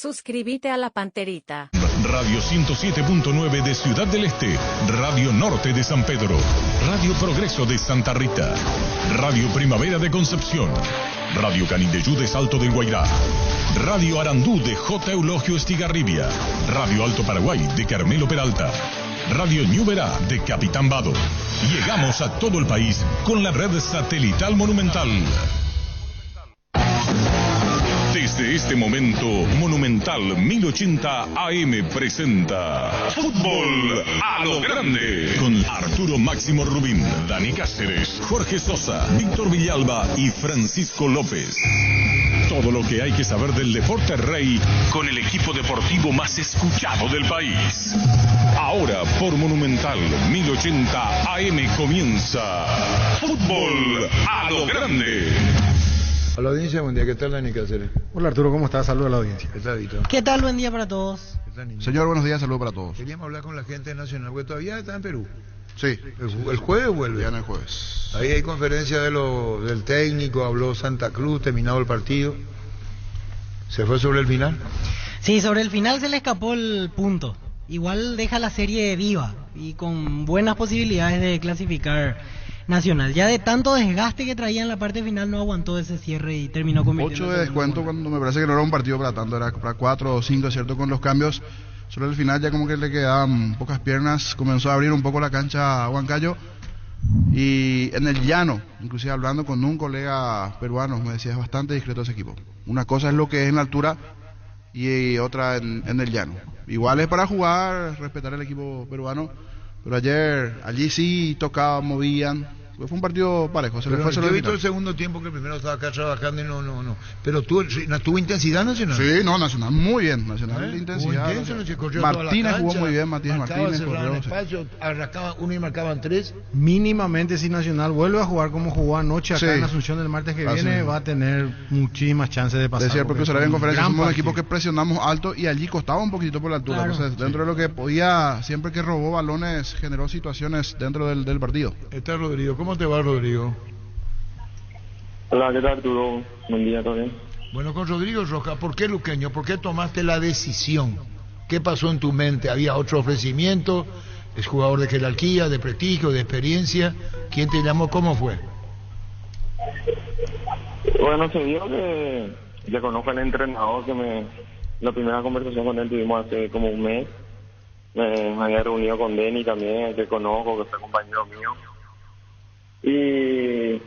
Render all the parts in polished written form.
Suscríbete a La Panterita. Radio 107.9 de Ciudad del Este, Radio Norte de San Pedro, Radio Progreso de Santa Rita, Radio Primavera de Concepción, Radio Canindeyú de Salto del Guairá, Radio Arandú de J. Eulogio Estigarribia, Radio Alto Paraguay de Carmelo Peralta, Radio Ñuberá de Capitán Vado. Llegamos a todo el país con la red satelital Monumental. Desde este momento, Monumental 1080 AM presenta Fútbol a lo Grande con Arturo Máximo Rubín, Dani Cáceres, Jorge Sosa, Víctor Villalba y Francisco López. Todo lo que hay que saber del deporte rey con el equipo deportivo más escuchado del país. Ahora por Monumental 1080 AM comienza Fútbol a lo Grande. A la audiencia, buen día. ¿Qué tal, Dani Cáceres? Hola, Arturo, ¿cómo estás? Saludos a la audiencia. ¿Qué tal, Vito? ¿Qué tal? Buen día para todos. ¿Qué tal, niño? Señor, buenos días, saludos para todos. Queríamos hablar con la gente de Nacional, porque todavía está en Perú. Sí. ¿El jueves vuelve? Ya no el jueves. Ahí hay conferencia del técnico, habló Santa Cruz, terminado el partido. ¿Se fue sobre el final? Sí, sobre el final se le escapó el punto. Igual deja la serie viva y con buenas posibilidades de clasificar Nacional. Ya de tanto desgaste que traía en la parte final no aguantó ese cierre y terminó convirtiendo 8 de descuento cuando me parece que no era un partido para tanto, era para 4 o 5, ¿cierto? Con los cambios. Sobre el final ya como que le quedaban pocas piernas, comenzó a abrir un poco la cancha a Huancayo. Y en el llano, inclusive hablando con un colega peruano, me decía, es bastante discreto ese equipo. Una cosa es lo que es en la altura y otra en el llano. Igual es para jugar, respetar el equipo peruano, pero allí sí tocaban, movían. Fue un partido parejo, se le fue yo he visto el segundo tiempo que el primero estaba acá trabajando y no. Pero ¿tuvo intensidad Nacional? Sí, no, Nacional muy bien, Nacional intensidad. Martínez jugó muy bien, Matías Martínez corrió. Espacio, arrancaban uno y marcaban 3. Mínimamente si Nacional vuelve a jugar como jugó anoche acá en Asunción el martes que viene, va a tener muchísimas chances de pasar. Decía el propio Sarabia en conferencia, somos un equipo que presionamos alto y allí costaba un poquito por la altura. Claro, entonces, dentro de lo que podía, siempre que robó balones, generó situaciones dentro del partido. Está Rodrigo, ¿cómo te va, Rodrigo? Hola, ¿qué tal, Arturo? Buen día, ¿todo bien? Bueno, con Rodrigo Rojas, ¿por qué luqueño? ¿Por qué tomaste la decisión? ¿Qué pasó en tu mente? ¿Había otro ofrecimiento? ¿Es jugador de jerarquía, de prestigio, de experiencia? ¿Quién te llamó? ¿Cómo fue? Bueno, se dio que le conozco al entrenador, la primera conversación con él tuvimos hace como un mes. Me había reunido con Denny también, que conozco, que fue compañero mío. Y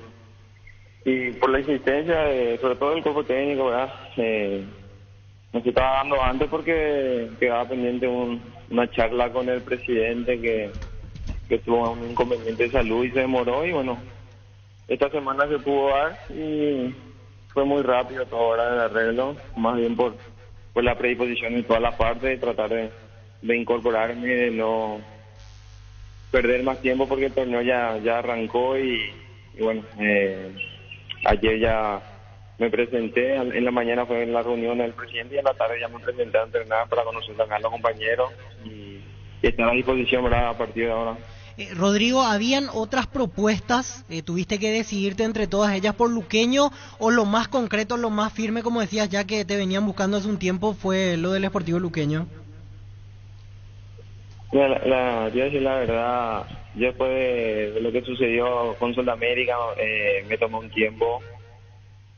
por la insistencia, sobre todo del cuerpo técnico, ¿verdad? Me estaba dando antes porque quedaba pendiente una charla con el presidente que tuvo un inconveniente de salud y se demoró. Y bueno, esta semana se pudo dar y fue muy rápido todo ahora el arreglo, más bien por la predisposición de todas las partes, tratar de incorporarme, de no perder más tiempo porque el torneo ya arrancó y bueno, ayer ya me presenté, en la mañana fue en la reunión del presidente y en la tarde ya me presenté a entrenar para conocer a los compañeros y estar a disposición, ¿verdad?, a partir de ahora. Rodrigo, ¿habían otras propuestas? ¿Tuviste que decidirte entre todas ellas por luqueño o lo más concreto, lo más firme, como decías ya que te venían buscando hace un tiempo, fue lo del Sportivo Luqueño? Yo voy a decir la verdad, yo después de lo que sucedió con Sudamérica, me tomó un tiempo,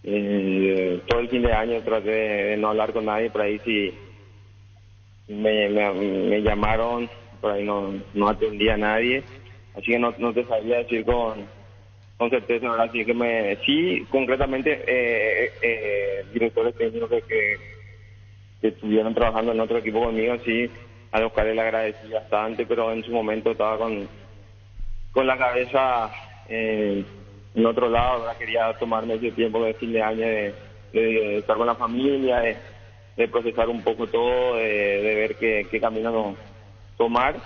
todo el fin de año traté de no hablar con nadie, por ahí sí me llamaron, por ahí no atendí a nadie, así que no te sabía decir con certeza, ¿verdad? Así que sí, concretamente, directores técnicos que estuvieron trabajando en otro equipo conmigo, sí, a los cuales le agradecí bastante, pero en su momento estaba con la cabeza en otro lado, ¿verdad? Quería tomarme ese tiempo de fin de año de estar con la familia, de procesar un poco todo, de ver qué camino tomar,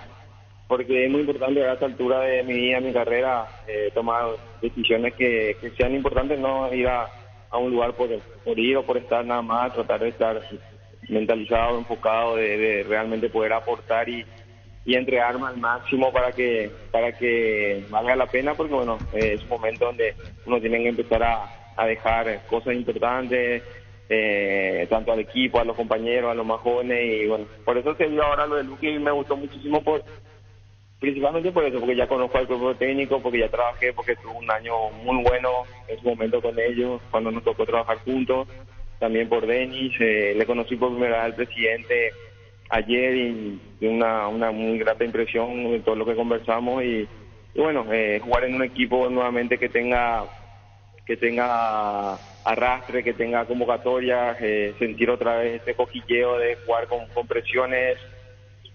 porque es muy importante a esta altura de mi vida, mi carrera, tomar decisiones que sean importantes, no ir a un lugar por ir o por estar nada más, tratar de estar mentalizado, enfocado, de realmente poder aportar y entregarme al máximo para que valga la pena, porque bueno, es un momento donde uno tiene que empezar a dejar cosas importantes, tanto al equipo, a los compañeros, a los más jóvenes, y bueno, por eso se dio ahora lo de Luque y me gustó muchísimo, principalmente por eso, porque ya conozco al cuerpo técnico, porque ya trabajé, porque tuve un año muy bueno en su momento con ellos, cuando nos tocó trabajar juntos, también por Denis, le conocí por primera vez al presidente ayer y una muy grata impresión de todo lo que conversamos y bueno, jugar en un equipo nuevamente que tenga arrastre, que tenga convocatorias, sentir otra vez ese cosquilleo de jugar con presiones,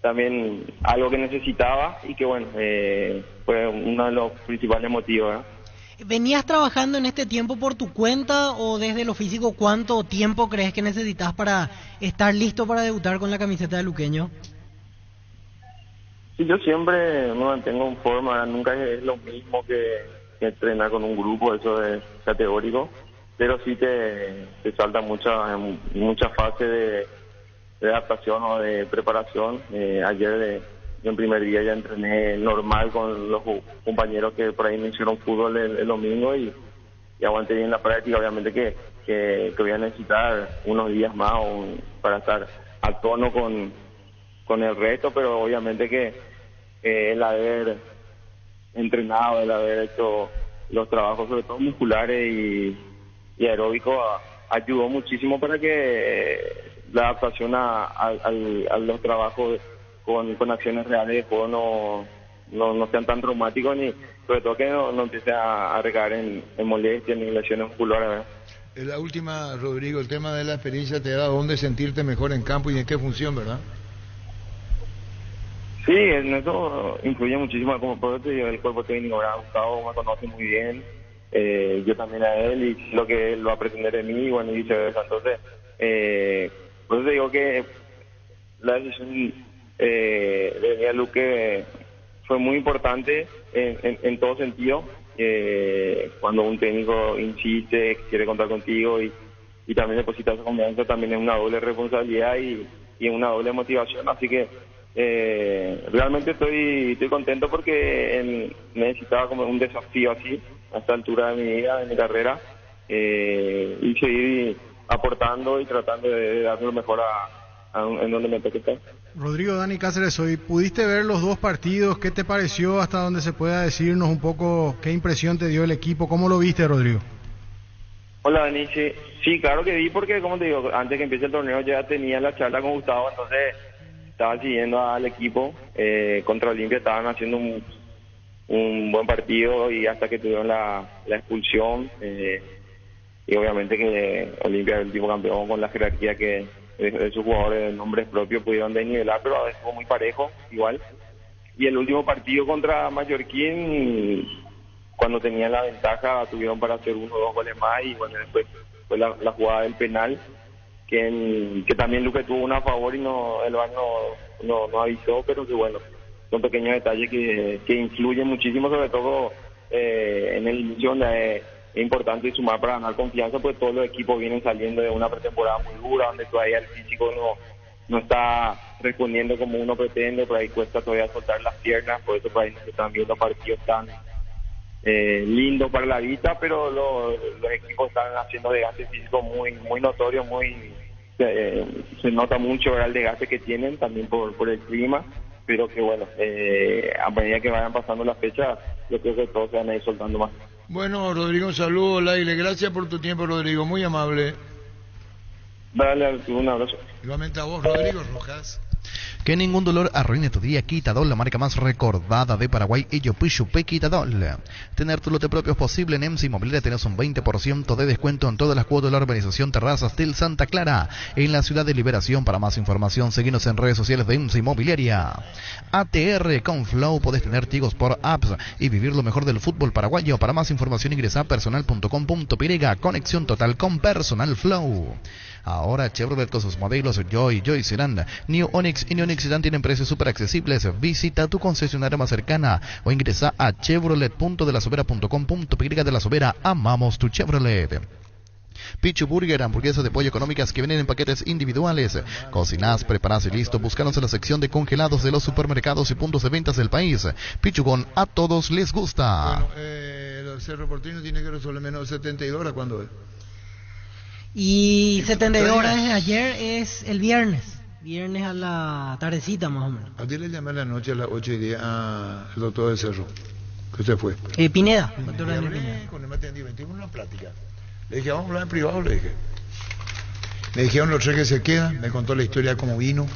también algo que necesitaba y que bueno, fue uno de los principales motivos, ¿eh? ¿Venías trabajando en este tiempo por tu cuenta o desde lo físico? ¿Cuánto tiempo crees que necesitas para estar listo para debutar con la camiseta de Luqueño? Sí, yo siempre me mantengo en forma, nunca es lo mismo que entrenar con un grupo, eso es categórico, pero sí te salta mucha fase de adaptación o de preparación. Ayer en primer día ya entrené normal con los compañeros que por ahí me hicieron fútbol el domingo y aguanté bien la práctica. Obviamente que voy a necesitar unos días más para estar a tono con el resto, pero obviamente que el haber entrenado, el haber hecho los trabajos sobre todo musculares y aeróbicos ayudó muchísimo para que la adaptación a los trabajos con acciones reales de juego no sean tan traumáticos, ni sobre todo que no empiece a recaer en molestias ni lesiones musculares, ¿verdad? La última, Rodrigo, el tema de la experiencia te da dónde sentirte mejor en campo y en qué función, ¿verdad? Sí, en eso influye muchísimo, como por eso el cuerpo técnico, ¿verdad? Gustavo me conoce muy bien, yo también a él, y lo que él va a pretender de mí, bueno, y viceversa. Entonces, por eso digo que la decisión de Luque fue muy importante en todo sentido. Cuando un técnico insiste, quiere contar contigo y también deposita esa confianza, también es una doble responsabilidad y una doble motivación. Así que realmente estoy contento porque necesitaba como un desafío así a esta altura de mi vida, de mi carrera, y seguir aportando y tratando de dar lo mejor en donde me toque estar. Rodrigo, Dani Cáceres, hoy pudiste ver los dos partidos. ¿Qué te pareció hasta donde se pueda decirnos un poco qué impresión te dio el equipo? ¿Cómo lo viste, Rodrigo? Hola, Dani. Sí, claro que vi porque, como te digo, antes que empiece el torneo ya tenía la charla con Gustavo, entonces estaba siguiendo al equipo. Contra Olimpia estaban haciendo un buen partido y hasta que tuvieron la expulsión. Y obviamente que Olimpia es el último campeón con la jerarquía que de sus jugadores de nombres propios pudieron desnivelar, pero a veces fue muy parejo igual. Y el último partido contra Mallorquín, cuando tenían la ventaja, tuvieron para hacer 1 o 2 goles más, y bueno, después fue la jugada del penal que también Luque tuvo una a favor y el VAR no avisó, pero que bueno, son pequeños detalles que influyen muchísimo, sobre todo en el inicio, donde es importante sumar para ganar confianza, pues todos los equipos vienen saliendo de una pretemporada muy dura, donde todavía el físico no está respondiendo como uno pretende, por ahí cuesta todavía soltar las piernas, por eso por ahí no se están viendo partidos tan lindos para la vista, pero los equipos están haciendo desgaste físico muy notorio, se nota mucho, ¿verdad?, el desgaste que tienen también por el clima, pero que bueno, a medida que vayan pasando las fechas, yo creo que todos se van a ir soltando más. Bueno, Rodrigo, un saludo, Laile. Gracias por tu tiempo, Rodrigo. Muy amable. Dale, un abrazo. Igualmente a vos, Rodrigo Rojas. Que ningún dolor arruine tu día. Quitadol, la marca más recordada de Paraguay, y Yopuchupe Quitadol. Tener tu lote propio es posible. En EMSA Inmobiliaria tenés un 20% de descuento en todas las cuotas de la urbanización Terrazas del Santa Clara, en la ciudad de Liberación. Para más información, seguinos en redes sociales de EMSA Inmobiliaria. ATR con Flow, podés tener Tigos por apps y vivir lo mejor del fútbol paraguayo. Para más información ingresa a personal.com.py. Conexión total con Personal Flow. Ahora Chevrolet con sus modelos Joy Sedan, New Onix y New Onix Sedan tienen precios súper accesibles. Visita tu concesionaria más cercana o ingresa a chevrolet.delasovera.com.py. De La Sobera, amamos tu Chevrolet. Pichu Burger, hamburguesas de pollo económicas que vienen en paquetes individuales. Cocinás, preparás y listo. Búscanos en la sección de congelados de los supermercados y puntos de ventas del país. Pichugón, a todos les gusta. Bueno, el Cerro Porteño tiene que resolver menos de 72 horas. ¿Cuándo es? Y 72 horas desde ayer es el viernes a la tardecita más o menos. A ti le llamé a la noche a las 8:10 al doctor del Cerro, que se fue. Pineda, Y doctor Daniel hablé Pineda. con él, me atendí, tuvimos una plática. Le dije, vamos a hablar en privado, le dije. Me dijeron los 3 que se quedan, me contó la historia de cómo vino,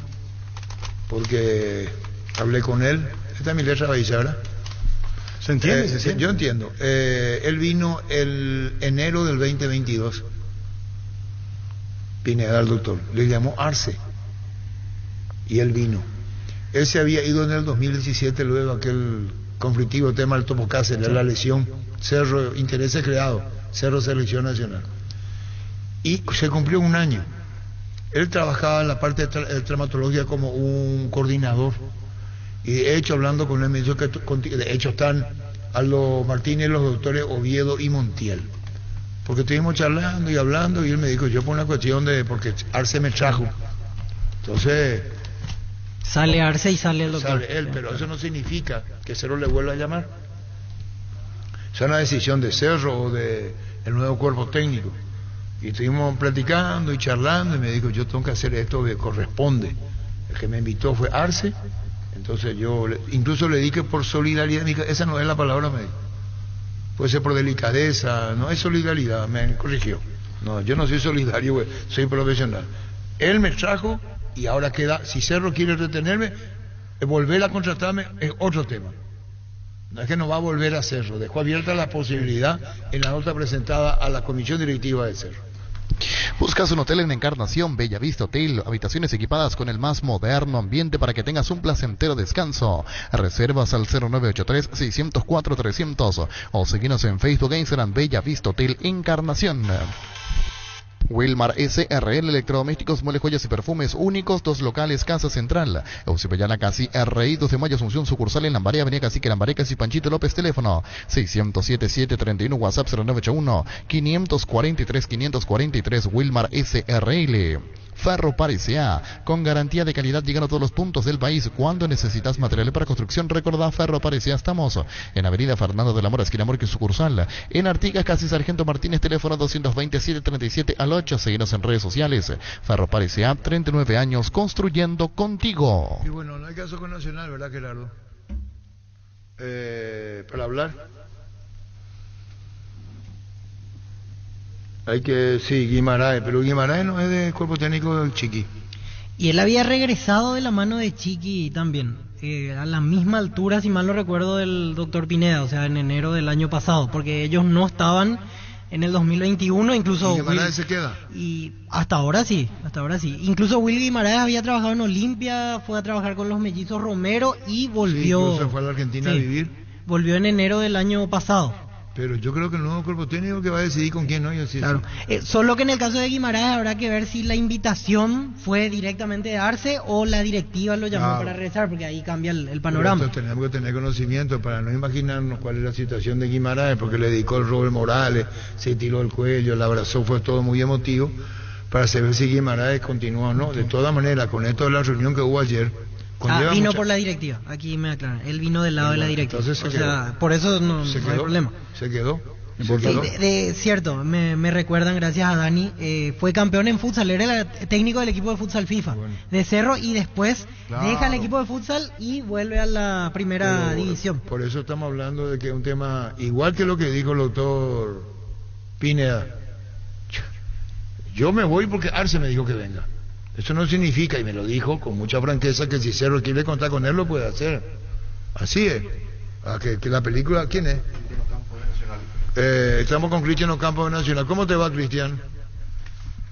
porque hablé con él. Esta es mi letra Baizara. ¿Se entiende? ¿Se siente? Yo entiendo. Él vino el enero del 2022. Pineda, el doctor. Le llamó Arce. Y él vino. Él se había ido en el 2017, luego aquel conflictivo tema del Topo Cáceres, la lesión, Cerro, intereses creados, Cerro Selección Nacional. Y se cumplió un año. Él trabajaba en la parte de traumatología como un coordinador. Y de hecho, hablando con él, me dijo que de hecho están Aldo Martínez, los doctores Oviedo y Montiel. Porque estuvimos charlando y hablando, y él me dijo, yo por una cuestión de, porque Arce me trajo. Entonces, Sale Arce y sale el doctor. sale él, pero eso no significa que Cerro le vuelva a llamar. Es una decisión de Cerro o de el nuevo cuerpo técnico. Y estuvimos platicando y charlando, y me dijo, yo tengo que hacer esto que corresponde. El que me invitó fue Arce. Entonces incluso le dije por solidaridad, esa no es la palabra, me dijo. Puede ser por delicadeza, no es solidaridad, me corrigió. No, yo no soy solidario, güey, soy profesional. Él me trajo y ahora queda, si Cerro quiere retenerme, volver a contratarme es otro tema. No es que no va a volver a Cerro, dejó abierta la posibilidad en la nota presentada a la comisión directiva de Cerro. Buscas un hotel en Encarnación, Bella Vista Hotel, habitaciones equipadas con el más moderno ambiente para que tengas un placentero descanso. Reservas al 0983-604-300 o seguinos en Facebook e Instagram Bella Vista Hotel Encarnación. Wilmar SRL, electrodomésticos, muebles, joyas y perfumes únicos, 2 locales, Casa Central, Eusebellana Casi RI, 2 de mayo, Asunción, sucursal en Lambaré, Avenida Cacique, Lambaré, Casi Panchito López, teléfono 607-731, WhatsApp 0981-543-543, Wilmar SRL. Ferro Parecea, con garantía de calidad, llegan a todos los puntos del país. Cuando necesitas materiales para construcción, recordá Ferro Parecea. Estamos en Avenida Fernando de la Mora, esquina Morque, sucursal. En Artigas, Casi Sargento Martínez, teléfono 227-37 Seguinos en redes sociales. Ferro Parecea, 39 años construyendo contigo. Y bueno, no hay caso con Nacional, ¿verdad, Gerardo? Para hablar. Hay que, sí, Guimaraes, pero Guimaraes no es del cuerpo técnico del Chiqui. Y él había regresado de la mano de Chiqui también, a la misma altura, si mal no recuerdo, del doctor Pineda, o sea, en enero del año pasado, porque ellos no estaban en el 2021, incluso... ¿Y Guimaraes se queda? Y hasta ahora sí. Incluso Will Guimaraes había trabajado en Olimpia, fue a trabajar con los mellizos Romero y volvió... Sí, incluso fue a la Argentina a vivir. Volvió en enero del año pasado. Pero yo creo que el nuevo cuerpo técnico que va a decidir con quién no. Yo sí, claro. Solo que en el caso de Guimaraes habrá que ver si la invitación fue directamente de Arce o la directiva lo llamó para regresar, porque ahí cambia el panorama. Entonces tenemos que tener conocimiento para no imaginarnos cuál es la situación de Guimaraes, porque le dedicó el Robert Morales, se tiró el cuello, la abrazó, fue todo muy emotivo, para saber si Guimaraes continúa o no. De todas maneras, con esto de la reunión que hubo ayer... vino por la directiva, aquí me aclaran. Él vino del lado de la directiva. Entonces se quedó. Por eso no hay problema. Se quedó. Cierto, me recuerdan, gracias a Dani, fue campeón en futsal, era el técnico del equipo de futsal FIFA de Cerro y después deja el equipo de futsal y vuelve a la primera división. Por eso estamos hablando de que es un tema igual que lo que dijo el doctor Pineda. Yo me voy porque Arce me dijo que venga. Eso no significa, y me lo dijo con mucha franqueza, que si Cerro quiere contar con él lo puede hacer. Así es. Que la película, ¿quién es? Estamos con Cristian Ocampo de Nacional. ¿Cómo te va, Cristian?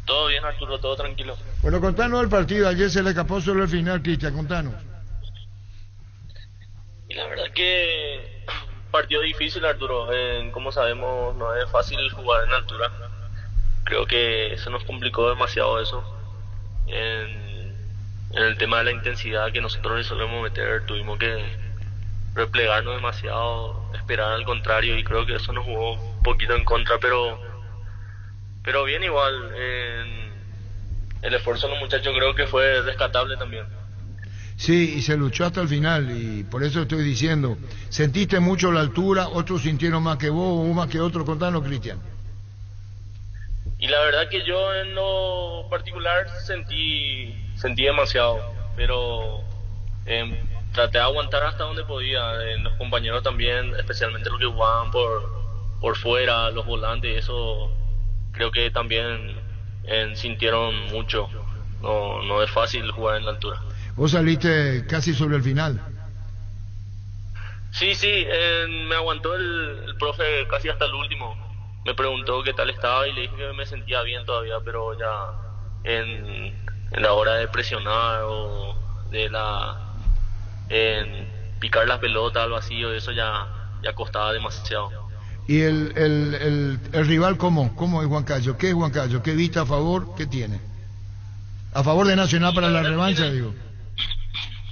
Todo bien, Arturo, todo tranquilo. Bueno, contanos el partido. Ayer se le escapó solo el final, Cristian, contanos. Y la verdad que partido difícil, Arturo. Como sabemos, no es fácil jugar en altura. Creo que se nos complicó demasiado eso. En el tema de la intensidad que nosotros le solemos meter, tuvimos que replegarnos demasiado, esperar al contrario, y creo que eso nos jugó un poquito en contra, pero bien igual. El esfuerzo de los muchachos creo que fue rescatable también. Sí, y se luchó hasta el final, y por eso estoy diciendo, ¿sentiste mucho la altura? ¿Otros sintieron más que vos o más que otros? Contanos, Cristian. Y la verdad que yo en lo particular sentí demasiado, pero traté de aguantar hasta donde podía. Los compañeros también, especialmente los que jugaban por fuera, los volantes, eso creo que también sintieron mucho. No es fácil jugar en la altura. Vos saliste casi sobre el final. Sí, me aguantó el profe casi hasta el último. Me preguntó qué tal estaba y le dije que me sentía bien todavía, pero ya en la hora de presionar o en picar las pelotas al vacío, eso ya costaba demasiado. ¿Y el rival cómo es Huancayo? ¿Qué es Huancayo? ¿Qué vista a favor? ¿Qué tiene? A favor de Nacional para la revancha, digo.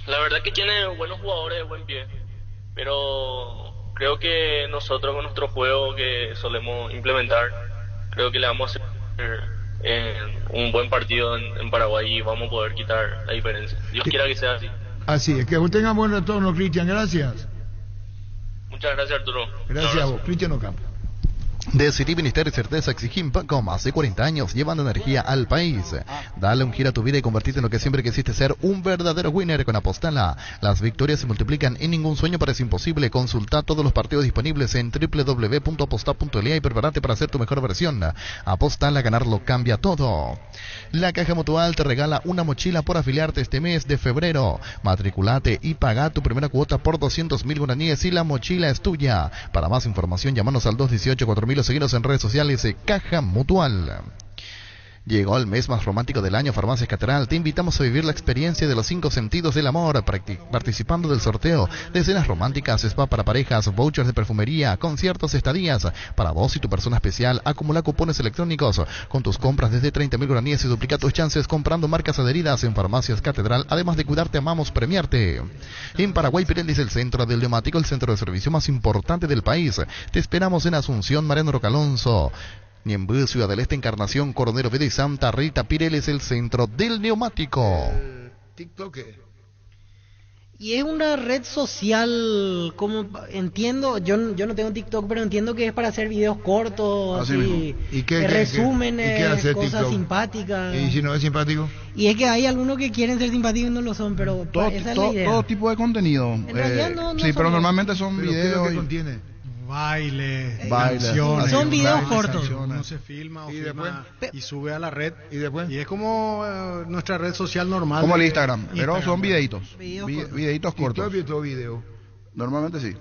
La verdad que tiene buenos jugadores de buen pie, pero creo que nosotros con nuestro juego que solemos implementar, creo que le vamos a hacer un buen partido en Paraguay y vamos a poder quitar la diferencia. Dios quiera que sea así. Así es, que tengan buen retorno, Cristian, gracias. Muchas gracias, Arturo. Gracias a vos, Cristian Ocampo. Decidí Ministerio de Certeza exigimos con más de 40 años llevando energía al país. Dale un giro a tu vida y convertirte en lo que siempre quisiste ser, un verdadero winner con Apostala. Las victorias se multiplican y ningún sueño parece imposible. Consulta todos los partidos disponibles en www.aposta.la y prepárate para hacer tu mejor versión. Apostala, ganarlo cambia todo. La Caja Mutual te regala una mochila por afiliarte este mes de febrero. Matriculate y paga tu primera cuota por 200.000 guaraníes y la mochila es tuya. Para más información, llámanos al 218-4000 o seguinos en redes sociales de Caja Mutual. Llegó el mes más romántico del año, Farmacias Catedral. Te invitamos a vivir la experiencia de los 5 sentidos del amor, participando del sorteo de cenas románticas, spa para parejas, vouchers de perfumería, conciertos, estadías. Para vos y tu persona especial, acumula cupones electrónicos. Con tus compras desde 30.000 guaraníes y duplica tus chances comprando marcas adheridas en Farmacias Catedral. Además de cuidarte, amamos premiarte. En Paraguay, Pirelli es el centro del neumático, el centro de servicio más importante del país. Te esperamos en Asunción, Mariano Roca Alonso. Ñembú, Ciudad del Este, Encarnación, Coronel Oviedo y Santa Rita. Pirelli es el centro del neumático. TikTok. Y es una red social, como entiendo, yo no tengo TikTok, pero entiendo que es para hacer videos cortos, así, ¿Y qué, resúmenes, ¿y qué hace cosas TikTok? simpáticas. ¿Y si no es simpático? Y es que hay algunos que quieren ser simpáticos y no lo son, pero esa es la idea. Todo tipo de contenido. En realidad no sí, pero normalmente son ¿Pero videos. qué es lo que contiene? Baile, Baile. canciones. Son videos bailes, cortos. canciones. Uno se filma o ¿Y filma y sube a la red. ¿Y después? Y es como nuestra red social normal. Como el Instagram, pero son videitos. Videitos cortos. TikTok y todo video. Normalmente sí.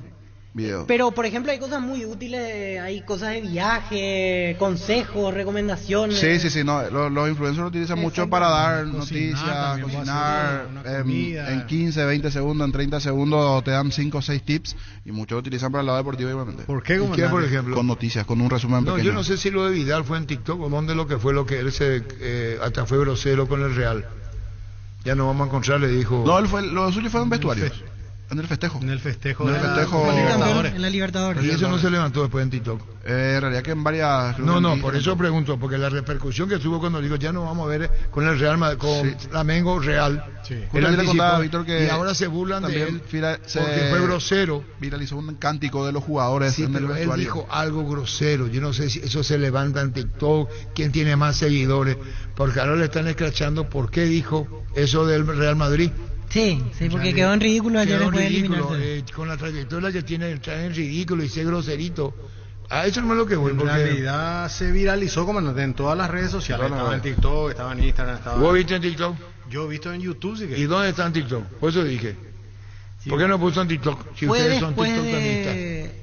Video. Pero, por ejemplo, hay cosas muy útiles, hay cosas de viaje, consejos, recomendaciones. Sí, no, los influencers lo utilizan mucho para dar noticias, cocinar, en 15, 20 segundos, en 30 segundos te dan 5 o 6 tips y muchos lo utilizan para el lado deportivo igualmente. ¿Por qué, ¿Qué, por ejemplo? Con noticias, con un resumen pequeño. Yo no sé si lo de Vidal fue en TikTok o dónde lo que fue él hasta fue grosero con el Real. Ya no vamos a encontrar, le dijo. No, lo suyo fue en vestuarios. En el festejo. En el festejo. En el festejo. En la Libertadores. Y eso no se levantó después en TikTok. En realidad que en varias. No, por eso pregunto, porque la repercusión que tuvo cuando digo ya no vamos a ver con el Real Madrid, con Flamengo Real. Sí. Él le contaba a Víctor que y ahora se burlan de él porque fue grosero. Viralizó un cántico de los jugadores sí, en el pero vestuario. Él dijo algo grosero. Yo no sé si eso se levanta en TikTok, quién tiene más seguidores, porque ahora le están escrachando por qué dijo eso del Real Madrid. Sí, porque quedó en ridículo ayer después de eliminarse. Con la trayectoria que tiene, está en ridículo y sé groserito. A eso no es lo que voy. En realidad se viralizó, comandante, en todas las redes sociales. Estaba en TikTok, estaba en Instagram, estaba... ¿Vos viste en TikTok? Yo he visto en YouTube, sí que... ¿Y dónde está en TikTok? Por eso dije. Sí. ¿Por qué no puso en TikTok? Si ustedes son TikTokistas.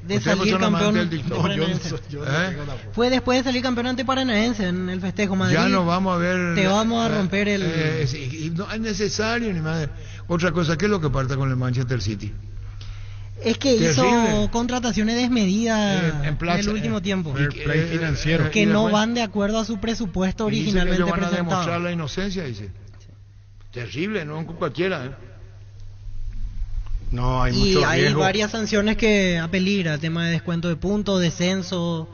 De salir campeón Fue después de salir campeón ante Paranaense en el festejo Madrid. Ya no vamos a ver. Te vamos a romper el. Y no es necesario ni más. Otra cosa, ¿qué es lo que pasa con el Manchester City? Es que hizo contrataciones desmedidas en el último tiempo. Play financiero. Que no van de acuerdo a su presupuesto originalmente van presentado. A demostrar la inocencia, dice. Terrible, no con cualquiera. No, hay mucho riesgo. Hay varias sanciones que a peligro, tema de descuento de puntos, descenso,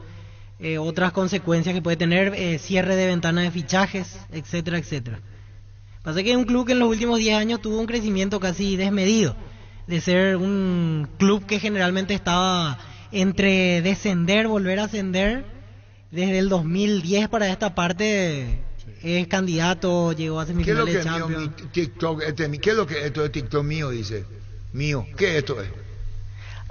otras consecuencias que puede tener, cierre de ventanas de fichajes, etcétera, etcétera. Pasa que es un club que en los últimos 10 años tuvo un crecimiento casi desmedido, de ser un club que generalmente estaba entre descender, volver a ascender desde el 2010 para esta parte es candidato, llegó a ¿Qué es lo semifinales que de es mío, Champions. mi TikTok? ¿Qué es lo que esto de TikTok mío, dice? Mío. ¿Qué esto es?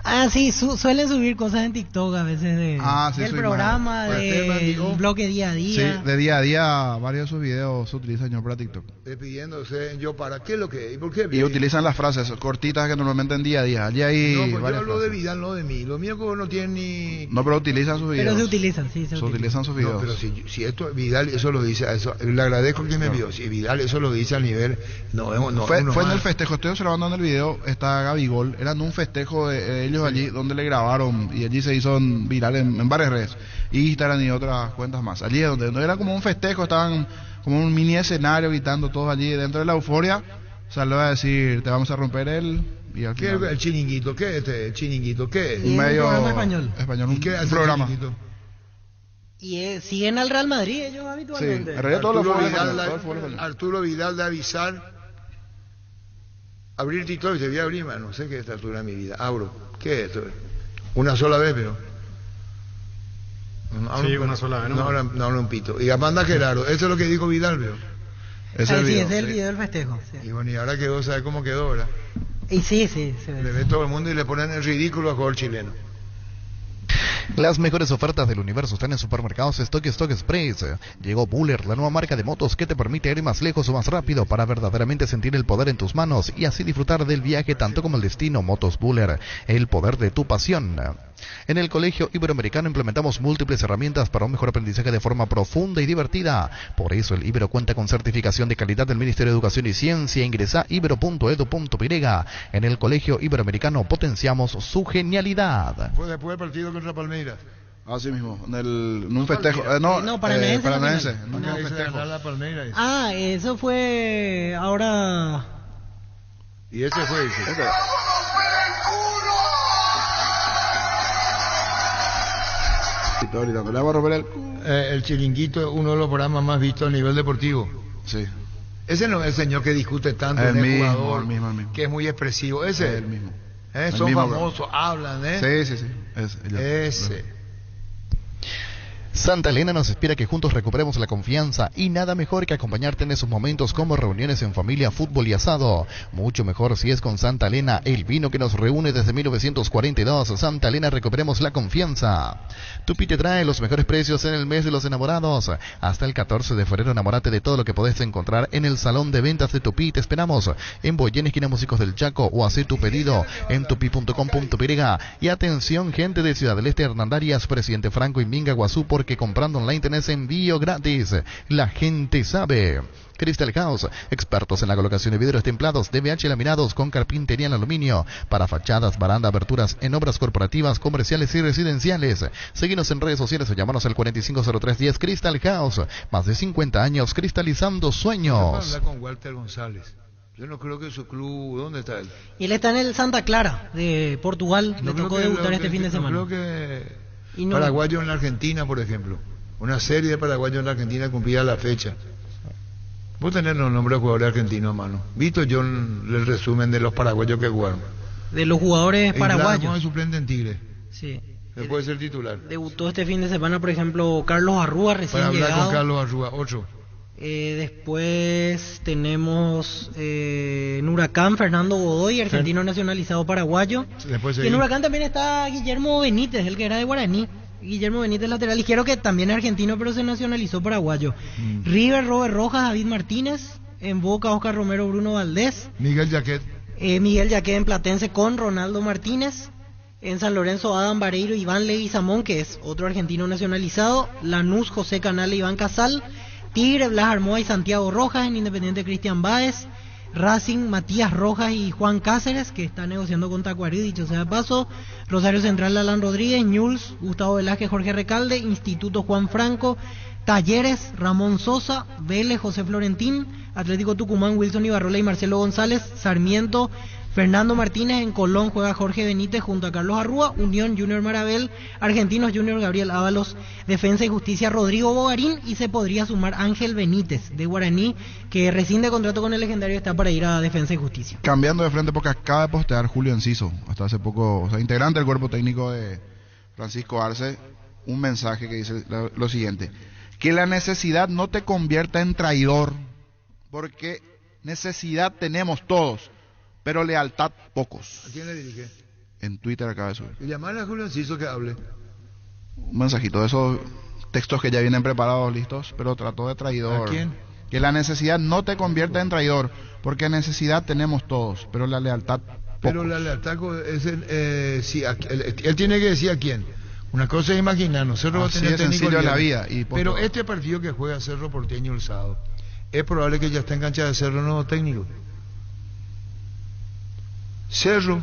Ah, sí, suelen subir cosas en TikTok a veces del su programa, del bloque día a Sí, día. de día a día varios de sus videos se utilizan yo para TikTok. Pidiéndose yo para qué es lo que es y por qué. Y utilizan las frases cortitas que normalmente en día a día. Allí hay No, pues yo varias hablo de frases. Vidal, no de mí. Lo mío que no tiene ni... No, pero utilizan sus videos. Pero se utilizan, sí, se utilizan sus No, videos. pero si esto Vidal eso lo dice, eso, le agradezco que me vio. Si Vidal eso lo dice al nivel, fue uno en más. el festejo, estoy observando en el video, está Gabigol, eran un festejo de ellos allí donde le grabaron y allí se hizo viral en varias redes, Instagram y otras cuentas más. Allí es donde no era como un festejo, estaban como un mini escenario gritando todos allí dentro de la euforia. Salió a decir, te vamos a romper y al ¿Qué final, es el chiringuito? ¿Qué es este? ¿El chiringuito? ¿Qué es? Y un es medio un programa español. un ¿Y qué hace el programa. chiringuito? Y siguen al Real Madrid ellos Sí, habitualmente. en realidad todo Arturo Vidal de avisar, abrir TikTok y te voy a abrir, no sé qué es esta altura de mi vida. Abro. ¿Qué es esto? Una sola vez, pero... Sí, una sola vez, ¿no? No habla un pito. Y Amanda Gerardo, eso es lo que dijo Vidal, veo. Ese es el Sí, video. ese es el video del festejo. Sí. Y bueno, y ahora quedó, ¿sabe cómo quedó ahora? Y sí, se Le ve. ve todo el mundo y le ponen el ridículo al jugador chileno. Las mejores ofertas del universo están en supermercados Stock Express. Llegó Buller, la nueva marca de motos que te permite ir más lejos o más rápido para verdaderamente sentir el poder en tus manos y así disfrutar del viaje tanto como el destino. Motos Buller, el poder de tu pasión. En el Colegio Iberoamericano implementamos múltiples herramientas para un mejor aprendizaje de forma profunda y divertida. Por eso el Ibero cuenta con certificación de calidad del Ministerio de Educación y Ciencia. Ingresa ibero.edu.py. En el Colegio Iberoamericano potenciamos su genialidad. Fue después del partido contra Palmeiras. Así mismo, en un festejo. No, Paranaense, Paranaense. no, En un Acá dice festejo. ganar la Palmeiras. Ah, eso fue ahora. Y ese fue, dice. Y todo gritando, le vamos a romper El chiringuito es uno de los programas más vistos a nivel deportivo. Sí, Ese no es el señor que discute tanto El en el mismo, jugador, el mismo. que es muy expresivo. Ese el mismo. Son mismo, famosos, hablan, Sí. Ese. Santa Elena nos espera que juntos recuperemos la confianza y nada mejor que acompañarte en esos momentos como reuniones en familia, fútbol y asado. Mucho mejor si es con Santa Elena, el vino que nos reúne desde 1942. Santa Elena, recuperemos la confianza. Tupi te trae los mejores precios en el mes de los enamorados. Hasta el 14 de febrero enamórate de todo lo que podés encontrar en el salón de ventas de Tupi. Te esperamos en Boyén, esquina Músicos del Chaco, o haz tu pedido en tupi.com.py. Y atención, gente de Ciudad del Este, Hernandarias, Presidente Franco y Minga, Guazú, porque comprando online tenés envío gratis. La gente sabe. Crystal House, expertos en la colocación de vidrios templados, DBH laminados con carpintería en aluminio, para fachadas, baranda, aberturas en obras corporativas, comerciales y residenciales. Seguinos en redes sociales o llamanos al 450310. Crystal House, más de 50 años cristalizando sueños. Hablar con Walter González. Yo no creo que su club, ¿dónde está él? Y él está en el Santa Clara de Portugal. Le tocó debutar este fin de semana. Creo que Y no- paraguayo en la Argentina, por ejemplo. Una serie de paraguayos en la Argentina cumplía la fecha. Vos tenés los nombres de jugadores argentinos, mano. Visto yo el resumen de los paraguayos que jugaron. De los jugadores Es paraguayos. suplente en Tigre. Sí. Después de ser titular. Debutó este fin de semana, por ejemplo, Carlos Arrúa, recién Para hablar llegado. con Carlos Arrúa, 8. Después tenemos en Huracán Fernando Godoy, argentino nacionalizado paraguayo. Después Y en seguimos. Huracán también está Guillermo Benítez, el que era de Guaraní. Guillermo Benítez, lateral izquierdo, que también es argentino, pero se nacionalizó paraguayo. River, Robert Rojas, David Martínez. En Boca, Oscar Romero, Bruno Valdés. Miguel Jaquet. Miguel Yaquet en Platense con Ronaldo Martínez. En San Lorenzo, Adam Vareiro, Iván Leguizamón, que es otro argentino nacionalizado. Lanús, José Canal e Iván Casal. Tigre, Blas Armoa y Santiago Rojas. En Independiente, Cristian Báez. Racing, Matías Rojas y Juan Cáceres, que está negociando con Tacuarí, dicho sea de paso. Rosario Central, Alan Rodríguez. Ñuls, Gustavo Velázquez, Jorge Recalde. Instituto, Juan Franco. Talleres, Ramón Sosa. Vélez, José Florentín. Atlético Tucumán, Wilson Ibarrola y Marcelo González. Sarmiento, Fernando Martínez. En Colón juega Jorge Benítez junto a Carlos Arrúa. Unión, Junior Marabel. Argentinos Junior, Gabriel Ábalos. Defensa y Justicia, Rodrigo Bogarín. Y se podría sumar Ángel Benítez de Guaraní, que rescinde contrato con el legendario, está para ir a Defensa y Justicia. Cambiando de frente porque acaba de postear Julio Enciso, hasta hace poco, o sea, integrante del cuerpo técnico de Francisco Arce, un mensaje que dice lo siguiente: que la necesidad no te convierta en traidor, porque necesidad tenemos todos, pero lealtad pocos. ¿A quién le dirige? En Twitter acaba de subir. Y llamarle a Julio Enciso que hable. Un mensajito de esos textos que ya vienen preparados, listos, pero trató de traidor. ¿A quién? Que la necesidad no te convierta en traidor, porque necesidad tenemos todos, pero la lealtad pocos. Pero la lealtad es sí, él tiene que decir a quién. Una cosa es imaginarnos, Cerro va a Así tener es técnico sencillo la libre. vida. Pero este partido que juega Cerro Porteño el sábado, es probable que ya esté en cancha de Cerro nuevo técnico. Cerro,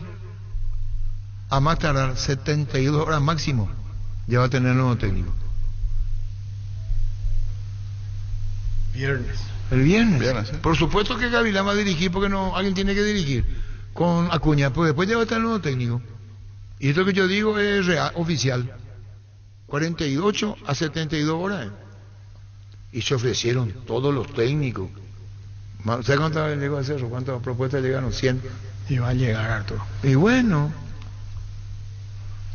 a más tardar 72 horas máximo, ya va a tener nuevo técnico. Viernes. El viernes. ¿Sí? Por supuesto que Gavilán va a dirigir porque no alguien tiene que dirigir con Acuña, pues después ya va a estar el nuevo técnico. Y esto que yo digo es real, oficial. 48 a 72 horas. Y se ofrecieron todos los técnicos. ¿Sabes cuántas llegó a Cerro? ¿Cuántas propuestas llegaron? 100. Y va a llegar, Arturo. Y bueno,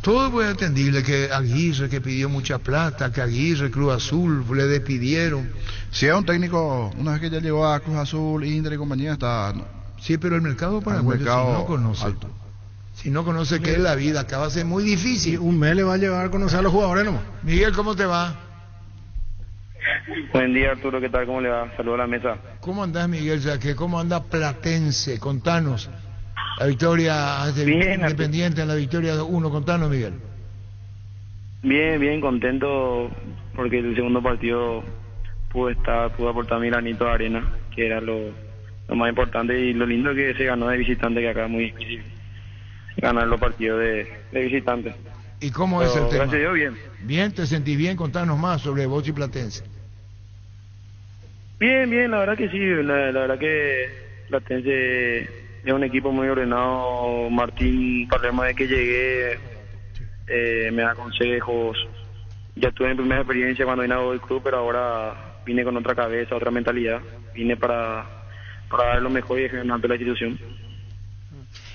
todo fue atendible, que Aguirre que pidió mucha plata, que Aguirre, Cruz Azul, le despidieron. Si es un técnico, una vez que ya llegó a Cruz Azul, Inter y compañía, está... Sí, pero el mercado paraguayo, si no conoce, alto. Si no conoce qué es la vida, acá va a ser muy Y difícil. un mes le va a llevar a conocer a los jugadores nomás. Miguel, ¿cómo te va? Buen día, Arturo, ¿qué tal? ¿Cómo le va? Saludos a la mesa. ¿Cómo andás, Miguel? Ya que ¿cómo anda Platense? Contanos. La victoria ante Bien, Independiente, en la victoria 2-1. Contanos, Miguel. Bien, contento porque el segundo partido pude aportar mi granito de arena, que era lo más importante, y lo lindo que se ganó de visitante, que acá es muy difícil ganar los partidos de visitante. ¿Y cómo es el tema? Gracias a Dios, bien. Bien, ¿te sentís bien? Contanos más sobre vos y Platense. Bien, la verdad que sí, la verdad que Platense es un equipo muy ordenado. Martín Palermo, desde que llegué, me da consejos. Ya tuve mi primera experiencia cuando vine al club, pero ahora vine con otra cabeza, otra mentalidad. Vine para dar lo mejor y defender ante la institución.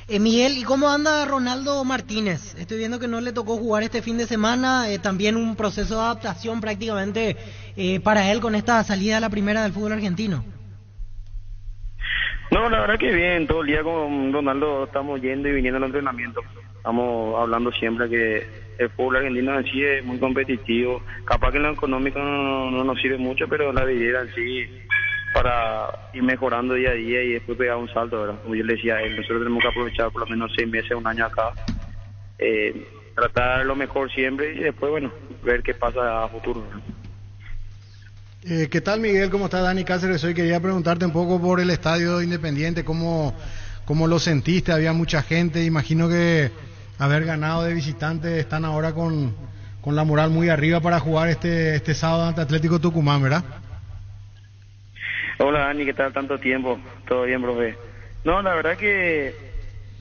Miguel, ¿y cómo anda Ronaldo Martínez? Estoy viendo que no le tocó jugar este fin de semana, también un proceso de adaptación prácticamente para él con esta salida a la primera del fútbol argentino. No, la verdad que bien, todo el día con Ronaldo estamos yendo y viniendo al entrenamiento. Estamos hablando siempre que el fútbol argentino en sí es muy competitivo. Capaz que en lo económico no nos sirve mucho, pero la vida en sí, para ir mejorando día a día y después pegar un salto, ¿verdad? Como yo le decía a él, nosotros tenemos que aprovechar por lo menos 6 meses, un año acá, tratar lo mejor siempre y después, bueno, ver qué pasa a futuro, ¿verdad? ¿Qué tal, Miguel? ¿Cómo está? Dani Cáceres. Hoy quería preguntarte un poco por el estadio Independiente, ¿cómo lo sentiste? Había mucha gente, imagino que haber ganado de visitante, están ahora con la moral muy arriba para jugar este sábado ante Atlético Tucumán, ¿verdad? Hola Dani, ¿qué tal? Tanto tiempo. ¿Todo bien, profe? No, la verdad que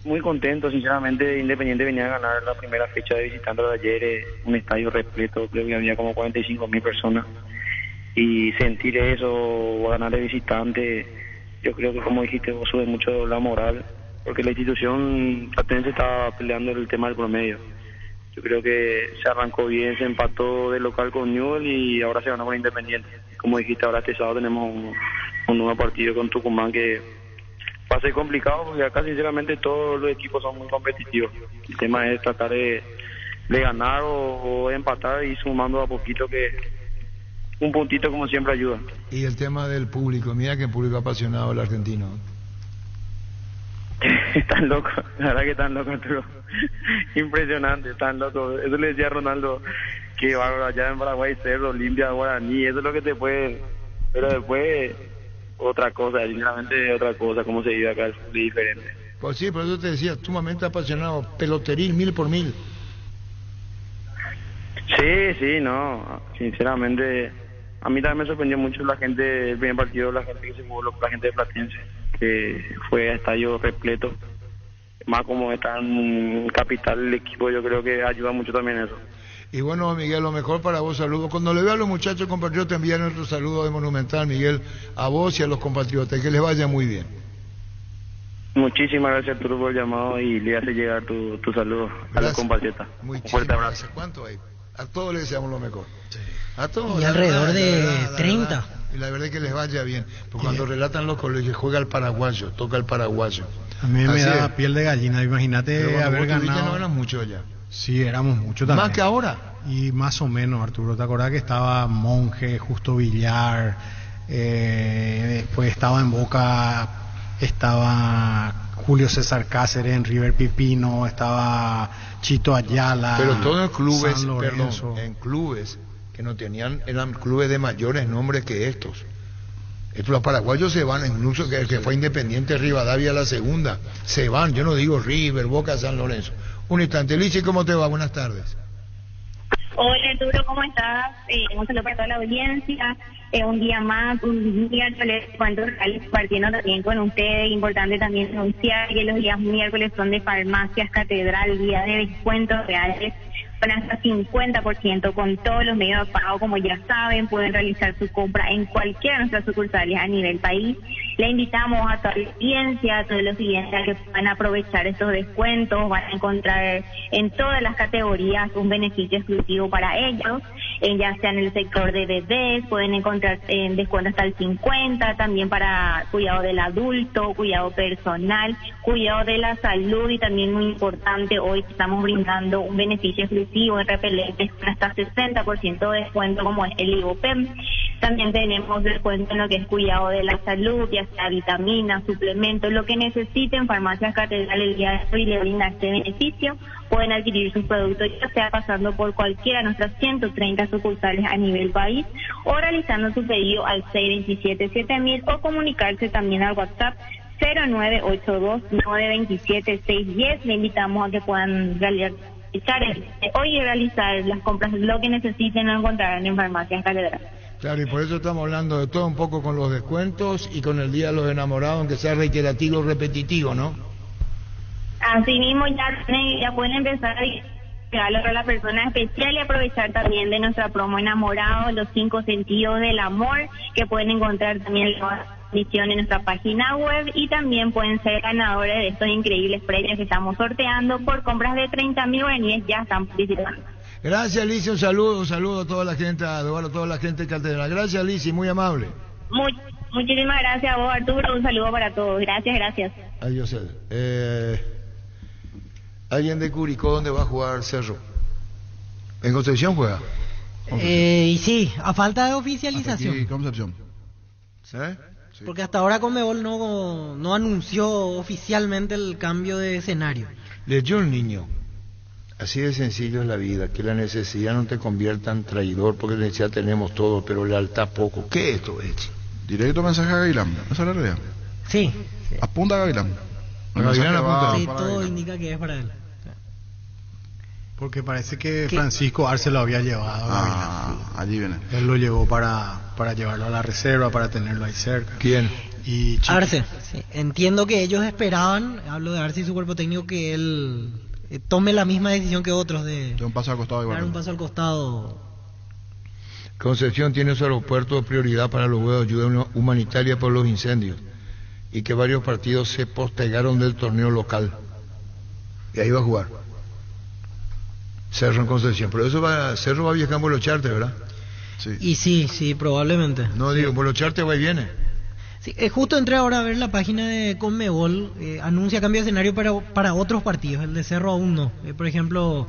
muy contento, sinceramente. Independiente venía a ganar la primera fecha de visitante de ayer, un estadio repleto, creo que había como 45.000 personas. Y sentir eso, ganar de visitante, yo creo que, como dijiste, vos sube mucho la moral, porque la institución platense estaba peleando el tema del promedio. Yo creo que se arrancó bien, se empató de local con Newell y ahora se ganó con Independiente. Como dijiste, ahora este sábado tenemos un nuevo partido con Tucumán que va a ser complicado, porque acá sinceramente todos los equipos son muy competitivos. El tema es tratar de ganar o empatar y sumando a poquito, que un puntito como siempre ayuda. Y el tema del público, mira que público apasionado el argentino. Están locos, la verdad que están locos, Arturo. Impresionante, están locos. Eso le decía a Ronaldo, que va allá en Paraguay, Cerro, Olimpia, Guaraní, eso es lo que te puede... Pero después, otra cosa, sinceramente otra cosa, como se vive acá, es diferente. Pues sí, por eso te decía, sumamente apasionado, peloteril, 1000 por 1000. Sí, no, sinceramente, a mí también me sorprendió mucho la gente, el primer partido, la gente que se jugó, la gente de Platense, que fue a estadio repleto, más como está en capital el equipo, yo creo que ayuda mucho también eso. Y bueno, Miguel, lo mejor para vos, saludos. Cuando le veo a los muchachos compatriotas, envían nuestro saludo de Monumental, Miguel, a vos y a los compatriotas, que les vaya muy bien. Muchísimas gracias, Arturo, por el llamado y le hace llegar tu saludo a los compatriotas. Muchísimas fuerte abrazo. gracias. ¿Cuánto hay? A todos les deseamos lo mejor. A todos. Y alrededor de 30. Y la verdad es que les vaya bien. Porque cuando relatan los colegios, juega el paraguayo, toca el paraguayo. A mí me Así da es. piel de gallina, imagínate Pero cuando haber vos tuviste, ganado. no eran muchos allá. Sí, éramos muchos también. Más que ahora. Y más o menos, Arturo. ¿Te acordás que estaba Monje, Justo Villar? Después estaba en Boca, estaba Julio César Cáceres en River Pipino, estaba Chito Ayala. Pero todos en clubes, San Lorenzo. perdón, en clubes que no tenían, eran clubes de mayores nombres que estos. Los paraguayos se van, incluso que el que fue Independiente Rivadavia la segunda, se van, yo no digo River, Boca, San Lorenzo. Un instante, Lichi, ¿cómo te va? Buenas tardes. Hola Arturo, ¿cómo estás? Un saludo para toda la audiencia. Un día más, un miércoles, cuando partiendo también con ustedes. Importante también anunciar que los días miércoles son de Farmacias Catedral, día de descuentos reales con hasta 50% con todos los medios de pago. Como ya saben, pueden realizar su compra en cualquiera de nuestras sucursales a nivel país. Le invitamos a toda la audiencia, a todos los clientes a que puedan aprovechar estos descuentos. Van a encontrar en todas las categorías un beneficio exclusivo para ellos, ya sea en el sector de bebés, pueden encontrar en descuento hasta el 50%, también para cuidado del adulto, cuidado personal, cuidado de la salud, y también muy importante, hoy estamos brindando un beneficio exclusivo en repelentes con hasta 60% de descuento, como es el Ivopem. También tenemos descuento en lo que es cuidado de la salud, ya sea vitaminas, suplementos, lo que necesiten. Farmacias Catedral el día de hoy le brinda este beneficio. Pueden adquirir sus productos ya sea pasando por cualquiera de nuestras 130 sucursales a nivel país o realizando su pedido al 627-7000 o comunicarse también al WhatsApp 0982-927-610. Le invitamos a que puedan realizar las compras, lo que necesiten lo encontrarán en Farmacias Catedral. Claro, y por eso estamos hablando de todo un poco con los descuentos y con el Día de los Enamorados, aunque sea reiterativo, repetitivo, ¿no? Así mismo ya pueden empezar a regalos a la persona especial y aprovechar también de nuestra promo Enamorados, los 5 sentidos del amor, que pueden encontrar también en la edición en nuestra página web, y también pueden ser ganadores de estos increíbles premios que estamos sorteando por compras de 30.000 guaraníes. Ya están participando. Gracias, Lizy, un saludo a toda la gente, a toda la gente de Catedral. Gracias, Lizy, muy amable. Muchísimas gracias a vos, Arturo, un saludo para todos. Gracias. Adiós. ¿Alguien de Curicó dónde va a jugar Cerro? ¿En Concepción juega? Y sí, a falta de oficialización. Aquí, Concepción. ¿Sí? Porque hasta ahora Conmebol no anunció oficialmente el cambio de escenario. Leyó el niño. Así de sencillo es la vida, que la necesidad no te convierta en traidor, porque la necesidad tenemos todo, pero lealtad poco. ¿Qué es esto, Echi? Directo mensaje a Gavilán, esa es la realidad. Sí. Apunta a Gavilán. Gavilán apunta. Sí, todo indica que es para él. Porque parece que Francisco Arce lo había llevado. Allí viene. Él lo llevó para llevarlo a la reserva, para tenerlo ahí cerca. ¿Quién? Y Arce. Sí. Entiendo que ellos esperaban, hablo de Arce y su cuerpo técnico, que él tome la misma decisión que otros de un paso al costado. Dar un paso al costado. Concepción tiene su aeropuerto de prioridad para los vuelos de ayuda humanitaria por los incendios, y que varios partidos se postergaron del torneo local. Y ahí va a jugar Cerro en Concepción. Pero Cerro va a viajar en vuelo charter, ¿verdad? Sí. Y sí, probablemente. No digo, vuelo charter va y viene. Sí, justo entré ahora a ver la página de Conmebol, anuncia cambio de escenario para otros partidos, el de Cerro aún no. Por ejemplo,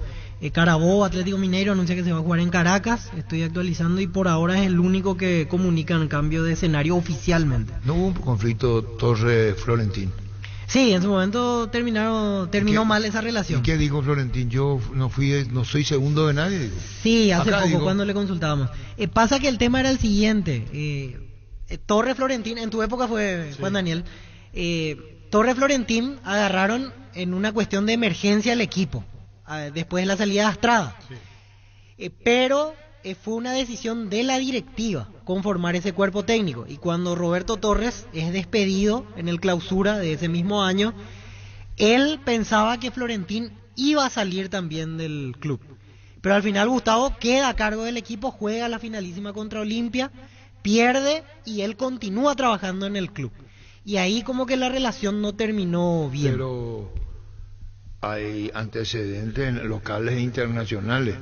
Carabobo, Atlético Mineiro anuncia que se va a jugar en Caracas, estoy actualizando, y por ahora es el único que comunican cambio de escenario oficialmente. ¿No hubo un conflicto Torre-Florentín? Sí, en su momento terminó mal esa relación. ¿Y qué dijo Florentín? Yo no soy segundo de nadie. Digo. Sí, hace poco cuando le consultábamos. Pasa que el tema era el siguiente. Torre Florentín, en tu época fue Juan Daniel, Torre Florentín agarraron en una cuestión de emergencia al equipo, después de la salida de Astrada. Pero fue una decisión de la directiva conformar ese cuerpo técnico, y cuando Roberto Torres es despedido en el clausura de ese mismo año, él pensaba que Florentín iba a salir también del club, pero al final Gustavo queda a cargo del equipo, juega la finalísima contra Olimpia, pierde y él continúa trabajando en el club, y ahí como que la relación no terminó bien. Pero hay antecedentes locales e internacionales.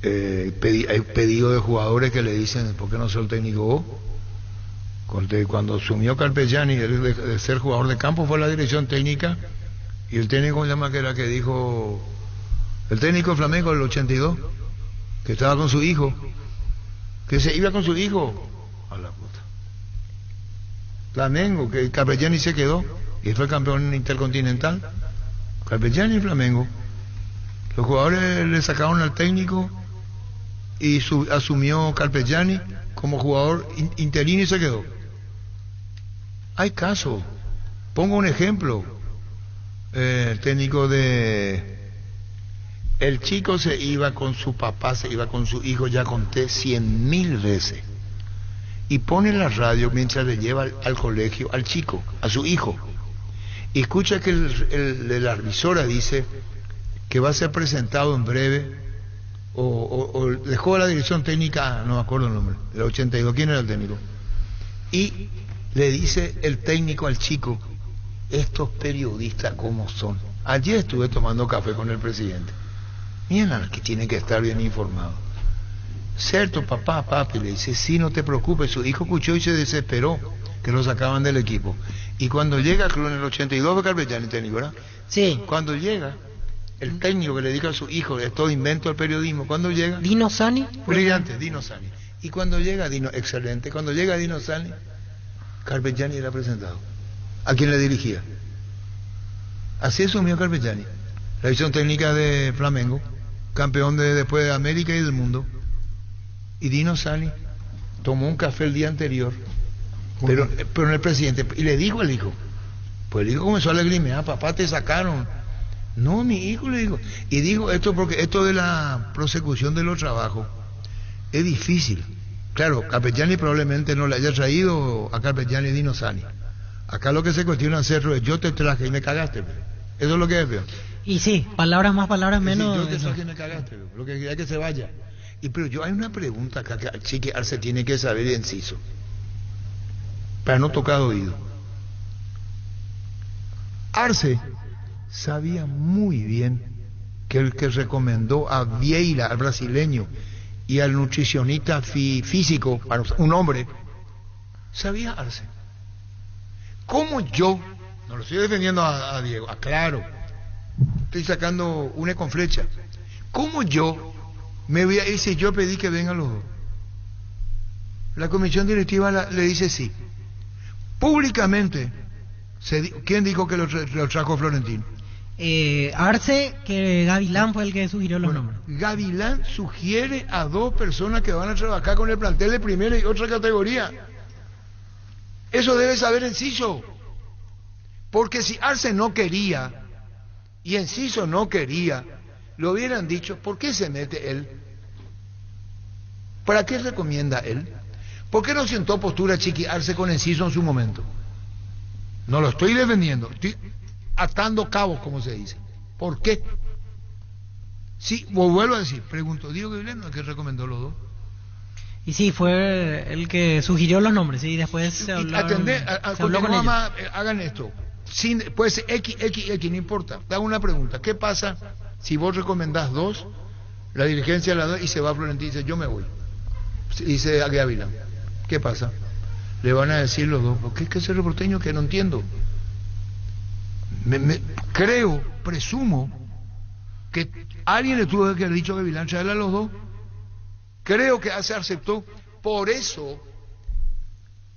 Hay pedido de jugadores que le dicen, ¿por qué no soy el técnico vos? Cuando asumió Carpegiani de ser jugador de campo, fue la dirección técnica, y el técnico, que era que dijo, el técnico de Flamengo del 82, que estaba con su hijo, que se iba con su hijo a la puta Flamengo, que Carpegiani se quedó y fue campeón intercontinental. Carpegiani y Flamengo, los jugadores le sacaron al técnico y asumió Carpegiani como jugador interino y se quedó. Hay casos. Pongo un ejemplo. El técnico de... El chico se iba con su papá, se iba con su hijo, ya conté 100.000 veces. Y pone la radio mientras le lleva al colegio al chico, a su hijo. Y escucha que la emisora dice que va a ser presentado en breve, o dejó la dirección técnica, no me acuerdo el nombre, el 82, ¿quién era el técnico? Y le dice el técnico al chico, estos periodistas cómo son. Ayer estuve tomando café con el presidente. Miren, que tiene que estar bien informado. Cierto, papá, papi, le dice, sí, no te preocupes. Su hijo escuchó y se desesperó que lo sacaban del equipo. Y cuando llega al club en el 82, fue Carpegiani técnico, ¿verdad? Sí. Cuando llega, el técnico que le dijo a su hijo, es todo invento al periodismo, cuando llega... Dino Sani. Brillante, Dino Sani. Y cuando llega Dino, excelente, cuando llega Dino Sani, Carpegiani era presentado. ¿A quién le dirigía? Así asumió Carpegiani. La dirección técnica de Flamengo, campeón después de América y del mundo. Y Dino Sani tomó un café el día anterior, pero en el presidente, y le dijo al hijo, pues el hijo comenzó a lagrimear, papá, te sacaron. No, mi hijo, le digo. Y digo esto porque esto de la prosecución de los trabajos es difícil. Claro, Carpegiani probablemente no le haya traído a Carpegiani Dino Sani. Acá lo que se cuestiona es Cerro es, yo te traje y me cagaste. Eso es lo que es, peor. Y sí, palabras más, palabras menos. Yo te traje y me cagaste, lo que quería que se vaya. Pero yo hay una pregunta acá que Chiqui Arce tiene que saber de inciso, para no tocar oído. Arce sabía muy bien que el que recomendó a Vieira, al brasileño, y al nutricionista físico, un hombre, sabía Arce. ¿Cómo yo, no lo estoy defendiendo a Diego, aclaro, estoy sacando una con flecha, cómo yo me voy a ir si yo pedí que vengan los dos? La comisión directiva le dice sí. Públicamente, ¿quién dijo que lo trajo Florentino? Arce, que Gavilán fue el que sugirió los nombres. Gavilán sugiere a dos personas que van a trabajar con el plantel de primera y otra categoría. Eso debe saber Enciso. Porque si Arce no quería, y Enciso no quería, lo hubieran dicho, ¿por qué se mete él? ¿Para qué recomienda él? ¿Por qué no sentó postura Chiqui Arce con Enciso en su momento? No lo estoy defendiendo, estoy atando cabos, como se dice. ¿Por qué? Sí, vuelvo a decir, pregunto, Diego Gavilán, ¿el que recomendó los dos? Y sí, fue el que sugirió los nombres, y después se habló con ellos. Hagan esto. Puede ser X, no importa. Te hago una pregunta. ¿Qué pasa si vos recomendás dos, la dirigencia la da y se va Florentino y dice, yo me voy? Dice a Gavilán. ¿Qué pasa? Le van a decir los dos, ¿qué es que ese reporteño que no entiendo? Creo, presumo, que alguien le tuvo que haber dicho a Gavilán traerle a los dos. Creo que se aceptó. Por eso,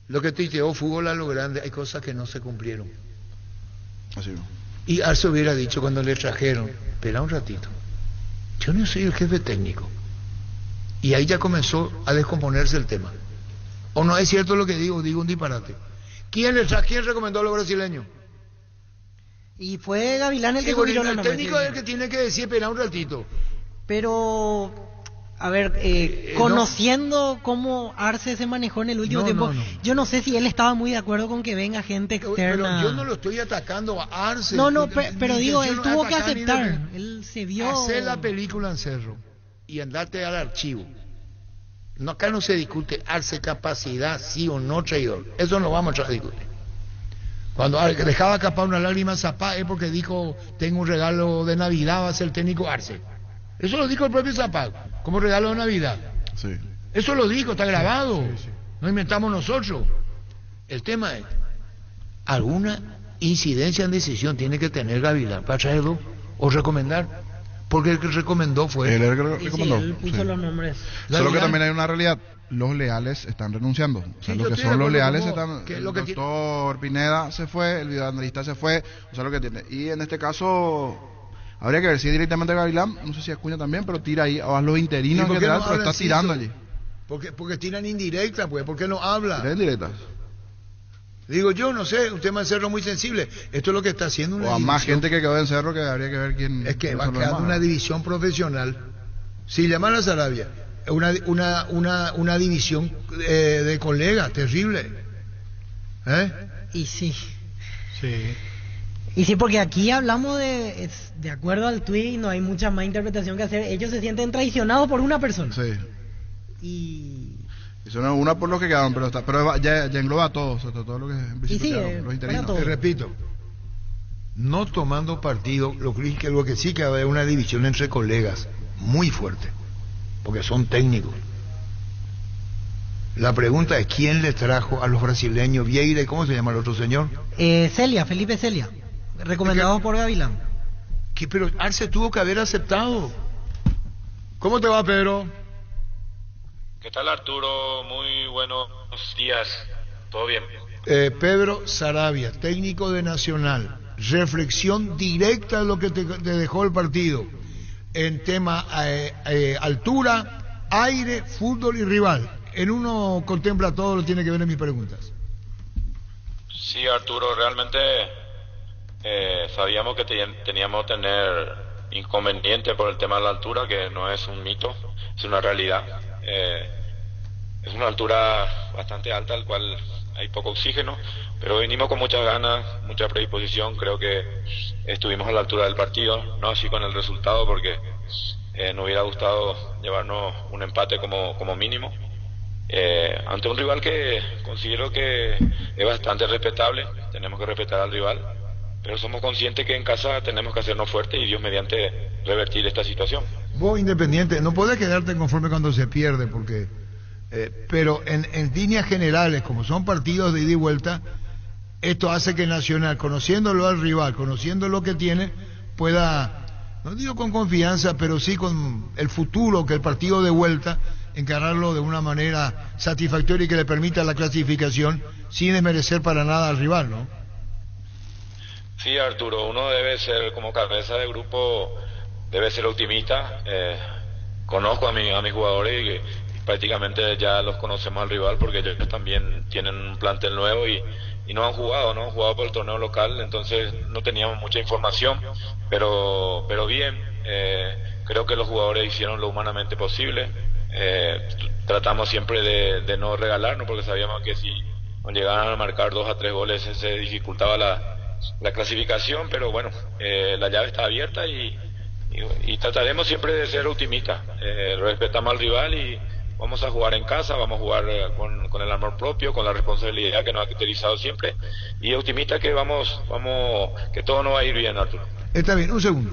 lo que te digo, fútbol a lo grande, hay cosas que no se cumplieron. Así no. Y Arce hubiera dicho cuando le trajeron, espera un ratito, yo no soy el jefe técnico. Y ahí ya comenzó a descomponerse el tema. ¿O no es cierto lo que digo? Digo un disparate. ¿Quién recomendó a los brasileños? Y fue Gavilán el que sugirió los nombres. El técnico es el que tiene que decir, espera un ratito. Pero, a ver, conociendo cómo Arce se manejó en el último tiempo, yo no sé si él estaba muy de acuerdo con que venga gente externa. Pero yo no lo estoy atacando a Arce. Pero digo, él tuvo que aceptar. Él se vio... Hacer la película en Cerro y andarte al archivo. No, acá no se discute Arce capacidad, sí o no traidor. Eso no vamos a discutir. Cuando dejaba escapar una lágrima Zapá es porque dijo, tengo un regalo de Navidad, va a ser el técnico Arce. Eso lo dijo el propio Zapá. como regalo de Navidad. Sí. Eso lo dijo, está grabado. No inventamos nosotros. El tema es, alguna incidencia en decisión tiene que tener Gavilán para traerlo o recomendar. Porque el que recomendó fue Él el que Y recomendó. sí, él puso Sí. los nombres. Solo que Gavilán. también hay una realidad. Los leales están renunciando. O sea, Sí, yo los que estoy de son los acuerdo leales con vos, están. que El lo que doctor Pineda se fue, el videoanalista se fue. O sea, lo que tiene. Y en este caso, habría que ver si directamente Gavilán, no sé si Acuña también, pero tira ahí a los interinos ¿Y por en qué general, no pero hablan, está tirando Ciso? allí. Porque tiran indirecta, pues. ¿Por qué no habla? Tira en directas. Digo yo, no sé, un tema de Cerro muy sensible. Esto es lo que está haciendo una O a más división. gente que quedó en Cerro que habría que ver quién. Es que quién va son los quedando demás. una división profesional. Si llaman a Sarabia, una división de colegas, terrible. ¿Eh? Y sí. Sí. Y sí, porque aquí hablamos de acuerdo al tuit, no hay mucha más interpretación que hacer. Ellos se sienten traicionados por una persona. Sí. Y Eso no es una por los que quedaron, pero ya engloba a todos, todo lo que en principio sí, quedaron, los interinos. para todos. Te repito, no tomando partido, lo que sí que va a haber una división entre colegas muy fuerte, porque son técnicos. La pregunta es quién le trajo a los brasileños Vieira y cómo se llama el otro señor. Celia, Felipe Celia, recomendado por Gavilán. Pero Arce tuvo que haber aceptado. ¿Cómo te va, Pedro? ¿Qué tal, Arturo? Muy buenos días. ¿Todo bien? Pedro Sarabia, técnico de Nacional. Reflexión directa de lo que te dejó el partido en tema altura, aire, fútbol y rival. En uno contempla todo, lo tiene que ver en mis preguntas. Sí, Arturo, realmente sabíamos que teníamos que tener inconveniente por el tema de la altura, que no es un mito, es una realidad. Es una altura bastante alta, al cual hay poco oxígeno, pero venimos con muchas ganas, mucha predisposición. Creo que estuvimos a la altura del partido, no así con el resultado, porque nos hubiera gustado llevarnos un empate como mínimo, ante un rival que considero que es bastante respetable. Tenemos que respetar al rival, pero somos conscientes que en casa tenemos que hacernos fuertes y Dios mediante revertir esta situación. Vos, Independiente, no podés quedarte conforme cuando se pierde, porque pero en líneas generales, como son partidos de ida y vuelta, esto hace que Nacional, conociéndolo al rival, conociendo lo que tiene, pueda, no digo con confianza, pero sí con el futuro, que el partido de vuelta, encararlo de una manera satisfactoria y que le permita la clasificación sin desmerecer para nada al rival, ¿no? Sí, Arturo, uno debe ser, como cabeza de grupo, debe ser optimista. Conozco a mis jugadores y prácticamente ya los conocemos al rival, porque ellos también tienen un plantel nuevo y no han jugado por el torneo local, entonces no teníamos mucha información, pero bien, creo que los jugadores hicieron lo humanamente posible. Tratamos siempre de no regalarnos, porque sabíamos que si nos llegaran a marcar 2 a 3 goles se dificultaba la clasificación, pero bueno, la llave está abierta y trataremos siempre de ser optimistas. Respetamos al rival y vamos a jugar en casa, vamos a jugar con el amor propio, con la responsabilidad que nos ha caracterizado siempre, y optimista que que todo nos va a ir bien, Arturo. Está bien, un segundo.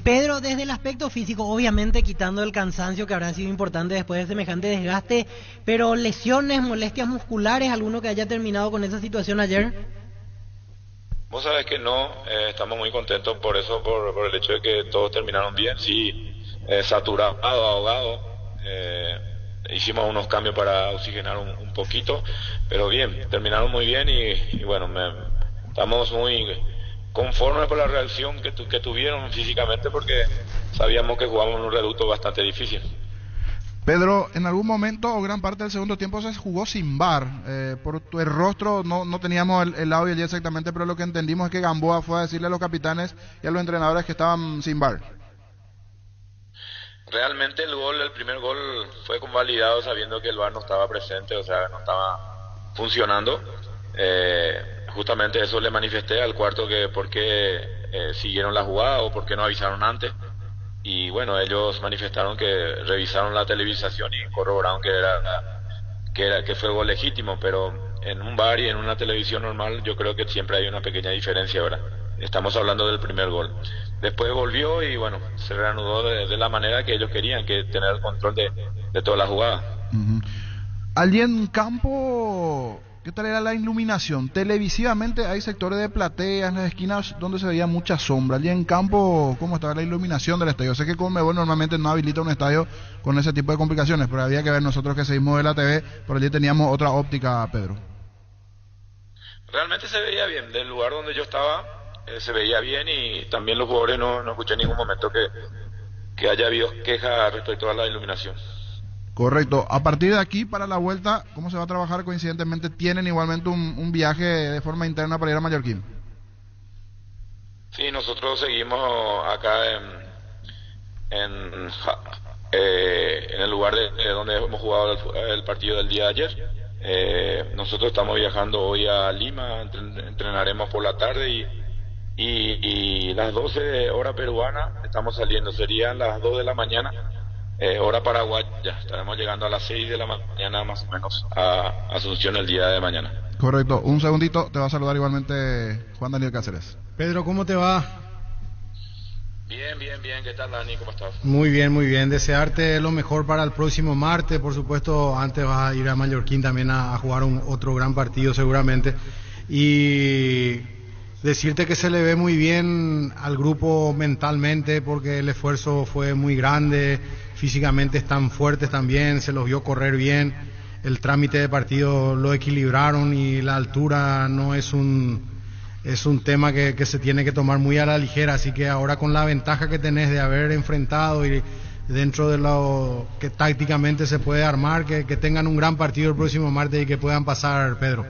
Pedro, desde el aspecto físico, obviamente quitando el cansancio que habrá sido importante después de semejante desgaste, pero lesiones, molestias musculares, ¿alguno que haya terminado con esa situación ayer? Vos sabés que no, estamos muy contentos por eso, por el hecho de que todos terminaron bien, sí, saturado, ahogado, hicimos unos cambios para oxigenar un poquito, pero bien, terminaron muy bien y bueno, estamos muy conformes por la reacción que tuvieron físicamente, porque sabíamos que jugábamos en un reducto bastante difícil. Pedro, en algún momento o gran parte del segundo tiempo se jugó sin VAR. Por el rostro no teníamos el audio allí exactamente, pero lo que entendimos es que Gamboa fue a decirle a los capitanes y a los entrenadores que estaban sin VAR. Realmente el primer gol fue convalidado sabiendo que el VAR no estaba presente, o sea, no estaba funcionando. Justamente eso le manifesté al cuarto, que por qué siguieron la jugada o por qué no avisaron antes. Y bueno, ellos manifestaron que revisaron la televisación y corroboraron que fue gol legítimo, pero en un VAR y en una televisión normal yo creo que siempre hay una pequeña diferencia, ¿verdad? Estamos hablando del primer gol. después volvió y bueno, se reanudó de la manera que ellos querían, que tener el control de toda la jugada. Allí en campo, ¿qué tal era la iluminación? Televisivamente hay sectores de plateas en las esquinas donde se veía mucha sombra. Allí en campo, ¿cómo estaba la iluminación del estadio? Sé que Conmebol normalmente no habilita un estadio con ese tipo de complicaciones, pero había que ver nosotros que seguimos de la TV, por allí teníamos otra óptica, Pedro. Realmente se veía bien, del lugar donde yo estaba se veía bien, y también los jugadores no escuché en ningún momento que haya habido queja respecto a la iluminación. Correcto. A partir de aquí, para la vuelta, ¿cómo se va a trabajar? Coincidentemente, ¿tienen igualmente un viaje de forma interna para ir a Mallorquín? Sí, nosotros seguimos acá en el lugar de donde hemos jugado el partido del día de ayer. Nosotros estamos viajando hoy a Lima, entrenaremos por la tarde y las 12 horas peruanas estamos saliendo, serían las 2 de la mañana. Hora paraguaya, estaremos llegando a las 6 de la mañana más o menos a Asunción el día de mañana. Correcto, un segundito, te va a saludar igualmente Juan Daniel Cáceres. Pedro, ¿cómo te va? Bien, ¿qué tal, Dani? ¿Cómo estás? Muy bien, desearte lo mejor para el próximo martes, por supuesto, antes vas a ir a Mallorquín también a jugar otro gran partido seguramente, y decirte que se le ve muy bien al grupo mentalmente porque el esfuerzo fue muy grande, físicamente están fuertes también, se los vio correr bien, el trámite de partido lo equilibraron y la altura no es un tema que se tiene que tomar muy a la ligera, así que ahora con la ventaja que tenés de haber enfrentado y dentro de lo que tácticamente se puede armar, que tengan un gran partido el próximo martes y que puedan pasar, Pedro.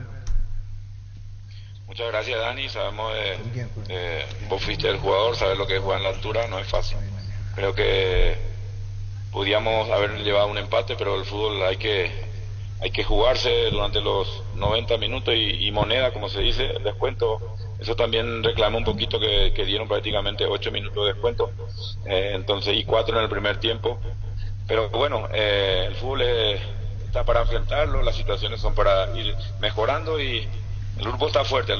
Muchas gracias, Dani. Sabemos vos fuiste el jugador, sabes lo que es jugar en la altura, no es fácil. Creo que podíamos haber llevado un empate, pero el fútbol hay que jugarse durante los 90 minutos y moneda, como se dice, el descuento. Eso también reclama un poquito que dieron prácticamente 8 minutos de descuento, entonces, y 4 en el primer tiempo. Pero bueno, el fútbol está para enfrentarlo, las situaciones son para ir mejorando y el grupo está fuerte,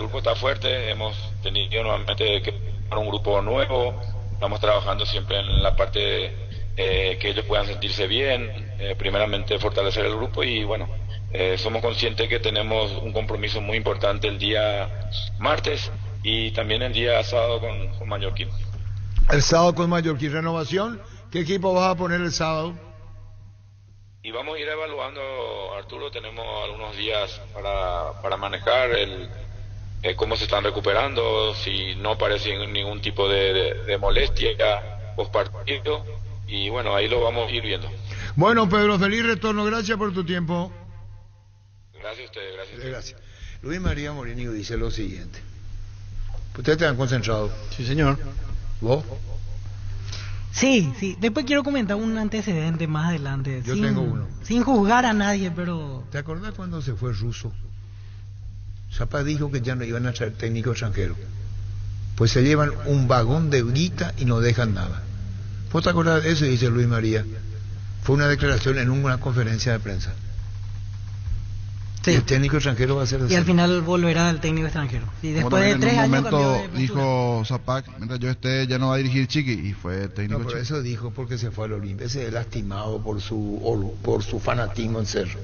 hemos tenido nuevamente que un grupo nuevo, estamos trabajando siempre en la parte que ellos puedan sentirse bien, primeramente fortalecer el grupo y bueno, somos conscientes que tenemos un compromiso muy importante el día martes y también el día sábado con Mallorquín. El sábado con Mallorquín, renovación, ¿qué equipo vas a poner el sábado? Y vamos a ir evaluando, Arturo, tenemos algunos días para manejar cómo se están recuperando, si no parece ningún tipo de molestia post partido, y bueno, ahí lo vamos a ir viendo. Bueno, Pedro, feliz retorno, gracias por tu tiempo. Gracias a ustedes, gracias. Luis María Morínigo dice lo siguiente. ¿Ustedes te han concentrado? Sí, señor. ¿Vos? Sí, después quiero comentar un antecedente más adelante. Yo tengo uno. Sin juzgar a nadie, pero... ¿Te acordás cuando se fue Russo? Zapata dijo que ya no iban a traer técnico extranjero. Pues se llevan un vagón de guita y no dejan nada. ¿Vos te acordás de eso? Dice Luis María. Fue una declaración en una conferencia de prensa. Sí. El técnico extranjero va a ser así. Y al final volverá el técnico extranjero. Y después de 3 años cambió de postura. Dijo Zapac, mientras yo esté ya no va a dirigir Chiqui, y fue técnico. No, pero eso dijo porque se fue al Olimpia. Ese es lastimado por su fanatismo en Cerro.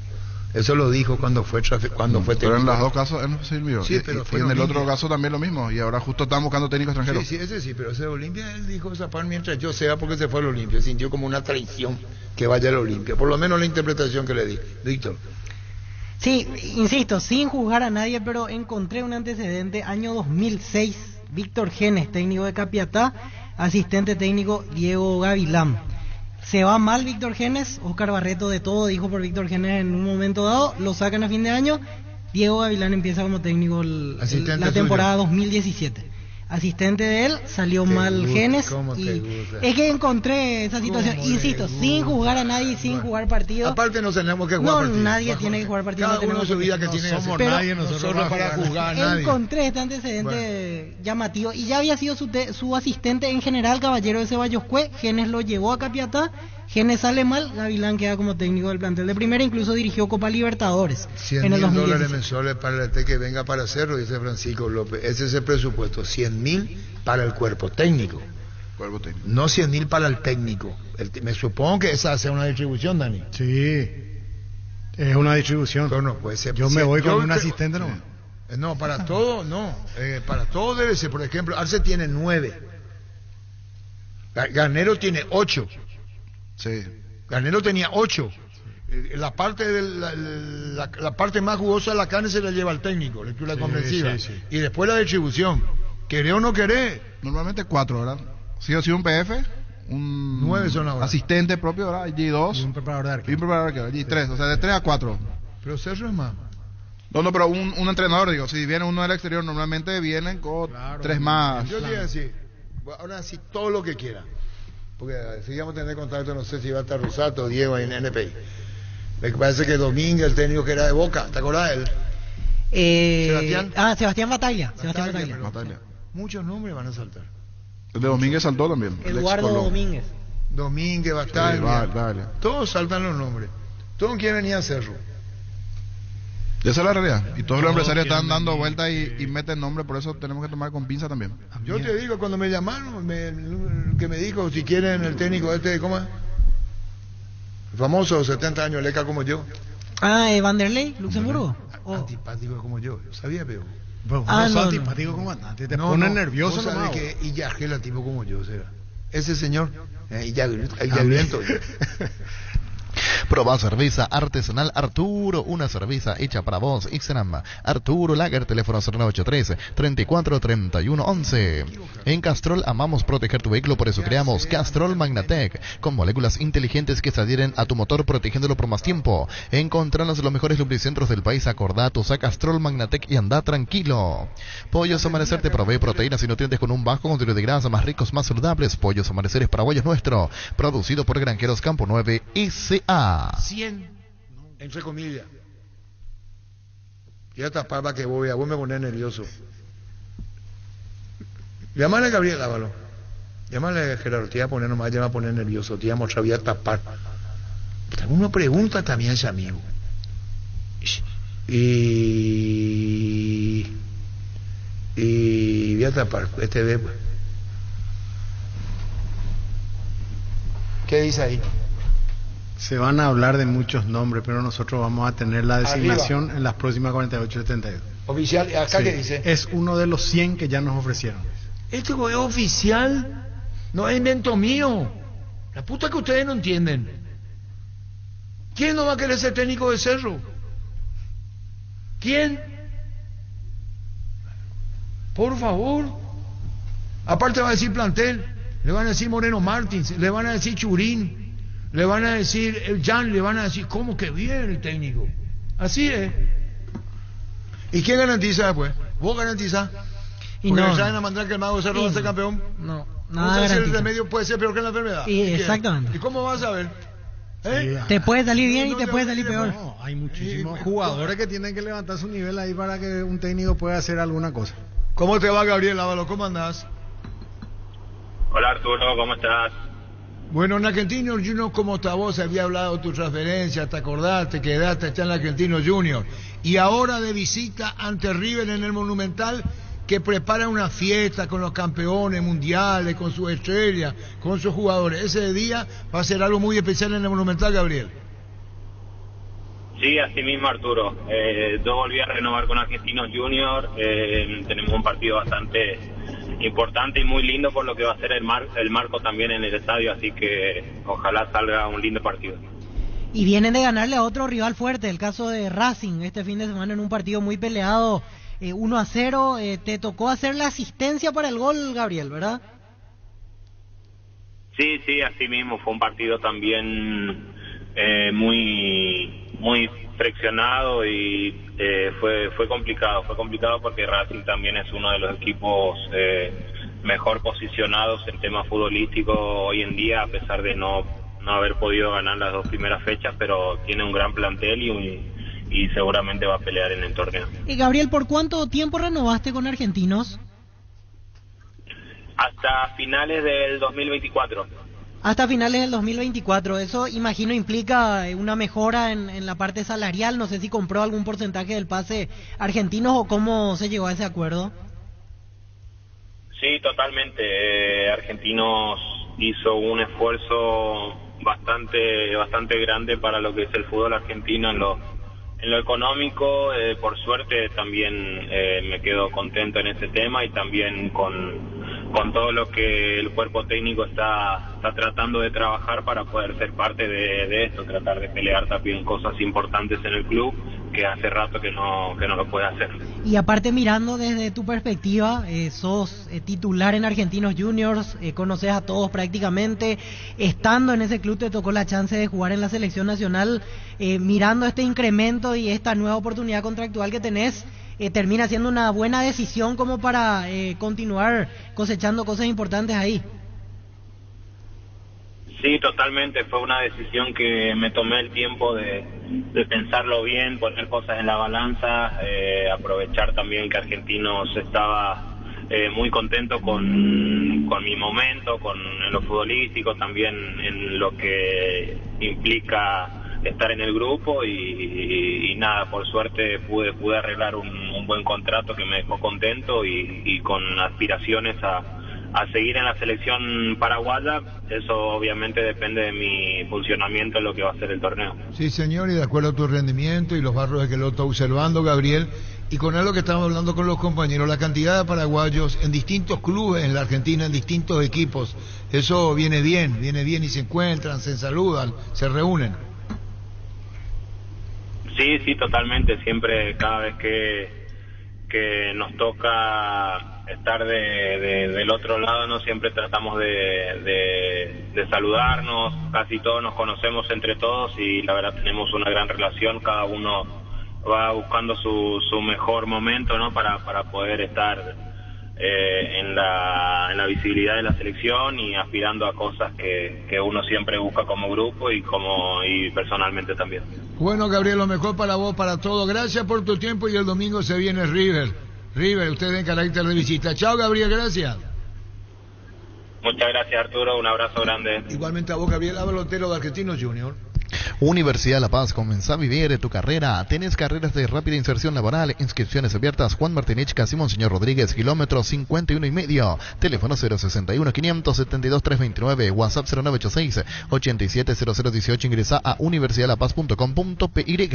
Eso lo dijo cuando fue técnico. Pero en los dos casos él no sirvió. Sí, pero y en el otro caso también lo mismo. Y ahora justo están buscando técnico extranjero. Sí, ese sí, pero ese de Olimpia él dijo Zapac mientras yo sea porque se fue al Olimpia. Sintió como una traición que vaya al Olimpia. Por lo menos la interpretación que le di. Víctor. Sí, insisto, sin juzgar a nadie, pero encontré un antecedente, año 2006, Víctor Genes, técnico de Capiatá, asistente técnico Diego Gavilán. Se va mal Víctor Genes, Oscar Barreto de todo dijo por Víctor Genes en un momento dado, lo sacan a fin de año, Diego Gavilán empieza como técnico la temporada 2017. Asistente de él, salió mal Genes y es que encontré esa situación, insisto, sin juzgar a nadie, sin jugar partido. Aparte no tenemos que jugar partido. No, nadie tiene que jugar partido. Cada uno su vida que tiene que hacer. Nadie nosotros para juzgar a nadie. Encontré este antecedente llamativo y ya había sido su asistente en general, Caballero de Ceballos Cue. Genes lo llevó a Capiatá. Genes sale mal, Gavilán queda como técnico del plantel de primera, incluso dirigió Copa Libertadores en el 2016. $100,000 mensuales para el que venga para Cerro, dice Francisco López. Ese es el presupuesto, 100,000 para el cuerpo técnico. Cuerpo técnico. No 100.000 para el técnico. Me supongo que esa sea una distribución, Dani. Sí, es una distribución. Pero no puede ser. Yo me voy con un asistente nomás. No, para todo no. Para todo debe ser. Por ejemplo, Arce tiene 9. Garnero tiene 8. Sí. Garnero tenía 8. La parte la parte más jugosa de la carne se la lleva al técnico, lectura comprensiva. Sí. Y después la distribución. ¿Querés o no querés? Normalmente 4, ¿verdad? Sí o sí un PF, un 9 son ahora. asistente propio, ¿verdad? Allí 2. Y un preparador de arquero. Y un preparador de arquero, allí 3. O sea, de 3 a 4. Pero Cerro es más. No, pero un entrenador, digo, si viene uno del exterior, normalmente vienen con 3 más. Yo te iba a decir, ahora sí, todo lo que quiera. Porque si vamos a tener contacto, no sé si va a estar Rosato o Diego en NPI. Me parece que Domínguez, el técnico que era de Boca, ¿te acordás de él? Sebastián. Sebastián Bataglia. Bataglia. Muchos nombres van a saltar. El de Domínguez saltó también. Eduardo Domínguez. Domínguez, Bataglia. Sí, vale. Todos saltan los nombres. Todos quieren venir a Cerro. Esa es la realidad. Y todos los empresarios están dando vueltas y meten nombre, por eso tenemos que tomar con pinza también. Yo te digo, cuando me llamaron, que me dijo, si quieren el técnico ¿cómo es? El famoso, 70 años, leca como yo. Vanderlei, Luxemburgo. Antipático como yo sabía, pero... Antipático comandante, te pone nervioso nomás. Que Iyagela, tipo como yo, será. Ese señor, Iyagriento. Proba cerveza artesanal Arturo, una cerveza hecha para vos. Instagram Arturo Lager, teléfono 0983-343111. En Castrol amamos proteger tu vehículo, por eso creamos Castrol Magnatec, con moléculas inteligentes que se adhieren a tu motor protegiéndolo por más tiempo. Encontranos en los mejores lubricentros del país. Acordate, usa Castrol Magnatec y anda tranquilo. Pollos Amanecer te provee proteínas y nutrientes con un bajo contenido de grasa, más ricos, más saludables. Pollos Amanecer es paraguayos nuestro, producido por Granjeros Campo 9 S.A. 100, entre comillas. Ya tapar para que vos me pones nervioso. Llámale a Gabriel Ávalo. Llámale a Gerardo, te iba a poner nomás, ya me va a poner nervioso, te iba a mostrar, voy a tapar. Uno pregunta también a ese amigo. Y voy a tapar, ve pues. ¿Qué dice ahí? Se van a hablar de muchos nombres, pero nosotros vamos a tener la designación en las próximas 48-72. Oficial, acá que dice. Es uno de los 100 que ya nos ofrecieron. Esto es oficial, no es invento mío. La puta que ustedes no entienden. ¿Quién no va a querer ser técnico de Cerro? ¿Quién? Por favor. Aparte va a decir plantel, le van a decir Moreno Martins, le van a decir Churín. Le van a decir el Jan, le van a decir, ¿cómo que bien el técnico? Así es. ¿Y quién garantiza después? ¿Vos garantizás? Y porque no, me saben a mandar que el Mago Cerro va a ser campeón. No, nada garantiza. El remedio puede ser peor que la enfermedad. Exactamente. ¿Y cómo vas a ver? Te puede salir bien y te puede salir peor. No, hay muchísimos jugadores que tienen que levantar su nivel ahí para que un técnico pueda hacer alguna cosa. ¿Cómo te va, Gabriel Ávalo? ¿Cómo andás? Hola, Arturo, ¿cómo estás? Bueno, en Argentinos Juniors, ¿cómo está vos? Había hablado de tu transferencia, te acordaste, quedaste, está en Argentinos Juniors. Y ahora de visita ante River en el Monumental, que prepara una fiesta con los campeones mundiales, con sus estrellas, con sus jugadores. Ese día va a ser algo muy especial en el Monumental, Gabriel. Sí, así mismo, Arturo. Yo volví a renovar con Argentinos Juniors. Tenemos un partido bastante importante y muy lindo por lo que va a ser el marco también en el estadio, así que ojalá salga un lindo partido. Y vienen de ganarle a otro rival fuerte, el caso de Racing, este fin de semana en un partido muy peleado, 1-0, te tocó hacer la asistencia para el gol, Gabriel, ¿verdad? Sí, así mismo, fue un partido también muy friccionado y fue complicado porque Racing también es uno de los equipos mejor posicionados en temas futbolísticos hoy en día, a pesar de no haber podido ganar las 2 primeras fechas, pero tiene un gran plantel y seguramente va a pelear en el torneo. Y Gabriel, ¿por cuánto tiempo renovaste con Argentinos? Hasta finales del 2024. Hasta finales del 2024, eso imagino implica una mejora en la parte salarial, no sé si compró algún porcentaje del pase Argentinos o cómo se llegó a ese acuerdo. Sí, Sí, totalmente. Argentinos hizo un esfuerzo bastante grande para lo que es el fútbol argentino en lo económico. Por suerte también me quedo contento en ese tema, y también con todo lo que el cuerpo técnico está tratando de trabajar para poder ser parte de esto, tratar de pelear también cosas importantes en el club, que hace rato que no lo puede hacer. Y aparte, mirando desde tu perspectiva, sos titular en Argentinos Juniors, conoces a todos prácticamente, estando en ese club te tocó la chance de jugar en la selección nacional, mirando este incremento y esta nueva oportunidad contractual que tenés, termina siendo una buena decisión como para continuar cosechando cosas importantes ahí. Sí, totalmente. Fue una decisión que me tomé el tiempo de pensarlo bien, poner cosas en la balanza, aprovechar también que Argentinos estaba muy contento con mi momento, en lo futbolístico, también en lo que implica estar en el grupo, y nada, por suerte pude arreglar un buen contrato que me dejó contento y con aspiraciones a seguir en la selección paraguaya. Eso obviamente depende de mi funcionamiento en lo que va a ser el torneo. Sí, señor, y de acuerdo a tu rendimiento y los barrios que lo está observando, Gabriel, y con algo que estamos hablando con los compañeros, la cantidad de paraguayos en distintos clubes en la Argentina, en distintos equipos, eso viene bien y se encuentran, se saludan, se reúnen. Sí, totalmente. Siempre, cada vez que nos toca estar del otro lado, no siempre tratamos de saludarnos, casi todos nos conocemos entre todos, y la verdad tenemos una gran relación. Cada uno va buscando su mejor momento, ¿no? para poder estar en la visibilidad de la selección y aspirando a cosas que uno siempre busca como grupo y personalmente también. Bueno, Gabriel, lo mejor para vos, para todo. Gracias por tu tiempo, y el domingo se viene River, ustedes en carácter de visita. Chao, Gabriel, gracias. Muchas gracias, Arturo, un abrazo grande. Igualmente a vos, Gabriel Abalotero, de Argentinos Juniors. Universidad La Paz, comenzá a vivir tu carrera. Tenés carreras de rápida inserción laboral, inscripciones abiertas. Juan Martínez, Casi Monseñor Rodríguez, kilómetro 51,5. Teléfono 061-572-329, WhatsApp 0986-870018. Ingresa a universidadlapaz.com.py.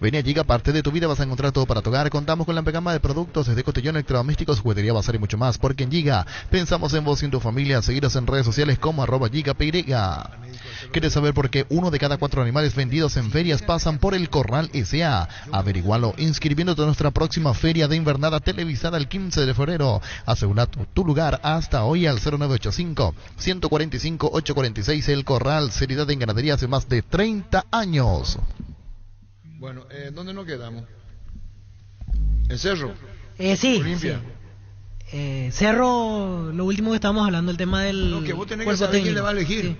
Vení a Giga, parte de tu vida, vas a encontrar todo para tu hogar. Contamos con la amplia gama de productos desde cotillón, electrodomésticos, juguetería, bazar y mucho más, porque en Giga pensamos en vos y en tu familia. Seguiros en redes sociales como @GigaPY. ¿Quieres saber por qué 1 de cada 4 animales vendidos en ferias pasan por el Corral S.A.? Averigualo inscribiéndote a nuestra próxima feria de invernada televisada el 15 de febrero. Asegura tu lugar hasta hoy al 0985-145-846. El Corral, seriedad en ganadería hace más de 30 años. Bueno, ¿dónde nos quedamos? ¿En Cerro? Sí. Olimpia. Sí. Cerro, lo último que estábamos hablando, el tema del... No, que vos tenés que saber quién le va a elegir.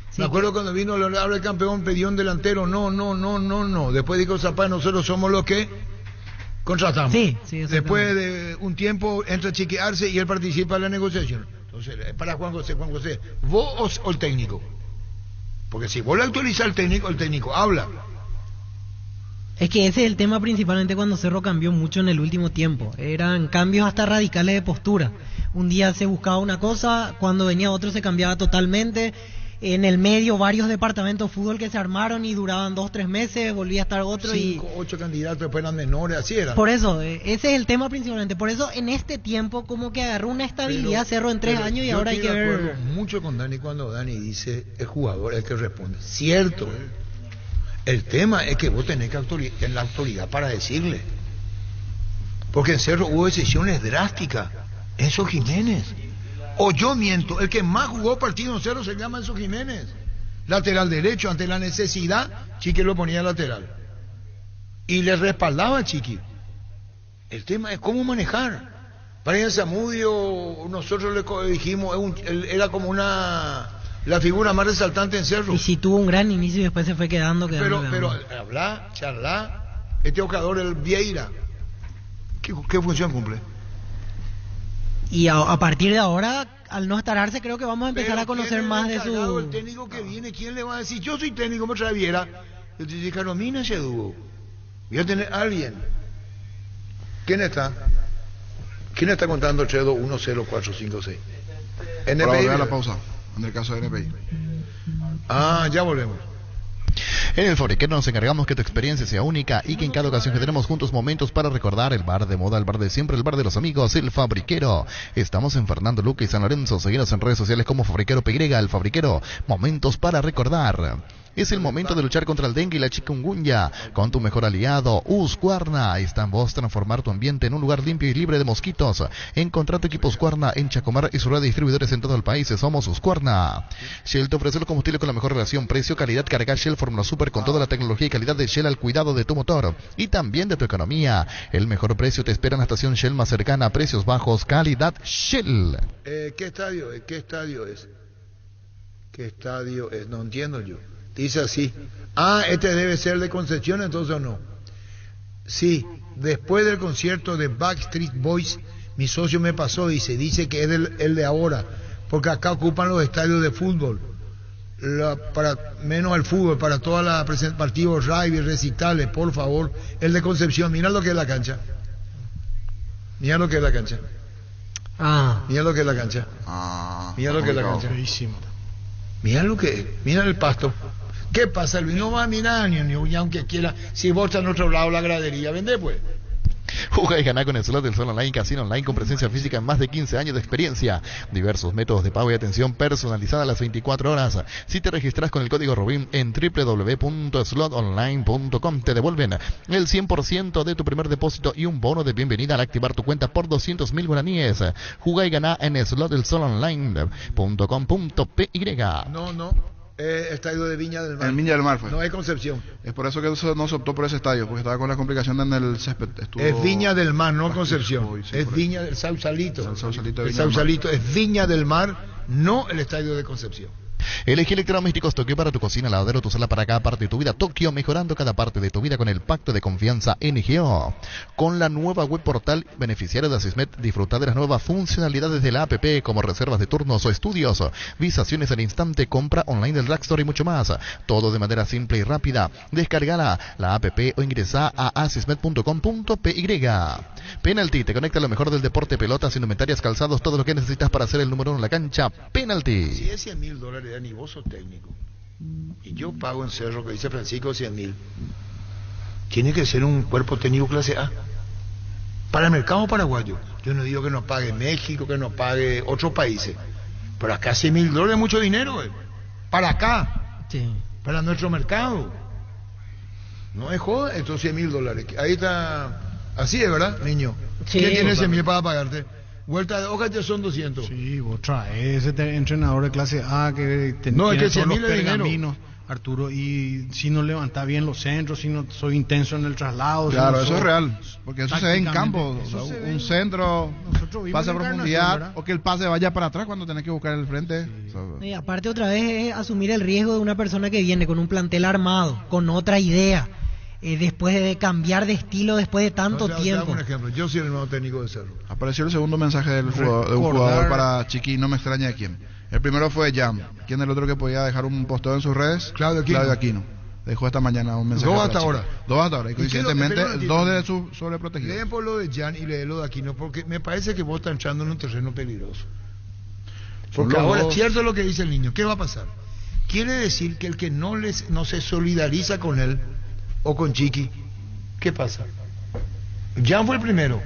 Sí. Me acuerdo cuando vino el campeón, pidió un delantero, no. Después dijo Zapata, nosotros somos los que contratamos. Sí, después de un tiempo entra a chequearse y él participa en la negociación. Entonces, para Juan José, ¿vos o el técnico? Porque si vos le autorizás al técnico, el técnico habla. Es que ese es el tema principalmente cuando Cerro cambió mucho en el último tiempo. Eran cambios hasta radicales de postura. Un día se buscaba una cosa, cuando venía otro se cambiaba totalmente. En el medio varios departamentos de fútbol que se armaron y duraban 2-3 meses, volvía a estar otro 5, 8 candidatos, después eran menores, así era. Por eso, ese es el tema principalmente. Por eso en este tiempo como que agarró una estabilidad Cerro en 3 años y ahora hay que ver... Yo estoy de acuerdo mucho con Dani cuando Dani dice el jugador es el que responde. Cierto, El tema es que vos tenés que tener la autoridad para decirle. Porque en Cerro hubo decisiones drásticas. Enzo Jiménez. O yo miento, el que más jugó partido en Cerro se llama Enzo Jiménez. Lateral derecho, ante la necesidad, Chiqui lo ponía lateral. Y le respaldaba a Chiqui. El tema es cómo manejar. Para Zamudio, nosotros le dijimos, era como la figura más resaltante en Cerro. Y si tuvo un gran inicio y después se fue quedando. Pero hablar, charlar, este jugador, el Vieira, ¿qué función cumple? Y a partir de ahora, al no estar Arce, creo que vamos a empezar a conocer más de su... El técnico que viene, ¿quién le va a decir? Yo soy técnico, me trae Viera. Yo te dije, Carolina Chedugo. Voy a tener a alguien. ¿Quién está? ¿Quién está contando 3, 2, 1, 0, 4, 5, 6? Para volver a la pausa, en el caso de NPI. Ya volvemos. En el Fabriquero nos encargamos que tu experiencia sea única y que en cada ocasión que tenemos juntos momentos para recordar el bar de moda, el bar de siempre, el bar de los amigos, el Fabriquero. Estamos en Fernando Luque y San Lorenzo. Seguinos en redes sociales como Fabriquero PY, el Fabriquero. Momentos para recordar. Es el momento de luchar contra el dengue y la chikungunya con tu mejor aliado, Husqvarna. Está en vos transformar tu ambiente en un lugar limpio y libre de mosquitos. Encontrá tu equipo Husqvarna en Chacomar y su red de distribuidores en todo el país. Somos Husqvarna. Shell te ofrece el combustible con la mejor relación precio-calidad. Carga Shell Fórmula Super con toda la tecnología y calidad de Shell al cuidado de tu motor y también de tu economía. El mejor precio te espera en la estación Shell más cercana. Precios bajos, calidad Shell. ¿Qué estadio es? ¿Qué estadio es? ¿Qué estadio es? No entiendo yo. Dice así. Este debe ser de Concepción, entonces o no. Sí, después del concierto de Backstreet Boys, mi socio me pasó, dice que es el de ahora, porque acá ocupan los estadios de fútbol, para menos el fútbol, para todas las partidos rugby, recitales, por favor, el de Concepción, mira lo que es la cancha. Mira lo que es la cancha. Mira lo que es la cancha. Mira lo que es la cancha. Mira lo que es, mira el pasto. ¿Qué pasa, Luis? No va a mirar ni aunque quiera. Si vos estás en otro lado la gradería, vende pues. Juega y gana con el slot del Sol Online, casino online con presencia física en más de 15 años de experiencia. Diversos métodos de pago y atención personalizada a las 24 horas. Si te registras con el código Rubin en www.slotonline.com, te devuelven el 100% de tu primer depósito y un bono de bienvenida al activar tu cuenta por 200.000 guaraníes. Juega y gana en slotdelsolonline.com.py. No. Estadio de Viña del Mar. En Viña del Mar fue. No hay Concepción. Es por eso que no se optó por ese estadio, porque estaba con la complicación en el césped. Es Viña del Mar, no Concepción. Es Viña del Sausalito. El Sausalito es Viña del Mar, no el estadio de Concepción. Elegí Electrodomésticos Tokio para tu cocina, lavadero, tu sala, para cada parte de tu vida. Tokio, mejorando cada parte de tu vida con el pacto de confianza NGO. Con la nueva web portal beneficiario de Asismet, disfruta de las nuevas funcionalidades de la app como reservas de turnos o estudios, visaciones al instante, compra online del Drugstore y mucho más. Todo de manera simple y rápida. Descargala la app o ingresa a asismet.com.py. Penalty, te conecta lo mejor del deporte, pelotas, indumentarias, calzados, todo lo que necesitas para ser el número 1 en la cancha. Penalty. Si es $100,000, ni vos sos técnico y yo pago en Cerro, que dice Francisco, 100,000, tiene que ser un cuerpo técnico clase A para el mercado paraguayo. Yo no digo que no pague México, que no pague otros países, pero acá $100,000 es mucho dinero, para acá, para nuestro mercado, no es joda. Estos $100,000 ahí está, así es, ¿verdad, niño? ¿Quién tiene 100,000 para pagarte? Vuelta de hoja ya son 200. Sí, vos traes ese entrenador de clase A que no, es que todos los 100,000 pergaminos, Arturo, y si no levanta bien los centros, si no soy intenso en el traslado. Claro, si no eso es real, porque eso se ve en campo. Un centro, pase a profundidad, o que el pase vaya para atrás cuando tenés que buscar el frente. Sí. Y aparte otra vez es asumir el riesgo de una persona que viene con un plantel armado, con otra idea. Después de cambiar de estilo después de tanto tiempo. Un ejemplo, yo soy el nuevo técnico de Cerro. Apareció el segundo mensaje de un jugador para Chiqui, no me extraña de quién. El primero fue Jam. ¿Quién es el otro que podía dejar un posteo en sus redes? Claudio Aquino. Dejó esta mañana un mensaje. 2 hasta ahora. 2 hasta ahora. Y coincidentemente, 2 de sus sobreprotegidos. Leen por lo de Jan y leen lo de Aquino, porque me parece que vos estás entrando en un terreno peligroso. Porque ahora es cierto lo que dice el niño. ¿Qué va a pasar? Quiere decir que el que no se solidariza con él o con Chiqui, ¿qué pasa? Jan fue el primero,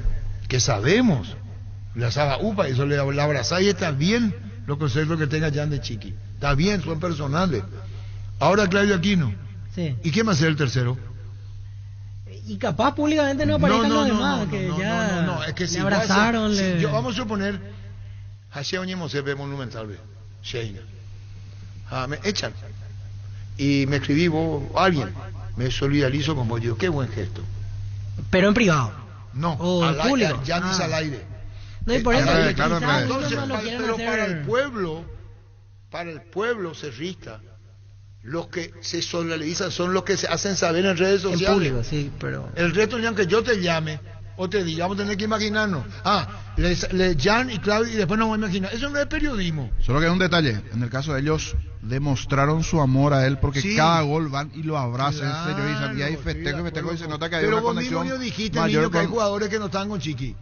que sabemos, la saga upa, eso le abrazáis y está bien los conceptos que tenga Jan de Chiqui, está bien, son personales. Ahora Claudio Aquino, sí. ¿Y quién va a ser el tercero? Y capaz públicamente no aparezcan los demás, que ya es que si le abrazaron. Yo, vamos a suponer, Hashem Oñemose Monumental, Sheina, me echan, y me escribí vos, alguien, me solidarizo con vos, yo, qué buen gesto. Pero en privado. No, o en público. Ya dice al aire. No, y por eso entonces, pero para el pueblo cerrista, los que se solidarizan son los que se hacen saber en redes sociales. En público, sí, pero el resto, ni aunque yo te llame o te diga, vamos a tener que imaginarnos. Jan y Claudio, y después nos vamos a imaginar. Eso no es periodismo. Solo que hay un detalle. En el caso de ellos, demostraron su amor a él porque cada gol van y lo abrazan, se exteriorizan. Y hay festejo y se nota que hay una conexión. Pero vos mismo dijiste, mayor niño, que hay jugadores que no están con Chiqui.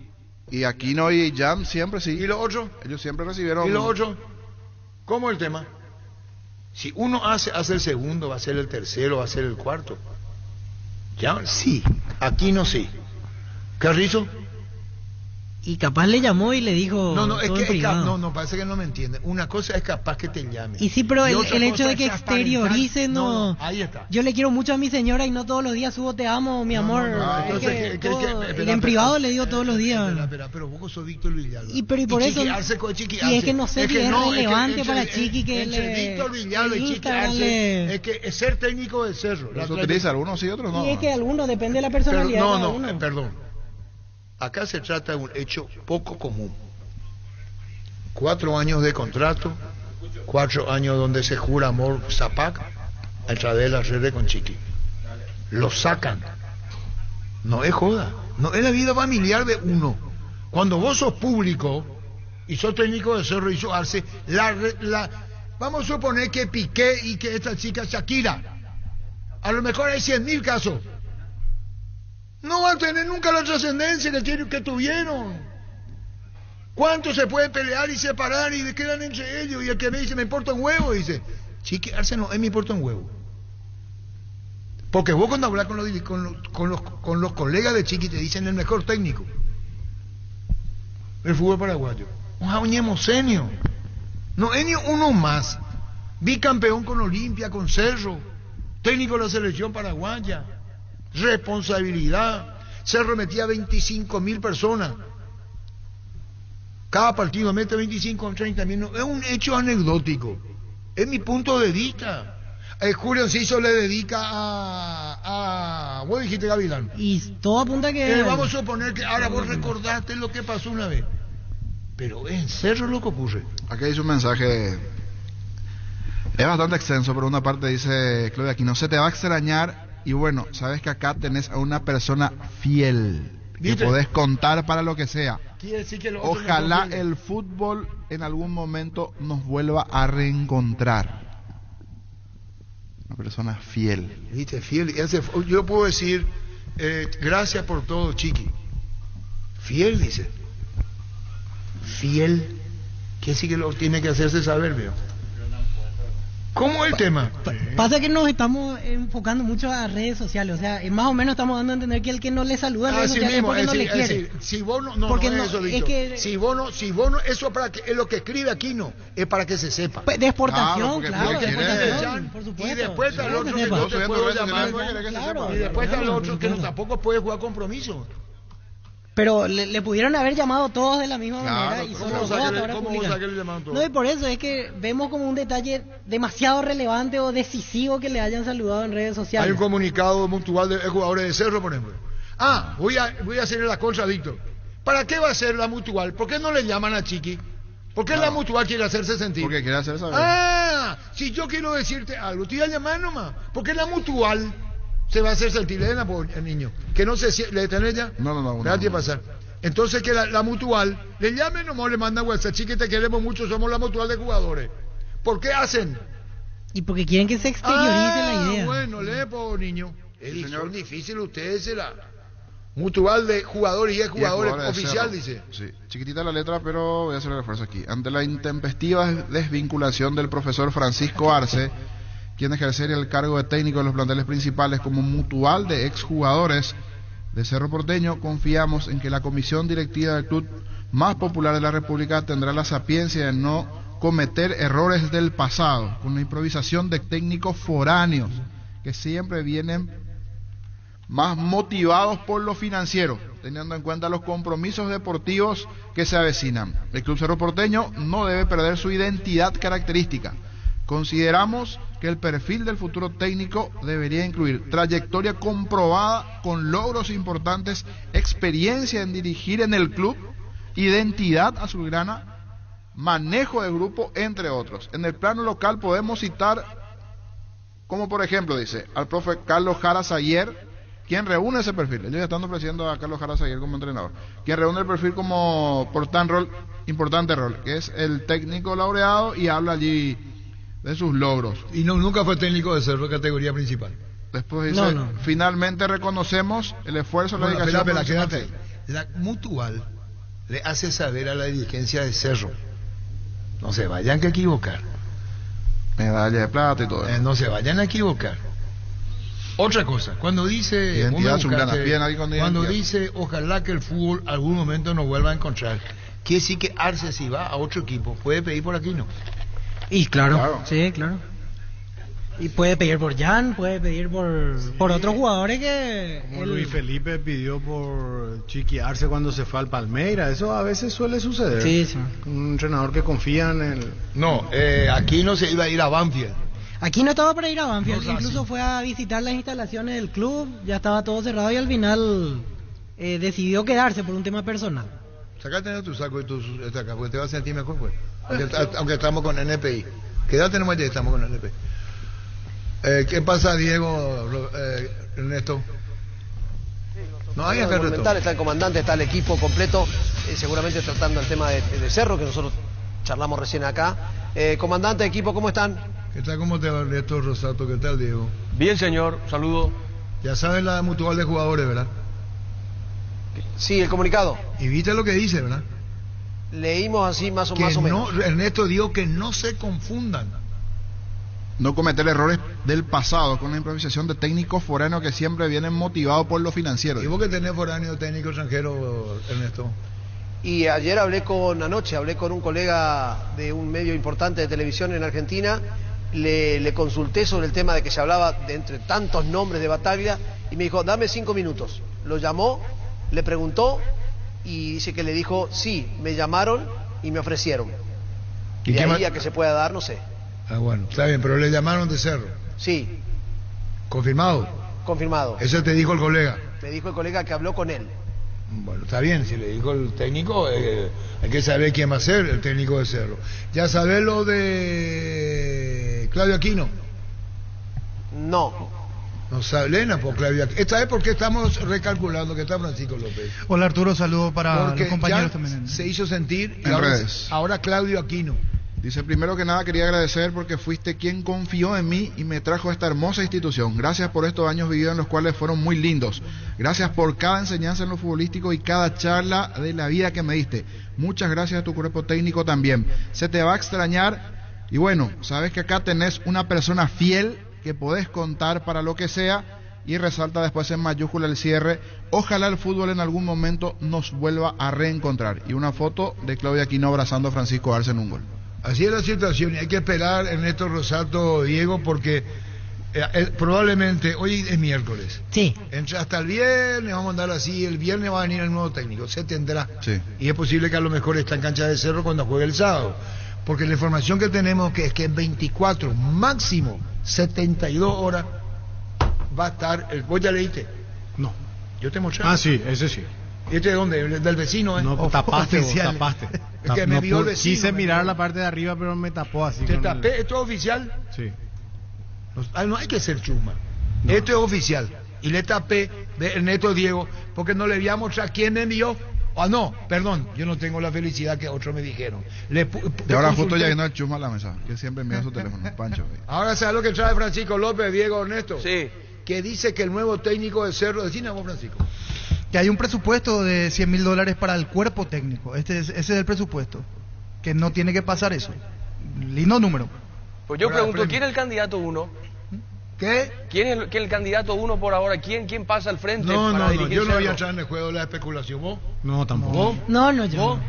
Y Aquino y Jan siempre sí. ¿Y los otros? Ellos siempre recibieron. ¿Y los otros? ¿Cómo es el tema? Si uno hace el segundo, va a ser el tercero, va a ser el cuarto. ¿Ya? Sí. Aquino sí. ¿Carrizo? Y capaz le llamó y le dijo No, es todo que en privado. no, parece que no me entiende. Una cosa es capaz que te llame. Y sí, pero Y el otra hecho cosa de es que transparentar. exteriorice no... Ahí está. Yo le quiero mucho a mi señora y no todos los días subo te amo, mi amor. Entonces, En privado le digo todos los días. Pero vos sos Víctor Villalba. Y por eso... Y es que no sé si es relevante para Chiqui que Víctor Villalba y Chiqui Arce, es que es ser técnico del Cerro. Eso utiliza algunos sí, otros no. Y es que algunos depende de la personalidad de cada uno. Perdón. Acá se trata de un hecho poco común. 4 años de contrato, 4 años donde se jura amor Zapac, a través de la red con Chiqui. Lo sacan. No es joda. No es la vida familiar de uno. Cuando vos sos público y sos técnico de Cerro y sos Arce, vamos a suponer que Piqué y que esta chica Shakira, a lo mejor hay 100.000 casos. No van a tener nunca la trascendencia que tuvieron. ¿Cuántos se pueden pelear y separar y quedan entre ellos? Y el que me dice, me importa un huevo, dice, Chiqui Arce no, me importa un huevo. Porque vos cuando hablas con los colegas de Chiqui te dicen el mejor técnico del fútbol paraguayo. Senio. No es ni uno más. Bicampeón con Olimpia, con Cerro, técnico de la selección paraguaya. Responsabilidad. Cerro metía 25.000 personas. Cada partido mete 25 o 30.000. No, es un hecho anecdótico. Es mi punto de vista. Julio Enciso le dedica a vos dijiste Gavilán. Y todo apunta que... vamos a suponer que ahora vos recordaste lo que pasó una vez. Pero en Cerro lo que ocurre. Aquí dice un mensaje. Es bastante extenso, pero una parte dice Claudia aquí no se te va a extrañar. Y bueno, sabes que acá tenés a una persona fiel, que podés contar para lo que sea. Ojalá el fútbol en algún momento nos vuelva a reencontrar. Una persona fiel. ¿Viste? Fiel. Yo puedo decir, gracias por todo, Chiqui. Fiel, dice. Fiel. ¿Qué sí que lo tiene que hacerse saber, veo? ¿Cómo es el tema? Pasa que nos estamos enfocando mucho a redes sociales, o sea, más o menos estamos dando a entender que el que no le saluda en redes sociales mismo, es porque no le quiere. Si vos no, porque no es eso, es que... si vos no, eso para que es lo que escribe aquí no, es para que se sepa. De exportación, claro, de exportación, por supuesto. Y después está el otro que no te puedo llamar, y después está el otro que tampoco puede jugar compromiso. Pero le pudieron haber llamado todos de la misma manera y solo dos ahora publican. No, y por eso es que vemos como un detalle demasiado relevante o decisivo que le hayan saludado en redes sociales. Hay un comunicado mutual de jugadores de Cerro, por ejemplo. Voy a hacerle la contra a Víctor. ¿Para qué va a ser la mutual? ¿Por qué no le llaman a Chiqui? ¿Por qué la mutual quiere hacerse sentir? Porque quiere hacer saber. Si yo quiero decirte algo, te voy a llamar nomás. ¿Por qué la mutual se va a hacer sentir el niño? Que no se le tenés ya. No. Déjate pasar. Entonces que la mutual le llame nomás, le manda WhatsApp, Chiqui, te queremos mucho, somos la mutual de jugadores. ¿Por qué hacen? Y porque quieren que se exteriorice la idea. Bueno, por niño. Es difícil ustedes la mutual de jugadores y jugadores oficial, dice. Sí, chiquitita la letra, pero voy a hacer el esfuerzo aquí. Ante la intempestiva desvinculación del profesor Francisco Arce, quien ejercería el cargo de técnico de los planteles principales como mutual de exjugadores de Cerro Porteño, confiamos en que la comisión directiva del club más popular de la República tendrá la sapiencia de no cometer errores del pasado, con la improvisación de técnicos foráneos que siempre vienen más motivados por lo financiero, teniendo en cuenta los compromisos deportivos que se avecinan. El Club Cerro Porteño no debe perder su identidad característica. Consideramos que el perfil del futuro técnico debería incluir trayectoria comprobada con logros importantes, experiencia en dirigir en el club, identidad azulgrana, manejo de grupo, entre otros. En el plano local podemos citar, como por ejemplo, dice, al profe Carlos Jara Sayer, quien reúne ese perfil. Ellos están ofreciendo a Carlos Jara Sayer como entrenador, quien reúne el perfil como importante rol, que es el técnico laureado y habla allí de sus logros. Y nunca fue técnico de Cerro, categoría principal. Después dice, finalmente reconocemos el esfuerzo, la dedicación. Quédate. La mutual le hace saber a la dirigencia de Cerro, no se vayan a equivocar. Medalla de plata y todo eso. No se vayan a equivocar. Otra cosa, cuando dice Identidad azulgrana, bien ahí con cuando identidad. dice ojalá que el fútbol algún momento nos vuelva a encontrar, quiere decir que Arce, si va a otro equipo, puede pedir por aquí, ¿no? Y claro, sí, claro. Y puede pedir por Jan, puede pedir por otros jugadores que... Como Luis Felipe pidió por Chiqui Arce cuando se fue al Palmeiras. Eso a veces suele suceder. Sí, sí. Un entrenador que confía en el... No, aquí no se iba a ir a Banfield. Aquí no estaba para ir a Banfield, No, incluso sí. fue a visitar las instalaciones del club, ya estaba todo cerrado y al final decidió quedarse por un tema personal. Sacate tu saco y tu acá, porque te vas a sentir mejor, pues. Aunque estamos con NPI. Quédate nomás ya estamos con NPI. ¿Qué pasa, Diego, Ernesto? No hay acá resto. Está el comandante, está el equipo completo, seguramente tratando el tema de Cerro, que nosotros charlamos recién acá. Comandante, equipo, ¿cómo están? ¿Qué tal? ¿Cómo te va, Ernesto Rosato? ¿Qué tal, Diego? Bien, señor, saludo. Ya sabes la mutual de jugadores, ¿verdad? Sí, el comunicado. Y viste lo que dice, ¿verdad? Leímos así más o Que menos. no, Ernesto dijo que no se confundan. No cometer errores del pasado con la improvisación de técnicos foráneos que siempre vienen motivados por lo financiero. ¿Y vos que tenés foráneo técnico extranjero, Ernesto? Y ayer hablé con un colega de un medio importante de televisión en Argentina, le consulté sobre el tema de que se hablaba de entre tantos nombres de Bataglia y me dijo, dame 5 minutos. Lo llamó, le preguntó y dice que le dijo, sí, me llamaron y me ofrecieron. ¿Y de qué ahí más? a que se pueda dar, no sé. Ah, bueno, está bien, pero le llamaron de Cerro. Sí, ¿Confirmado? confirmado. Eso te dijo el colega. Me dijo el colega que habló con él. Bueno, está bien, si le dijo el técnico, hay que saber quién va a ser el técnico de Cerro. Ya sabés lo de Claudio Aquino. No. No sabe, Elena, por Claudio Aquino. Esta vez porque estamos recalculando que está Francisco López. Hola Arturo, saludos para Porque los compañeros ya también. se hizo sentir y En ahora, redes. ahora Claudio Aquino. Dice, primero que nada quería agradecer porque fuiste quien confió en mí y me trajo a esta hermosa institución. Gracias por estos años vividos en los cuales fueron muy lindos. Gracias por cada enseñanza en lo futbolístico y cada charla de la vida que me diste. Muchas gracias a tu cuerpo técnico también. Se te va a extrañar y bueno, sabes que acá tenés una persona fiel que podés contar para lo que sea y resalta después en mayúscula el cierre. Ojalá el fútbol en algún momento nos vuelva a reencontrar. Y una foto de Claudia Aquino abrazando a Francisco Arce en un gol. Así es la situación y hay que esperar, Ernesto Rosato, Diego, porque probablemente hoy es miércoles. Sí. Hasta el viernes vamos a andar así, el viernes va a venir el nuevo técnico, se tendrá. Sí. Y es posible que a lo mejor está en cancha de Cerro cuando juegue el sábado. Porque la información que tenemos es que en 24, máximo 72 horas va a estar. ¿Vos ya leíste? No. Yo te mostré. Ah, sí, ese sí. ¿Y este de dónde? ¿Del vecino? No, tapaste vos, Oficial. tapaste. Es que me vio el vecino. Quise me mirar vio. la parte de arriba, pero me tapó así. ¿Te con tapé? ¿Esto es oficial? Sí. No hay que ser chusma. No. Esto es oficial. Y le tapé de Ernesto Diego porque no le voy a mostrar quién me envió. Ah, no, perdón, yo no tengo la felicidad que otros me dijeron. Y ahora justo ya vino el chusma a la mesa, que siempre envía su teléfono, Pancho. Ahora, ¿sabes lo que trae Francisco López, Diego, Ernesto? Sí. Que dice que el nuevo técnico de Cerro... Decime vos, Francisco. Que hay un presupuesto de $100.000 para el cuerpo técnico. Ese es el presupuesto. Que no tiene que pasar eso. Lindo número. Pues yo Ahora, pregunto, premio. ¿quién es el candidato 1? ¿Qué? ¿Quién es el candidato 1 por ahora? ¿Quién pasa al frente No, para no, dirigir yo no voy a Cerro? entrar en el juego de la especulación. ¿Vos? No, tampoco. ¿Vos? No, yo.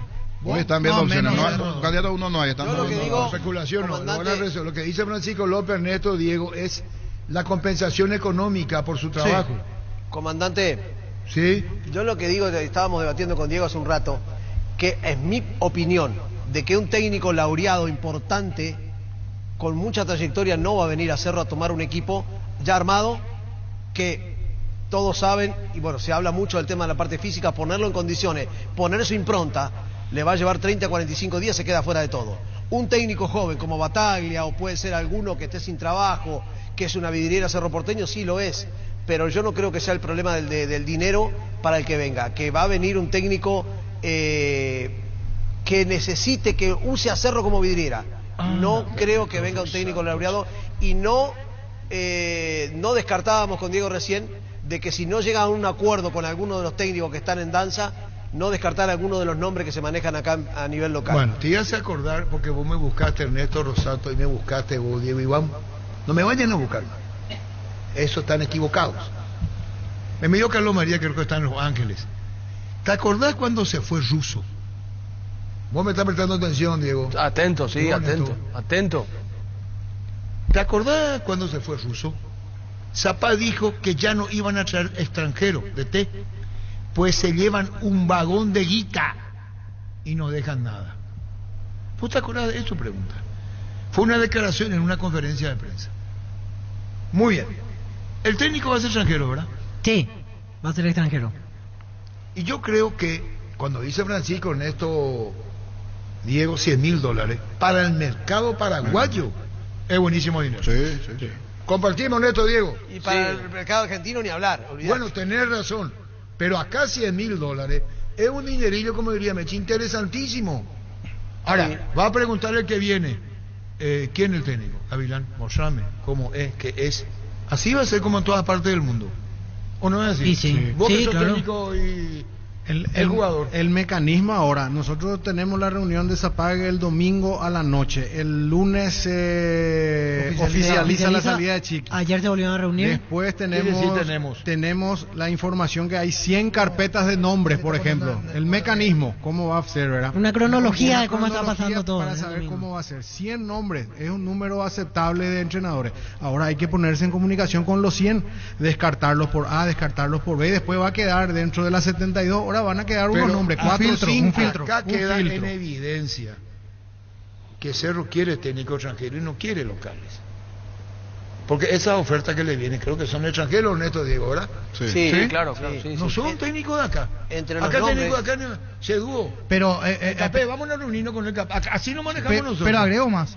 ¿Vos? Hoy están viendo No, opciones, menos, no, no. candidato uno no hay, están Yo lo que viendo- digo, especulación no. comandante- Lo que dice Francisco López, Ernesto, Diego, es la compensación económica por su trabajo. Comandante, ¿Sí? yo lo que digo, estábamos debatiendo con Diego hace un rato, que es mi opinión de que un técnico laureado importante, con mucha trayectoria, no va a venir a Cerro a tomar un equipo ya armado, que todos saben, y bueno, se habla mucho del tema de la parte física, ponerlo en condiciones, poner su impronta, le va a llevar 30 a 45 días, se queda fuera de todo. Un técnico joven como Bataglia, o puede ser alguno que esté sin trabajo, que es una vidriera Cerro Porteño, sí lo es, pero yo no creo que sea el problema del dinero para el que venga, que va a venir un técnico que necesite, que use a Cerro como vidriera. No creo que venga un técnico laureado y no descartábamos con Diego recién de que si no llega a un acuerdo con alguno de los técnicos que están en danza, no descartar alguno de los nombres que se manejan acá a nivel local. Bueno, te ibas a acordar porque vos me buscaste Ernesto Rosato y me buscaste vos, Diego Iván. No me vayan a buscar. Eso están equivocados. Me envió Carlos María, creo que está en Los Ángeles. ¿Te acordás cuando se fue Russo? Vos me estás prestando atención, Diego. Atento, sí, atento, atento. ¿Te acordás cuando se fue Russo? Zapá dijo que ya no iban a traer extranjeros de té, pues se llevan un vagón de guita y no dejan nada. ¿Vos te acordás de eso? Pregunta. Fue una declaración en una conferencia de prensa. Muy bien. El técnico va a ser extranjero, ¿verdad? Sí, va a ser extranjero. Y yo creo que cuando dice Francisco Ernesto Diego $100,000 para el mercado paraguayo es buenísimo dinero. Sí. Compartimos, Ernesto Diego. Y para el mercado argentino ni hablar. Olvidate. Bueno, tenés razón. Pero acá $100,000 es un dinerillo, como diría Mechi, interesantísimo. Ahora, va a preguntar el que viene, ¿quién es el técnico? Avilán, mostrame cómo es, que es. Así va a ser como en todas partes del mundo. ¿O no es así? Sí. Vos que Sí, sos claro. técnico y el jugador. El mecanismo ahora, nosotros tenemos la reunión de Zapague el domingo a la noche. El lunes se oficializa la salida de Chiqui. Ayer se volvieron a reunir. Después ¿Qué decir tenemos la información que hay 100 carpetas de nombres, por ejemplo. El mecanismo, cómo va a ser, ¿verdad? Una cronología de cómo está cronología pasando todo. para saber cómo va a ser. 100 nombres, es un número aceptable de entrenadores. Ahora hay que ponerse en comunicación con los 100, descartarlos por A, descartarlos por B, y después va a quedar dentro de las 72 horas, van a quedar unos nombres, 4 o 5. Un filtro. Acá queda en evidencia que Cerro quiere técnico extranjero y no quiere locales. Porque esas ofertas que le vienen creo que son extranjeros, Ernesto Diego, ¿verdad? Sí, claro. Sí, no sí. son técnicos de acá. Entre los Acá nombres. técnico de acá se dúo. Pero, Capé, vamos a reunirnos con el Capé. Así nos manejamos nosotros. pero agrego más.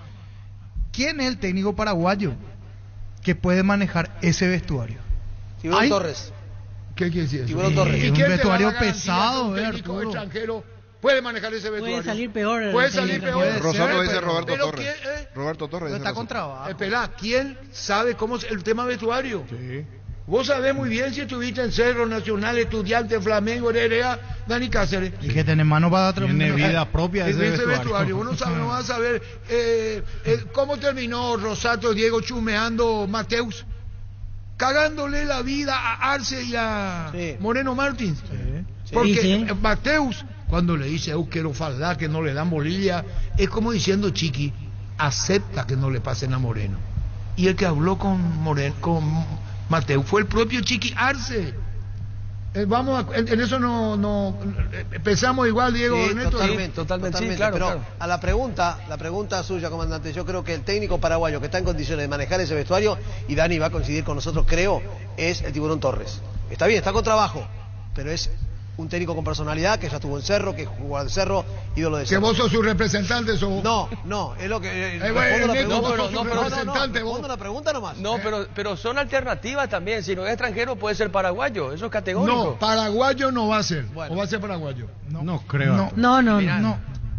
¿Quién es el técnico paraguayo que puede manejar ese vestuario? Tiburón Torres. ¿Qué quiere decir eso? Tiburón Torres. ¿Y Un quién te vestuario va a dar garantía pesado, que un técnico Arturo. extranjero puede manejar ese vestuario? Puede salir peor. el Puede salir técnico. peor. Rosato dice Pero Roberto ¿quién, Torres. Roberto Torres Pero dice está con Rosato. trabajo. Espera, ¿quién sabe cómo es el tema vestuario? Sí. Vos sabés muy bien si estuviste en Cerro Nacional, Estudiante, Flamengo, RRA, Dani Cáceres. Y que tenés mano para Tiene vida propia Ese ese vestuario. Vos no vas a saber cómo terminó Rosato Diego chumeando Mateus, cagándole la vida a Arce y a Moreno Martins. Porque Sí. Mateus, cuando le dice quiero faldar, que no le dan bolilla, es como diciendo Chiqui, acepta que no le pasen a Moreno. Y el que habló con Mateus fue el propio Chiqui Arce. En eso no pensamos igual, Diego. Sí, Ernesto. totalmente, sí, claro, pero claro. a la pregunta suya, comandante, yo creo que el técnico paraguayo que está en condiciones de manejar ese vestuario, y Dani va a coincidir con nosotros, creo, es el Tiburón Torres. Está bien, está con trabajo, pero es un técnico con personalidad, que ya estuvo en Cerro, que jugó al Cerro, ídolo de Que Cerro. vos sos su representante, No, es lo que... bueno, respondo la Ernesto, vos pregunta. sos su representante, vos. Respondo la pregunta nomás. No, pero son alternativas también. Si no es extranjero, puede ser paraguayo. Eso es categórico. No, paraguayo no va a ser. ¿O va a ser paraguayo? No creo. No.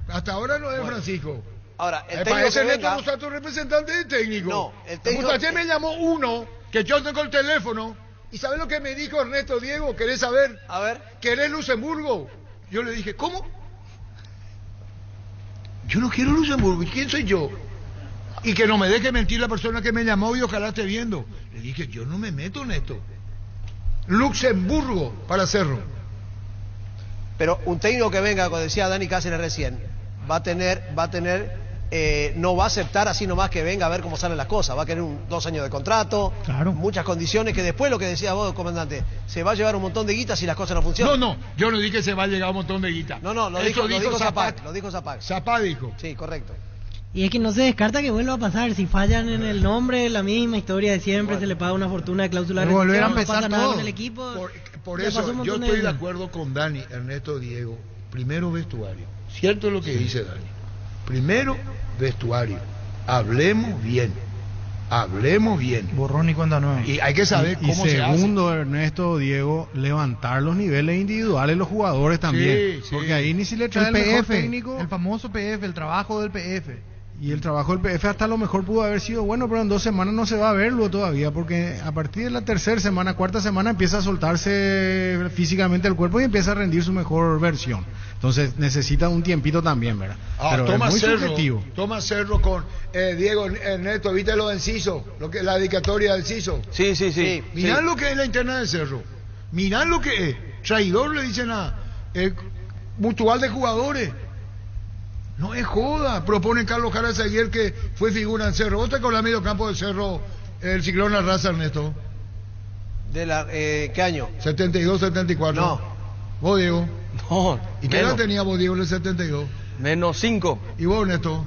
Hasta ahora no es Francisco. Ahora, el Para técnico ese que Ernesto venga... no sea tu representante de técnico. No, el técnico- Ayer me llamó uno, que yo tengo el teléfono, y ¿sabes lo que me dijo Ernesto Diego? ¿Querés saber? A ver. ¿Querés Luxemburgo? Yo le dije, ¿cómo? Yo no quiero Luxemburgo. ¿Y quién soy yo? Y que no me deje mentir la persona que me llamó y ojalá esté viendo. Le dije, yo no me meto en esto. Luxemburgo para Cerro. Pero un técnico que venga, como decía Dani Cáceres recién, va a tener, no va a aceptar así nomás que venga a ver cómo salen las cosas. Va a querer 2 años de contrato, muchas condiciones, que después lo que decía vos, comandante, se va a llevar un montón de guitas si las cosas no funcionan. No, yo no dije que se va a llegar un montón de guita. No, lo Eso dijo Zapac. Zapac. Lo dijo Zapac. Zapá dijo. Sí, correcto. Y es que no se descarta que vuelva a pasar. Si fallan en el nombre, la misma historia de siempre, se le paga una fortuna de cláusula de Volver a rescisión, no empezar pasa nada todo. con el equipo. Por Ya pasó eso un yo montón estoy de veces. acuerdo con Dani, Ernesto, Diego. Primero vestuario. Cierto lo que dice Dani. Primero vestuario. Hablemos bien. Borrón y cuenta nueva. Y hay que saber Y cómo se hace. segundo, Ernesto, Diego, levantar los niveles individuales de los jugadores también. Sí. Porque ahí ni si le trae El el mejor PF, técnico. el famoso PF, el trabajo del PF. Y el trabajo del PF hasta a lo mejor pudo haber sido bueno, pero en 2 semanas no se va a verlo todavía, porque a partir de la 3ª semana, 4ª semana empieza a soltarse físicamente el cuerpo y empieza a rendir su mejor versión. Entonces necesita un tiempito también, ¿verdad? Pero Toma es muy Cerro, subjetivo. Toma Cerro con Diego Ernesto, ¿viste lo del CISO? La dedicatoria del CISO. Sí. Mirá lo que es la interna de Cerro. Mirá lo que es. Traidor le dicen a mutual de jugadores. No es joda. Propone Carlos Caras ayer que fue figura en Cerro. ¿Vos te acordás medio campo de Cerro, el Ciclón La Raza, Ernesto? ¿Qué año? 72, 74. No. ¿Vos, Diego? No. ¿Y qué edad tenía vos, Diego, en el 72? Menos 5. ¿Y vos, Ernesto?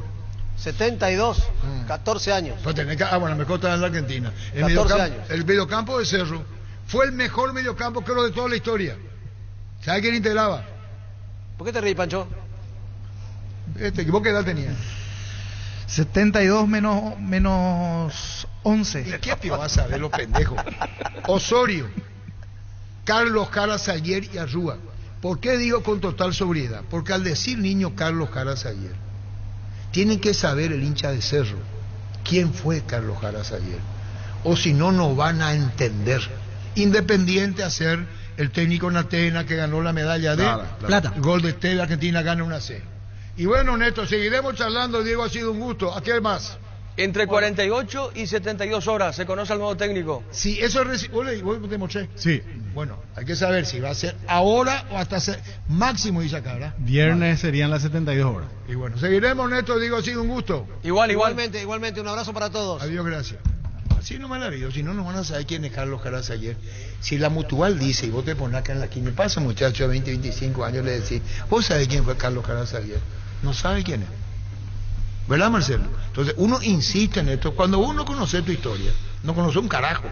72, 14 años. Pues tenés que, bueno, mejor estaba en la Argentina. 14 años. El mediocampo de Cerro fue el mejor mediocampo, creo, de toda la historia. ¿Sabes quién integraba? ¿Por qué te reí, Pancho? ¿Vos qué edad tenías? 72 menos 11. ¿Qué te vas a ver, los pendejos? Osorio, Carlos Caras ayer y Arrúa. ¿Por qué digo con total sobriedad? Porque al decir niño Carlos Caras ayer, tienen que saber el hincha de Cerro quién fue Carlos Caras ayer. O si no, no van a entender. Independiente a ser el técnico en Atenas que ganó la medalla de plata. El gol de Estela, Argentina gana 1-0. Y bueno, Neto, seguiremos charlando. Diego, ha sido un gusto. ¿A qué más? Entre 48 y 72 horas se conoce al nuevo técnico. Sí, eso es... ¿Vos te mostré? Sí. Bueno, hay que saber si va a ser ahora o hasta máximo, dice acá, ¿verdad? Viernes serían las 72 horas. Y bueno, seguiremos, Neto. Diego, ha sido un gusto. Igualmente, un abrazo para todos. Adiós, gracias. Así no me la visto, si no, no van a saber quién es Carlos Caras ayer. Si la Mutual dice, y vos te pones acá en la esquina, pasa muchacho de 20, 25 años, le decís, ¿vos sabés quién fue Carlos Caras ayer? No sabe quién es. ¿Verdad, Marcelo? Entonces, uno insiste en esto. Cuando uno conoce tu historia, no conoce un carajo.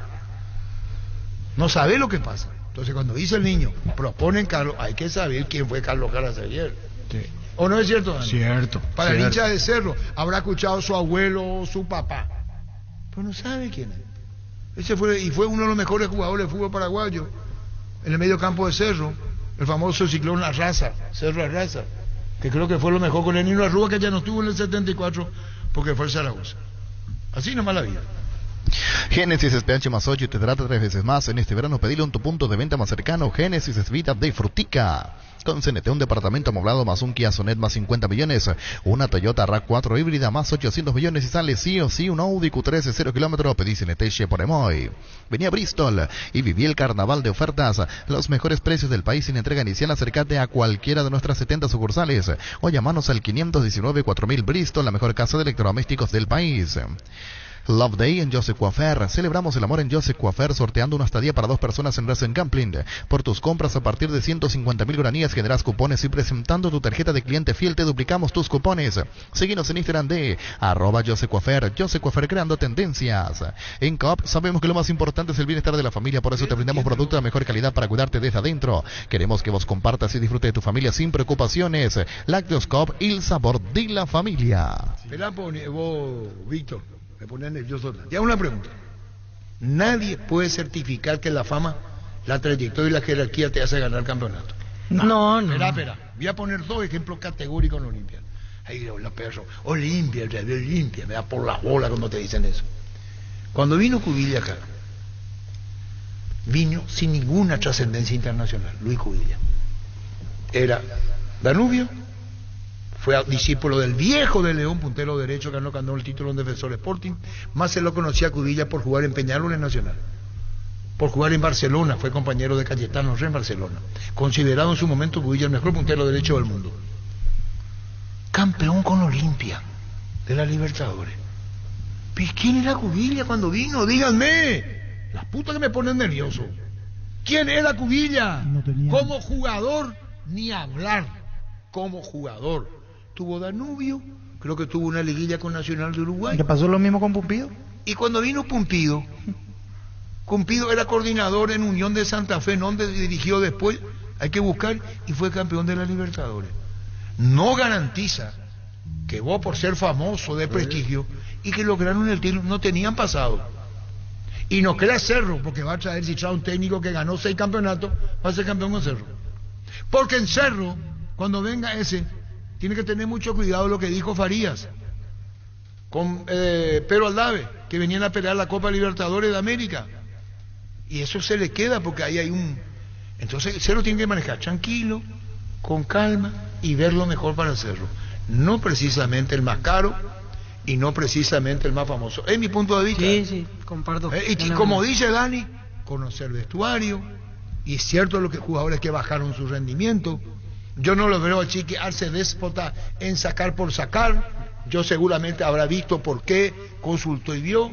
No sabe lo que pasa. Entonces, cuando dice el niño, proponen Carlos, hay que saber quién fue Carlos Caras ayer. Sí. ¿O no es cierto, Dani? Cierto. Para cierto. el hincha de Cerro, habrá escuchado su abuelo o su papá. Pero no sabe quién es. Fue uno de los mejores jugadores de fútbol paraguayo. En el medio campo de Cerro, el famoso Ciclón La Raza, Cerro La Raza, que creo que fue lo mejor con el Nino Arrúa, que ya no estuvo en el 74 porque fue el Zaragoza. Así nomás la vida. Génesis es PH más 8 y te trata 3 veces más. En este verano pedile en tu punto de venta más cercano. Génesis es vida de Frutica. Con CNT, un departamento amoblado más un Kia Sonet más 50 millones. Una Toyota RAV4 híbrida más 800 millones y sale sí o sí un Audi Q3 de 0 kilómetros. Pedí CNT por Emoy. Vení a Bristol y viví el carnaval de ofertas. Los mejores precios del país sin entrega inicial. Acércate a cualquiera de nuestras 70 sucursales o llamanos al 519-4000 Bristol, la mejor casa de electrodomésticos del país. Love Day en Joseph Coiffeur. Celebramos el amor en Joseph Coiffeur sorteando una estadía para 2 personas en Racing Camping. Por tus compras a partir de 150.000 guaraníes generas cupones y presentando tu tarjeta de cliente fiel te duplicamos tus cupones. Síguenos en Instagram de @Joseph Coiffeur. Joseph Coiffeur creando tendencias. En Coop sabemos que lo más importante es el bienestar de la familia, por eso te brindamos productos de mejor calidad para cuidarte desde adentro. Queremos que vos compartas y disfrutes de tu familia sin preocupaciones. Lácteos Coop, el sabor de la familia. Esperá, vos, Víctor. Me pone nervioso. Ya una pregunta. Nadie puede certificar que la fama, la trayectoria y la jerarquía te hace ganar el campeonato. No. Espera. Voy a poner 2 ejemplos categóricos en Olimpia. Ahí los perros. Olimpia, me da por las bolas cuando te dicen eso. Cuando vino Cubilla acá, vino sin ninguna trascendencia internacional. Luis Cubilla. Era Danubio. Fue discípulo del viejo de León, puntero derecho, ganó el título en Defensor Sporting. Más se lo conocía a Cubilla por jugar en Peñarol en Nacional. Por jugar en Barcelona, fue compañero de Cayetano Re en Barcelona. Considerado en su momento Cubilla el mejor puntero derecho del mundo. Campeón con Olimpia de la Libertadores. ¿Pero quién era Cubilla cuando vino? Díganme. Las putas que me ponen nervioso. ¿Quién era Cubilla? Como jugador, ni hablar. Como jugador. Tuvo Danubio, creo que tuvo una liguilla con Nacional de Uruguay. ¿Le pasó lo mismo con Pumpido? Y cuando vino Pumpido era coordinador en Unión de Santa Fe, donde dirigió después, hay que buscar, y fue campeón de la Libertadores. No garantiza que vos, por ser famoso, de prestigio, y que lograron el título, no tenían pasado. Y no crea Cerro, porque va a traer, si trae un técnico que ganó 6 campeonatos, va a ser campeón con Cerro. Porque en Cerro, cuando venga ese, tiene que tener mucho cuidado lo que dijo Farías. con Pedro Aldave, que venían a pelear la Copa Libertadores de América. Y eso se le queda porque ahí hay un... Entonces el Cerro tiene que manejar tranquilo, con calma y ver lo mejor para el Cerro. No precisamente el más caro y no precisamente el más famoso. Es mi punto de vista. Sí, comparto. Y como dice Dani, conocer vestuario, y es cierto lo que jugadores que bajaron su rendimiento. Yo no lo veo a Chiqui Arce déspota en sacar por sacar. Yo seguramente habrá visto por qué, consultó y vio.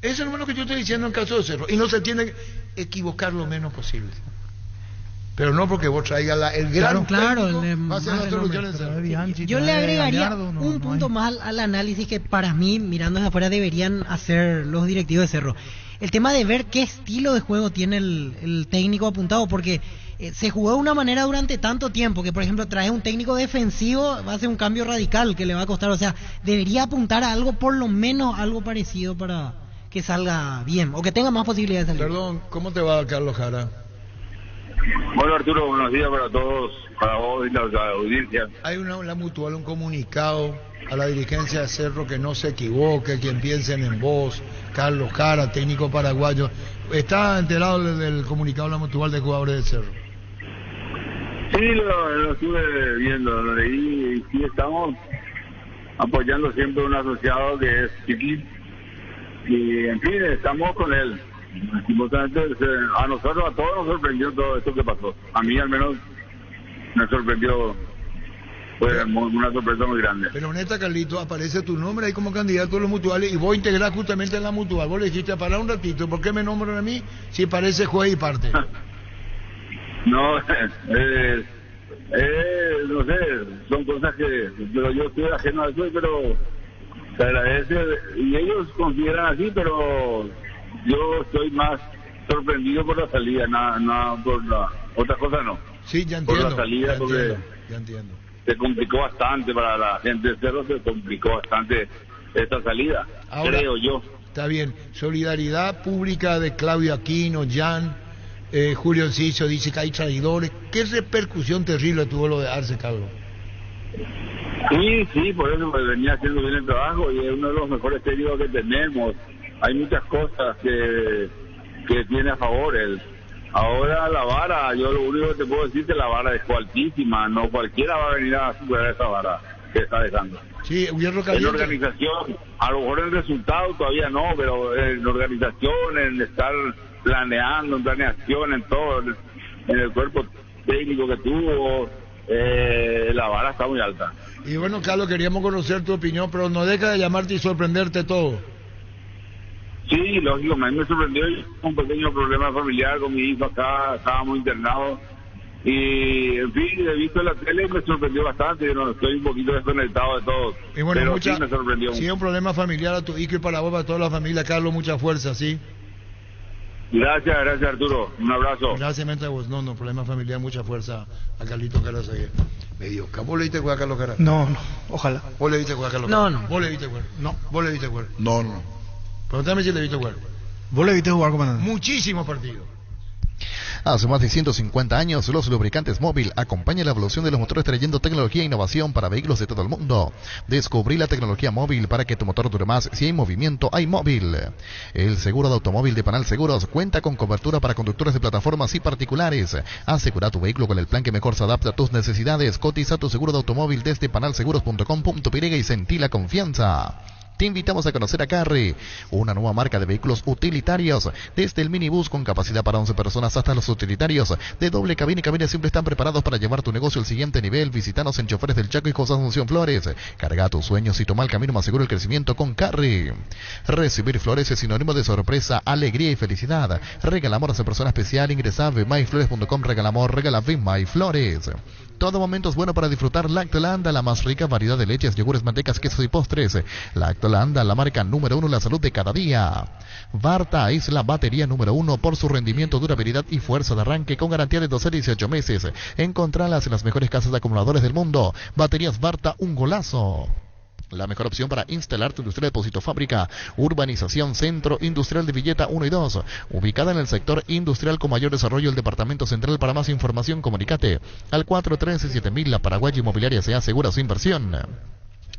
Eso es lo que yo estoy diciendo en caso de Cerro. Y no se tiene que equivocar lo menos posible. Pero no porque vos traigas el gran claro, va a ser la solución en Cerro. Yo le agregaría un punto más al análisis que para mí, mirando desde afuera, deberían hacer los directivos de Cerro. El tema de ver qué estilo de juego tiene el técnico apuntado, porque se jugó de una manera durante tanto tiempo que, por ejemplo, trae un técnico defensivo, va a ser un cambio radical que le va a costar. O sea, debería apuntar a algo, por lo menos algo parecido para que salga bien o que tenga más posibilidades de salir. Perdón, ¿cómo te va, Carlos Jara? Bueno, Arturo, buenos días para todos, para vos y la audiencia. Hay la Mutual, un comunicado a la dirigencia de Cerro que no se equivoque, que piensen en vos, Carlos Jara, técnico paraguayo. ¿Está enterado del comunicado de la Mutual de jugadores de Cerro? Sí, lo estuve viendo, lo leí, y sí estamos apoyando siempre a un asociado que es Chiqui, y en fin, estamos con él. A nosotros, a todos nos sorprendió todo esto que pasó. A mí al menos me sorprendió, fue una sorpresa muy grande. Pero neta, Carlito, aparece tu nombre ahí como candidato a los mutuales y vos a integrar justamente en la mutual. Vos le dijiste, para un ratito, ¿por qué me nombran a mí si parece juez y parte? No, no sé, son cosas que pero yo estoy ajeno a eso, pero se agradece y ellos consideran así, pero yo estoy más sorprendido por la salida, nada por la otra cosa no. Sí, ya entiendo. Por la salida, ya entiendo. Se complicó bastante para la gente de Cerro, se complicó bastante esta salida, ahora, creo yo. Está bien. Solidaridad pública de Claudio Aquino, Jan, Julio Enciso dice que hay traidores. ¿Qué repercusión terrible tuvo lo de Arce, Carlos? Sí, por eso pues, venía haciendo bien el trabajo y es uno de los mejores técnicos que tenemos. Hay muchas cosas que tiene a favor él. Ahora la vara, yo lo único que te puedo decir es que la vara dejó altísima, no cualquiera va a venir a superar esa vara que está dejando. Sí, hierro en caliente. organización, a lo mejor en resultado todavía no, pero en organización, en estar planeando, en planeación, en todo, en el cuerpo técnico que tuvo, la vara está muy alta. Y bueno, Carlos, queríamos conocer tu opinión, pero no deja de llamarte y sorprenderte todo. Sí, lógico, a mí me sorprendió un pequeño problema familiar con mi hijo acá, estábamos internados y en fin, he visto la tele y me sorprendió bastante, no, estoy un poquito desconectado de todo, y bueno, pero sí me sorprendió. Si es un problema familiar a tu hijo y para vos, para toda la familia, Carlos, mucha fuerza, ¿sí? Gracias Arturo, un abrazo. Gracias, mente a vos, no, problema familiar, mucha fuerza a Carlito Caras. Medio, ¿vos le diste jugar a Carlos Caras? No, ojalá. ¿Vos le diste jugar a Carlos Caras? No. ¿Vos le diste jugar? No. ¿Vos le diste jugar? No. Pregúntame si le viste jugar. ¿Vos le viste jugar, comandante? Muchísimos partidos. Hace más de 150 años, los lubricantes Móvil acompañan la evolución de los motores trayendo tecnología e innovación para vehículos de todo el mundo. Descubrí la tecnología Móvil para que tu motor dure más. Si hay movimiento, hay Móvil. El seguro de automóvil de Panal Seguros cuenta con cobertura para conductores de plataformas y particulares. Asegura tu vehículo con el plan que mejor se adapta a tus necesidades. Cotiza tu seguro de automóvil desde panalseguros.com.py y sentí la confianza. Te invitamos a conocer a Carry, una nueva marca de vehículos utilitarios, desde el minibús con capacidad para 11 personas hasta los utilitarios de doble cabina y cabina siempre están preparados para llevar tu negocio al siguiente nivel. Visítanos en Choferes del Chaco y José Asunción Flores. Carga tus sueños y toma el camino más seguro del crecimiento con Carry. Recibir flores es sinónimo de sorpresa, alegría y felicidad. Regala amor a esa persona especial. Ingresa a vmayflores.com, regala amor, regala Vmayflores. Todo momento es bueno para disfrutar Lactolanda, la más rica variedad de leches, yogures, mantecas, quesos y postres. Lactolanda, la marca número 1, la salud de cada día. Varta es la batería número 1 por su rendimiento, durabilidad y fuerza de arranque con garantía de 12 a 18 meses. Encontralas en las mejores casas de acumuladores del mundo. Baterías Varta, un golazo. La mejor opción para instalar tu industria de depósito fábrica. Urbanización Centro Industrial de Villeta 1 y 2. Ubicada en el sector industrial con mayor desarrollo del Departamento Central. Para más información, comunicate al 413-7000. La Paraguaya Inmobiliaria se asegura su inversión.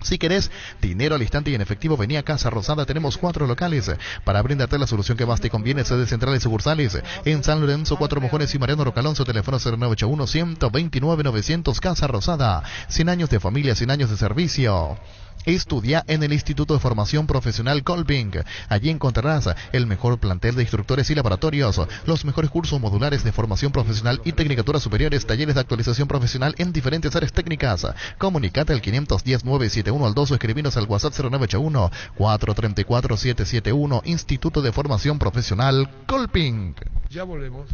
Si querés dinero al instante y en efectivo, vení a Casa Rosada. Tenemos 4 locales para brindarte la solución que más te conviene. Sede centrales sucursales en San Lorenzo, 4 Mojones y Mariano Rocalonso. Teléfono 0981-129-900. Casa Rosada. 100 años de familia, 100 años de servicio. Estudia en el Instituto de Formación Profesional Colping. Allí encontrarás el mejor plantel de instructores y laboratorios, los mejores cursos modulares de formación profesional y tecnicaturas superiores, talleres de actualización profesional en diferentes áreas técnicas. Comunicate al 510-971 al 2 o escribinos al WhatsApp 0981-434-771. Instituto de Formación Profesional Colping. Ya volvemos.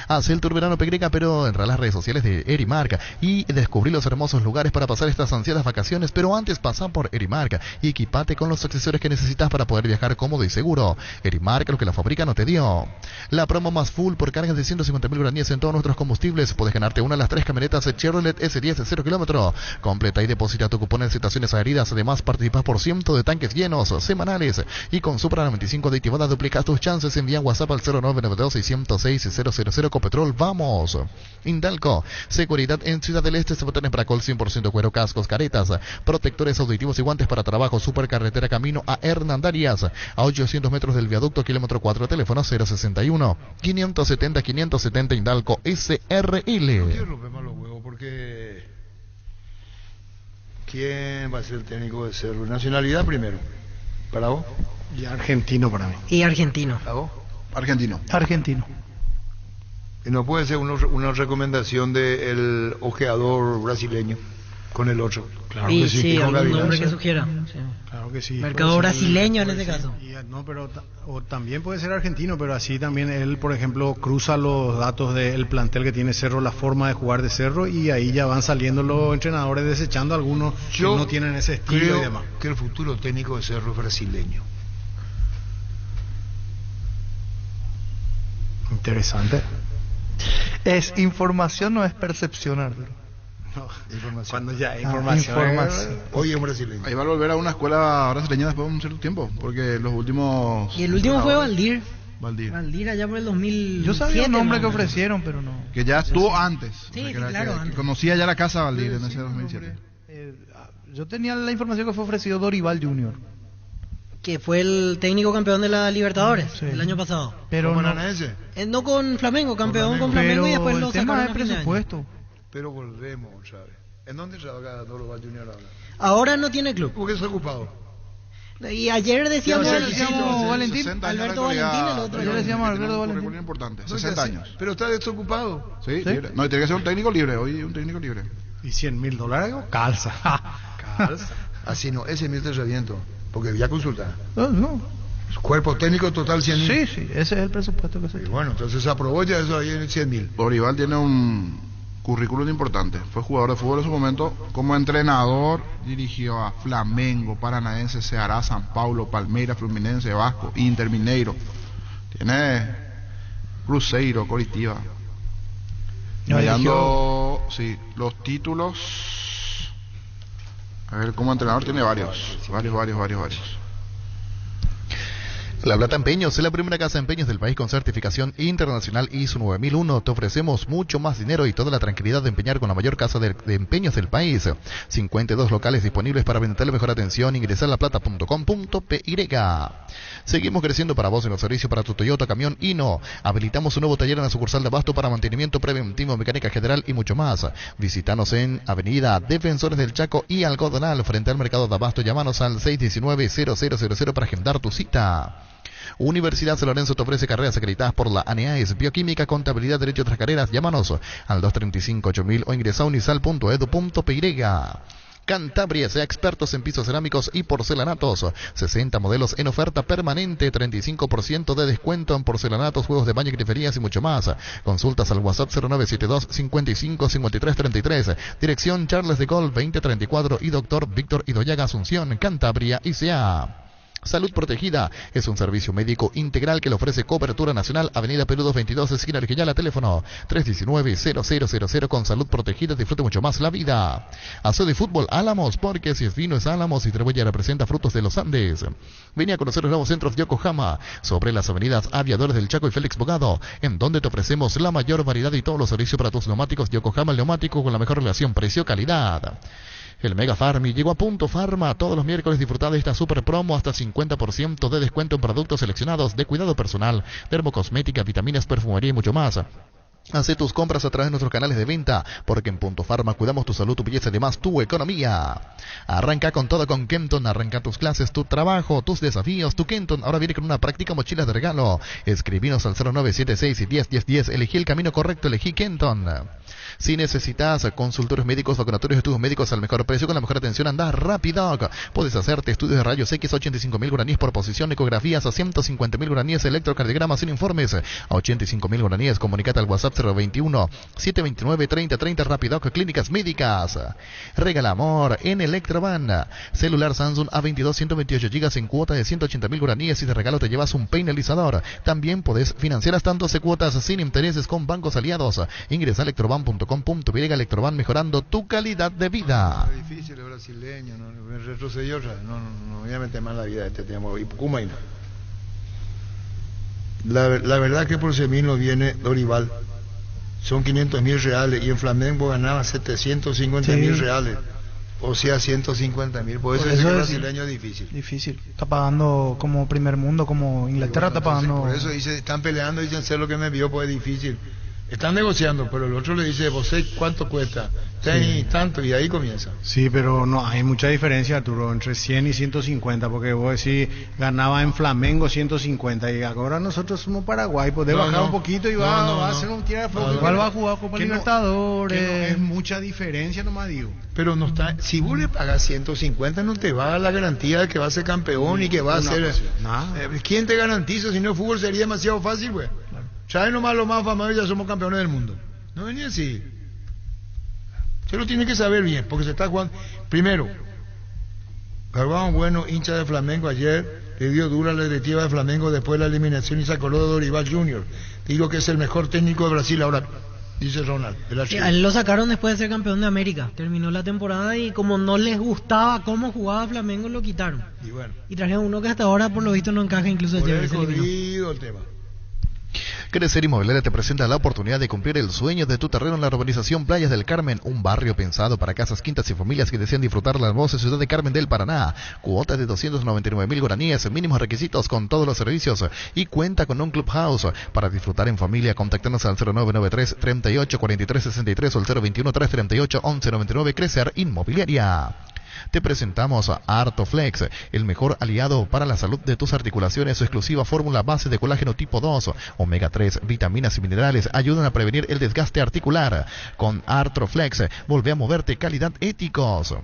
Haz el tour verano Pegrega, pero entra a las redes sociales de Erimark y descubrí los hermosos lugares para pasar estas ansiadas vacaciones. Pero antes pasa por Erimark y equipate con los accesorios que necesitas para poder viajar cómodo y seguro. Erimark, lo que la fábrica no te dio. La promo más full por cargas de 150.000 guaraníes en todos nuestros combustibles. Puedes ganarte una de las 3 camionetas Chevrolet S10 de 0 kilómetro. Completa y deposita tu cupón en estaciones adheridas. Además, participas por 100 de tanques llenos semanales. Y con Supra 95 de activada duplicas tus chances. Envía WhatsApp al 0992-606-000. Copetrol, vamos. Indalco, seguridad en Ciudad del Este, botones Bracol 100% cuero, cascos, caretas, protectores auditivos y guantes para trabajo. Supercarretera camino a Hernandarias, a 800 metros del viaducto, kilómetro 4, teléfono 061-570-570 Indalco SRL. No quiero romper más los huevos porque ¿quién va a ser el técnico de Cerro? Nacionalidad primero. ¿Para vos? Y argentino para mí. Y argentino. ¿Para vos? Argentino. Y no puede ser una recomendación del ojeador brasileño con el otro. Claro que sí. Sí, algún nombre que sugiera. Sí. Claro que sí. Mercado brasileño en este caso. No, pero o también puede ser argentino, pero así también él, por ejemplo, cruza los datos del plantel que tiene Cerro, la forma de jugar de Cerro, y ahí ya van saliendo los entrenadores desechando algunos que no tienen ese estilo y demás. Que el futuro técnico de Cerro es brasileño. Interesante. Es información, no es percepción, Arturo. No, cuando ya hay información. Oye, un brasileño. Ahí va a volver a una escuela brasileña después de un cierto tiempo, porque los últimos... Y el último fue Valdir. Valdir allá por el 2000. Yo sabía el nombre que ofrecieron, pero no. Que ya estuvo antes. Sí, o sea, claro. Que conocía ya la casa Valdir en ese 2007. Yo tenía la información que fue ofrecido Dorival Junior. Que fue el técnico campeón de la Libertadores el año pasado. Pero no con Flamengo, campeón con Flamengo, y después lo sacaron el presupuesto. Pero volvemos, ¿sabes? ¿En dónde trabaja Dorival Junior ahora? Ahora no tiene club. ¿Por qué está ocupado? Y ayer decíamos Valentín, Alberto Valentín, el otro. Ayer decíamos Alberto Valentín. Muy importante, 60 años. Pero está desocupado. Sí, libre. No, tiene que ser un técnico libre, hoy un técnico libre. ¿Y $100,000? Calza. Así no, ese mil te reviento. Porque voy a consultar. No. Cuerpo técnico total 100.000. Sí, ese es el presupuesto que se tiene. Bueno, entonces se aprobó ya eso ahí en 100.000. Dorival tiene un currículum importante. Fue jugador de fútbol en su momento. Como entrenador dirigió a Flamengo, Paranaense, Ceará, San Paulo, Palmeiras, Fluminense, Vasco, Inter, Mineiro. Tiene Cruzeiro, Coritiba. Mirando, sí, los títulos. A ver, como entrenador tiene varios. La Plata Empeños es la primera casa de empeños del país con certificación internacional ISO 9001. Te ofrecemos mucho más dinero y toda la tranquilidad de empeñar con la mayor casa de empeños del país. 52 locales disponibles para brindar la mejor atención. Ingresar a laplata.com.py. Seguimos creciendo para vos en los servicios para tu Toyota, camión Hino. Habilitamos un nuevo taller en la sucursal de Abasto para mantenimiento preventivo, mecánica general y mucho más. Visítanos en Avenida Defensores del Chaco y Algodonal, frente al mercado de Abasto. Llámanos al 619-0000 para agendar tu cita. Universidad San Lorenzo te ofrece carreras acreditadas por la ANEAES, Bioquímica, Contabilidad, Derecho a otras carreras. Llámanos al 235-8000 o ingresa a unisal.edu.py. Cantabria, sea expertos en pisos cerámicos y porcelanatos. 60 modelos en oferta permanente, 35% de descuento en porcelanatos, juegos de baño, griferías y mucho más. Consultas al WhatsApp 0972 55 53 33. Dirección Charles de Gaulle 2034 y Dr. Víctor Idoyaga, Asunción, Cantabria, ICA. Salud Protegida es un servicio médico integral que le ofrece cobertura nacional. Avenida Perú 222, esquina Arquillala, teléfono 319-0000. Con Salud Protegida disfrute mucho más la vida. Aso de Fútbol Álamos, porque si es vino es Álamos y Trebella representa frutos de los Andes. Venía a conocer los nuevos centros de Yokohama sobre las avenidas Aviadores del Chaco y Félix Bogado, en donde te ofrecemos la mayor variedad y todos los servicios para tus neumáticos. Yokohama, el neumático con la mejor relación precio-calidad. El Mega Farmi llegó a Punto Farma. Todos los miércoles disfrutar de esta super promo hasta 50% de descuento en productos seleccionados de cuidado personal, dermocosmética, vitaminas, perfumería y mucho más. Haz tus compras a través de nuestros canales de venta, porque en Punto Farma cuidamos tu salud, tu belleza y además tu economía. Arranca con todo con Kenton, arranca tus clases, tu trabajo, tus desafíos. Tu Kenton ahora viene con una práctica mochila de regalo. Escribinos al 0976 y 101010. Elegí el camino correcto, elegí Kenton. Si necesitas consultorios médicos, vacunatorios, estudios médicos al mejor precio, con la mejor atención, anda rápido. Puedes hacerte estudios de rayos X a 85.000 guaraníes por posición, ecografías a 150.000 guaraníes, electrocardiogramas sin informes a 85.000 guaraníes. Comunicate al WhatsApp 021-729-3030. Rapidoc Clínicas Médicas. Regala amor en Electroban. Celular Samsung A22 128 GB en cuota de 180.000 guaraníes y de regalo te llevas un peinalizador. También podés financiar hasta 12 cuotas sin intereses con bancos aliados. Ingresa a electroban.com.y. Electroban, mejorando tu calidad de vida. Es difícil, es brasileño, no, me retrocedió otra. No voy a meter más la vida de este tema. Y Pucumaina. La verdad que por Semino viene Dorival. Son 500.000 reales y en Flamengo ganaba 750.000 reales. O sea, 150.000. Por eso es que el brasileño es difícil. Difícil. Está pagando como primer mundo, como Inglaterra está pagando. Por eso dice, están peleando, dicen ser lo que me vio, pues es difícil. Están negociando, pero el otro le dice, ¿vos cuánto cuesta? Sí. Tanto, y ahí comienza. Sí, pero no hay mucha diferencia, Arturo, entre 100 y 150, porque vos decís, ganaba en Flamengo 150, y ahora nosotros somos Paraguay, pues de bajar un poquito y va a hacer un tiro de fondo. Igual va a jugar Copa Libertadores. Que no es mucha diferencia, nomás digo. Pero no está, si vos le pagas 150, no te va a dar la garantía de que va a ser campeón y que va a ser... ¿Quién te garantiza? Si no, el fútbol sería demasiado fácil, güey. ¿Sabes nomás lo más famoso? Ya somos campeones del mundo. No venía así. Se lo tiene que saber bien, porque se está jugando. Primero, Galván Bueno, hincha de Flamengo ayer, le dio dura a la directiva de Flamengo después de la eliminación y se acordó de Dorival Jr. Digo que es el mejor técnico de Brasil ahora, dice Ronald. Sí, a él lo sacaron después de ser campeón de América. Terminó la temporada y como no les gustaba cómo jugaba Flamengo, lo quitaron. Y trajeron uno que hasta ahora, por lo visto, no encaja, incluso por ayer el se eliminó. el tema. Crecer Inmobiliaria te presenta la oportunidad de cumplir el sueño de tu terreno en la urbanización Playas del Carmen, un barrio pensado para casas, quintas y familias que desean disfrutar la hermosa ciudad de Carmen del Paraná. Cuota de 299.000 guaraníes, mínimos requisitos con todos los servicios y cuenta con un clubhouse para disfrutar en familia. Contactanos al 0993 38 43 63 o al 021 338 11 99. Crecer Inmobiliaria. Te presentamos a Artoflex, el mejor aliado para la salud de tus articulaciones. Su exclusiva fórmula base de colágeno tipo 2, omega 3, vitaminas y minerales ayudan a prevenir el desgaste articular. Con Artoflex, volvé a moverte, calidad éticos.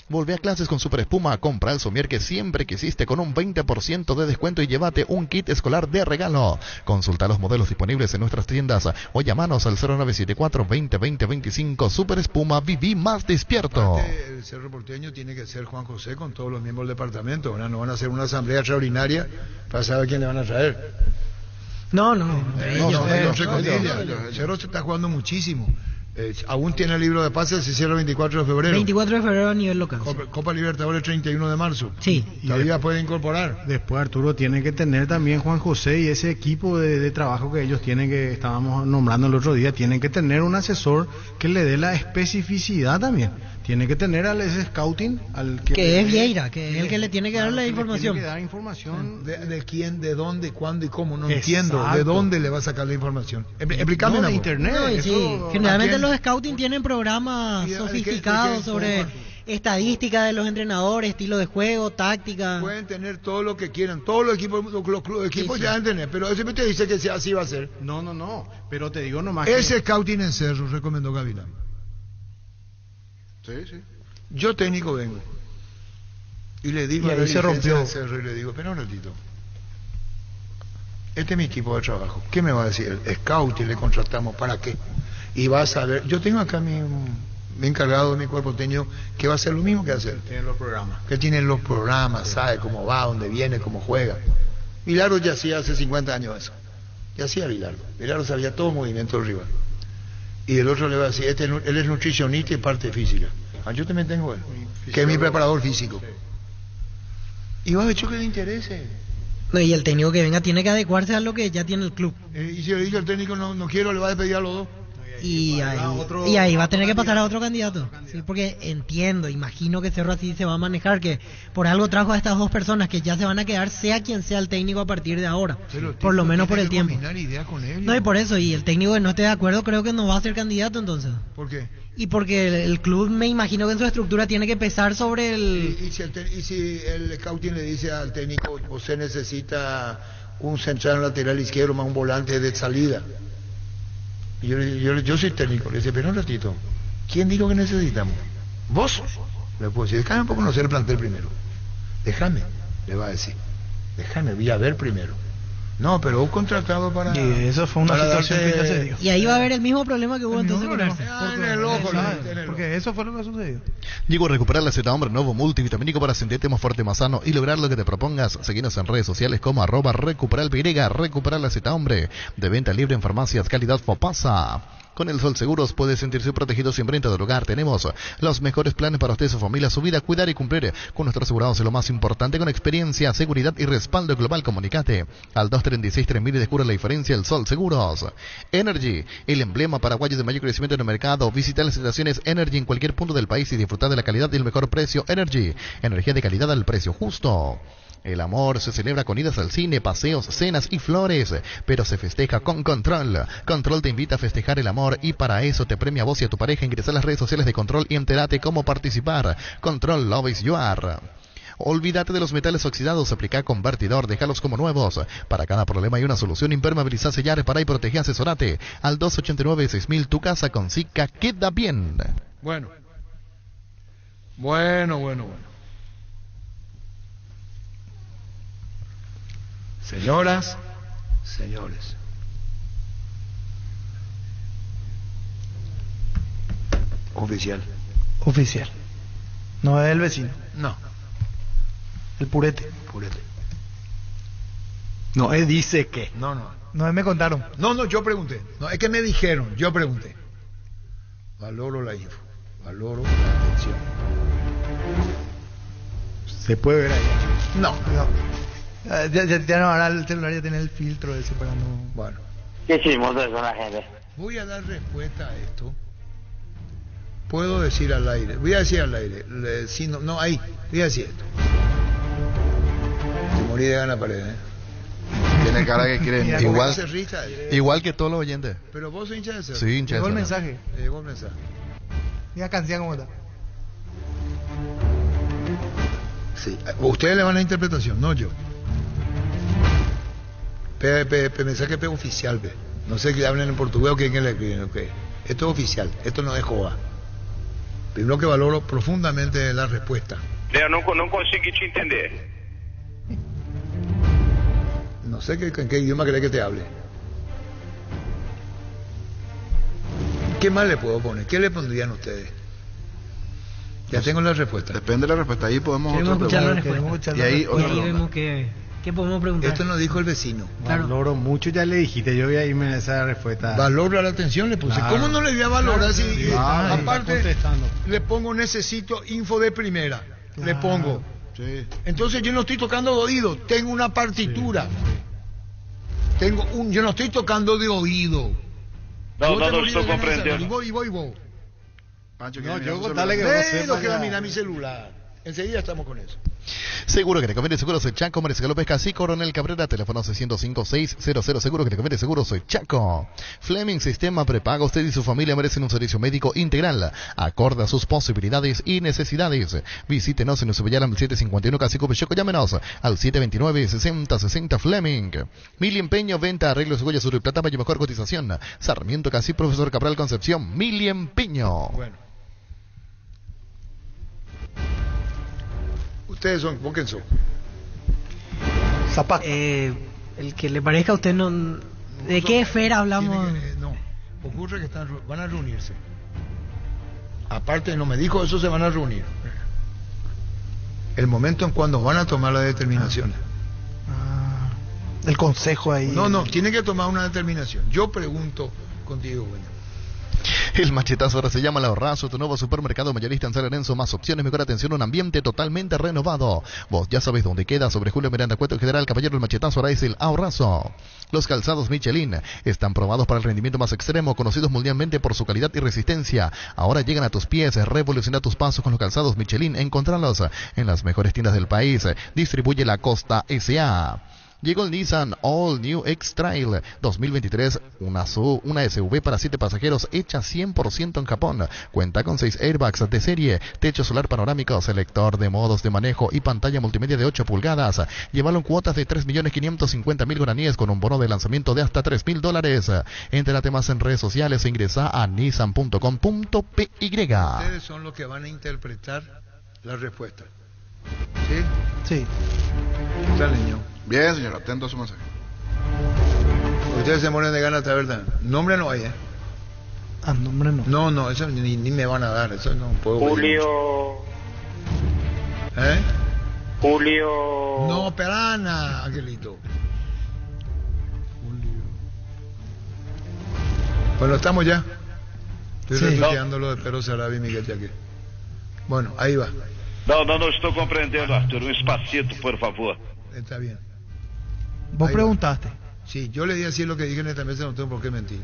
Volvé a clases con Super Espuma. Compra el somier que siempre quisiste con un 20% de descuento y llévate un kit escolar de regalo. Consulta los modelos disponibles en nuestras tiendas o llamanos al 0974 20 20 25. Super Espuma, viví más despierto. Aparte, el Cerro Porteño tiene que ser Juan José con todos los miembros del departamento, ¿verdad? No van a hacer una asamblea extraordinaria para saber quién le van a traer. No. El Cerro se está jugando muchísimo. Aún tiene el libro de pases, se cierra el 24 de febrero. 24 de febrero a nivel local. Copa Libertadores 31 de marzo. Sí. Todavía puede incorporar. Después, Arturo, tiene que tener también Juan José y ese equipo de trabajo que ellos tienen, que estábamos nombrando el otro día, tienen que tener un asesor que le dé la especificidad también. Tiene que tener al ese scouting, al que es Vieira, que es el que le tiene que dar la información. Tiene que dar información. ¿De quién, de dónde, cuándo y cómo? No entiendo. ¿De dónde le va a sacar la información? Explícame. De internet. No, sí. Generalmente los scouting tienen programas sofisticados sobre estadística de los entrenadores, estilo de juego, táctica. Pueden tener todo lo que quieran, todos los equipos ya deben tener, pero ese te dice que así va a ser. No, pero te digo nomás ese scouting en Cerro recomendó Gavilán. Sí. Yo técnico vengo y le digo y ahí se rompió. Cerro y le digo, pero un ratito, este es mi equipo de trabajo, ¿qué me va a decir? El scouting le contratamos, ¿para qué? Y va a saber, yo tengo acá mi encargado de mi cuerpo técnico que va a hacer lo mismo que hacer. Que tiene los programas, sabe cómo va, dónde viene, cómo juega. Bilardo ya hacía hace 50 años eso. Ya hacía Bilardo. Bilardo sabía todo el movimiento del rival. Y el otro le va a decir, él es nutricionista y parte física. Yo también tengo él, que es mi preparador físico. Y va a hecho que le interese. No, y el técnico que venga tiene que adecuarse a lo que ya tiene el club. Y si le dice al técnico no quiero, le va a despedir a los dos. Y ahí va a tener que pasar a otro candidato. Sí, porque entiendo, imagino que Cerro así se va a manejar, que por algo trajo a estas dos personas que ya se van a quedar, sea quien sea el técnico a partir de ahora. Por lo menos por el tiempo. No, y por eso, y el técnico que no esté de acuerdo creo que no va a ser candidato entonces. ¿Por qué? Y porque el club, me imagino que en su estructura tiene que pesar sobre el... ¿Y si el scouting le dice al técnico, usted necesita un central lateral izquierdo más un volante de salida? Y yo soy técnico, le dice, pero un ratito, ¿quién dijo que necesitamos? ¿Vos? Le puedo decir, déjame un poco conocer el plantel primero. Déjame, le va a decir. Déjame, voy a ver primero. No, pero un contratado para... Y eso fue una situación que ya se dio. Y ahí va a haber el mismo problema que hubo entonces con Arce. Porque eso fue lo que sucedió. Llegó a recuperar la Z Hombre Nuevo Multivitamínico para sentirte más fuerte, más sano y lograr lo que te propongas. Seguinos en redes sociales como @recuperalpy, recuperar la Z Hombre, de venta libre en farmacias, calidad Fopasa. Con el Sol Seguros puede sentirse protegido siempre en todo lugar. Tenemos los mejores planes para usted, su familia, su vida, cuidar y cumplir. Con nuestros asegurados es lo más importante, con experiencia, seguridad y respaldo global. Comunicate al 236-3000 y descubre la diferencia. El Sol Seguros. Energy, el emblema paraguayo de mayor crecimiento en el mercado. Visita las estaciones Energy en cualquier punto del país y disfrutar de la calidad y el mejor precio. Energy, energía de calidad al precio justo. El amor se celebra con idas al cine, paseos, cenas y flores, pero se festeja con Control. Control te invita a festejar el amor y para eso te premia a vos y a tu pareja. Ingresa a las redes sociales de Control y entérate cómo participar. Control, love is you are. Olvídate de los metales oxidados, aplica convertidor, déjalos como nuevos. Para cada problema hay una solución. Impermeabiliza, sellar, repara y protege. Asesorate al 289-6000. Tu casa con Sica queda bien. Bueno. Señoras, señores, oficial. No es el vecino. No. El purete. No, él dice que. No, me contaron. No, yo pregunté. No, es que me dijeron, yo pregunté. Valoro la info, valoro la atención. ¿Se puede ver ahí? No. Ya no, ahora el celular ya tiene el filtro ese para no... Bueno. Qué chismoso es la gente. Voy a dar respuesta a esto. Puedo decir al aire. Voy a decir al aire. Ahí. Voy a decir esto. Te morí de gana pared, Tiene cara que quiere... Igual que todos los oyentes. Pero vos sos hincha de Cerro. Sí, hincha de Llegó el Cerro. mensaje. Llegó el mensaje. Mira canción cómo está. Sí. Ustedes le van a la interpretación, no yo. Mensaje oficial, ve. No sé que hablen en portugués o que le escriben, okay. Esto es oficial, esto no es joda. Primero que valoro profundamente la respuesta. Eu não consigo te entender. No sé en qué idioma querés que te hable. ¿Qué más le puedo poner? ¿Qué le pondrían ustedes? Ya tengo la respuesta. Depende de la respuesta. Ahí podemos... Queremos escuchar la respuesta. Y ahí vemos ¿qué podemos preguntar? Esto nos dijo el vecino. Claro. Valoro mucho, ya le dijiste, yo voy a irme a esa respuesta. Valoro la atención, le puse. Claro. ¿Cómo no le voy a valorar si aparte le pongo necesito info de primera? Claro. Le pongo. Sí. Entonces yo no estoy tocando de oído, tengo una partitura. Sí. Yo no estoy tocando de oído. No estoy comprendiendo. Voy. Pancho, no, yo contarle que vos que va a mirar mi celular. Enseguida estamos con eso. Seguro que te conviene, seguro soy Chaco, Mariscal López Casí, Coronel Cabrera, teléfono 605-600, seguro que te conviene, seguro soy Chaco. Fleming Sistema Prepaga, usted y su familia merecen un servicio médico integral, acorde a sus posibilidades y necesidades. Visítenos en Usubeyaram 751 Casico Pechoco, llámenos al 729-6060 Fleming. Mili Empeño, venta, arreglos, huellas, sur y plata, mayor mejor cotización. Sarmiento Casí, Profesor Cabral Concepción, Mili Empeño. Bueno. Ustedes son, ¿por qué son? Zapac. El que le parezca a usted no... ¿De qué esfera hablamos? No, ocurre que van a reunirse. Aparte, no me dijo eso, se van a reunir. El momento en cuando van a tomar las determinaciones. El consejo ahí. No, tiene que tomar una determinación. Yo pregunto contigo, bueno. El machetazo ahora se llama El Ahorrazo, tu nuevo supermercado mayorista en San Lorenzo, más opciones, mejor atención, un ambiente totalmente renovado. Vos ya sabés dónde queda, sobre Julio Miranda, Cueto General Caballero. El machetazo ahora es El Ahorrazo. Los calzados Michelin están probados para el rendimiento más extremo, conocidos mundialmente por su calidad y resistencia. Ahora llegan a tus pies, revoluciona tus pasos con los calzados Michelin. Encontralos en las mejores tiendas del país. Distribuye La Costa S.A. Llegó el Nissan All New X-Trail 2023, una SUV para 7 pasajeros hecha 100% en Japón. Cuenta con 6 airbags de serie, techo solar panorámico, selector de modos de manejo y pantalla multimedia de 8 pulgadas. Llévalo en cuotas de 3.550.000 guaraníes con un bono de lanzamiento de hasta $3.000. Entérate más en redes sociales e ingresa a nissan.com.py. Ustedes son los que van a interpretar la respuesta. ¿Sí? Sí. Está niño. Bien, señor, atento a su mensaje. Ustedes se mueren de ganas, la verdad. Nombre no hay, ¿eh? Ah, nombre no. No, eso ni me van a dar, eso no puedo. Julio. ¿Eh? Julio. No, Perana, Angelito. Julio. Bueno, estamos ya. Estoy retuiteando lo de Pedro Sarabia y Miguel Yaque. Bueno, ahí va. No estou compreendendo, Arthur. Un espacito, por favor. Está bien. Vos Ahí preguntaste. Va. Sí, yo le di así lo que dije en esta mesa, no tengo por qué mentir.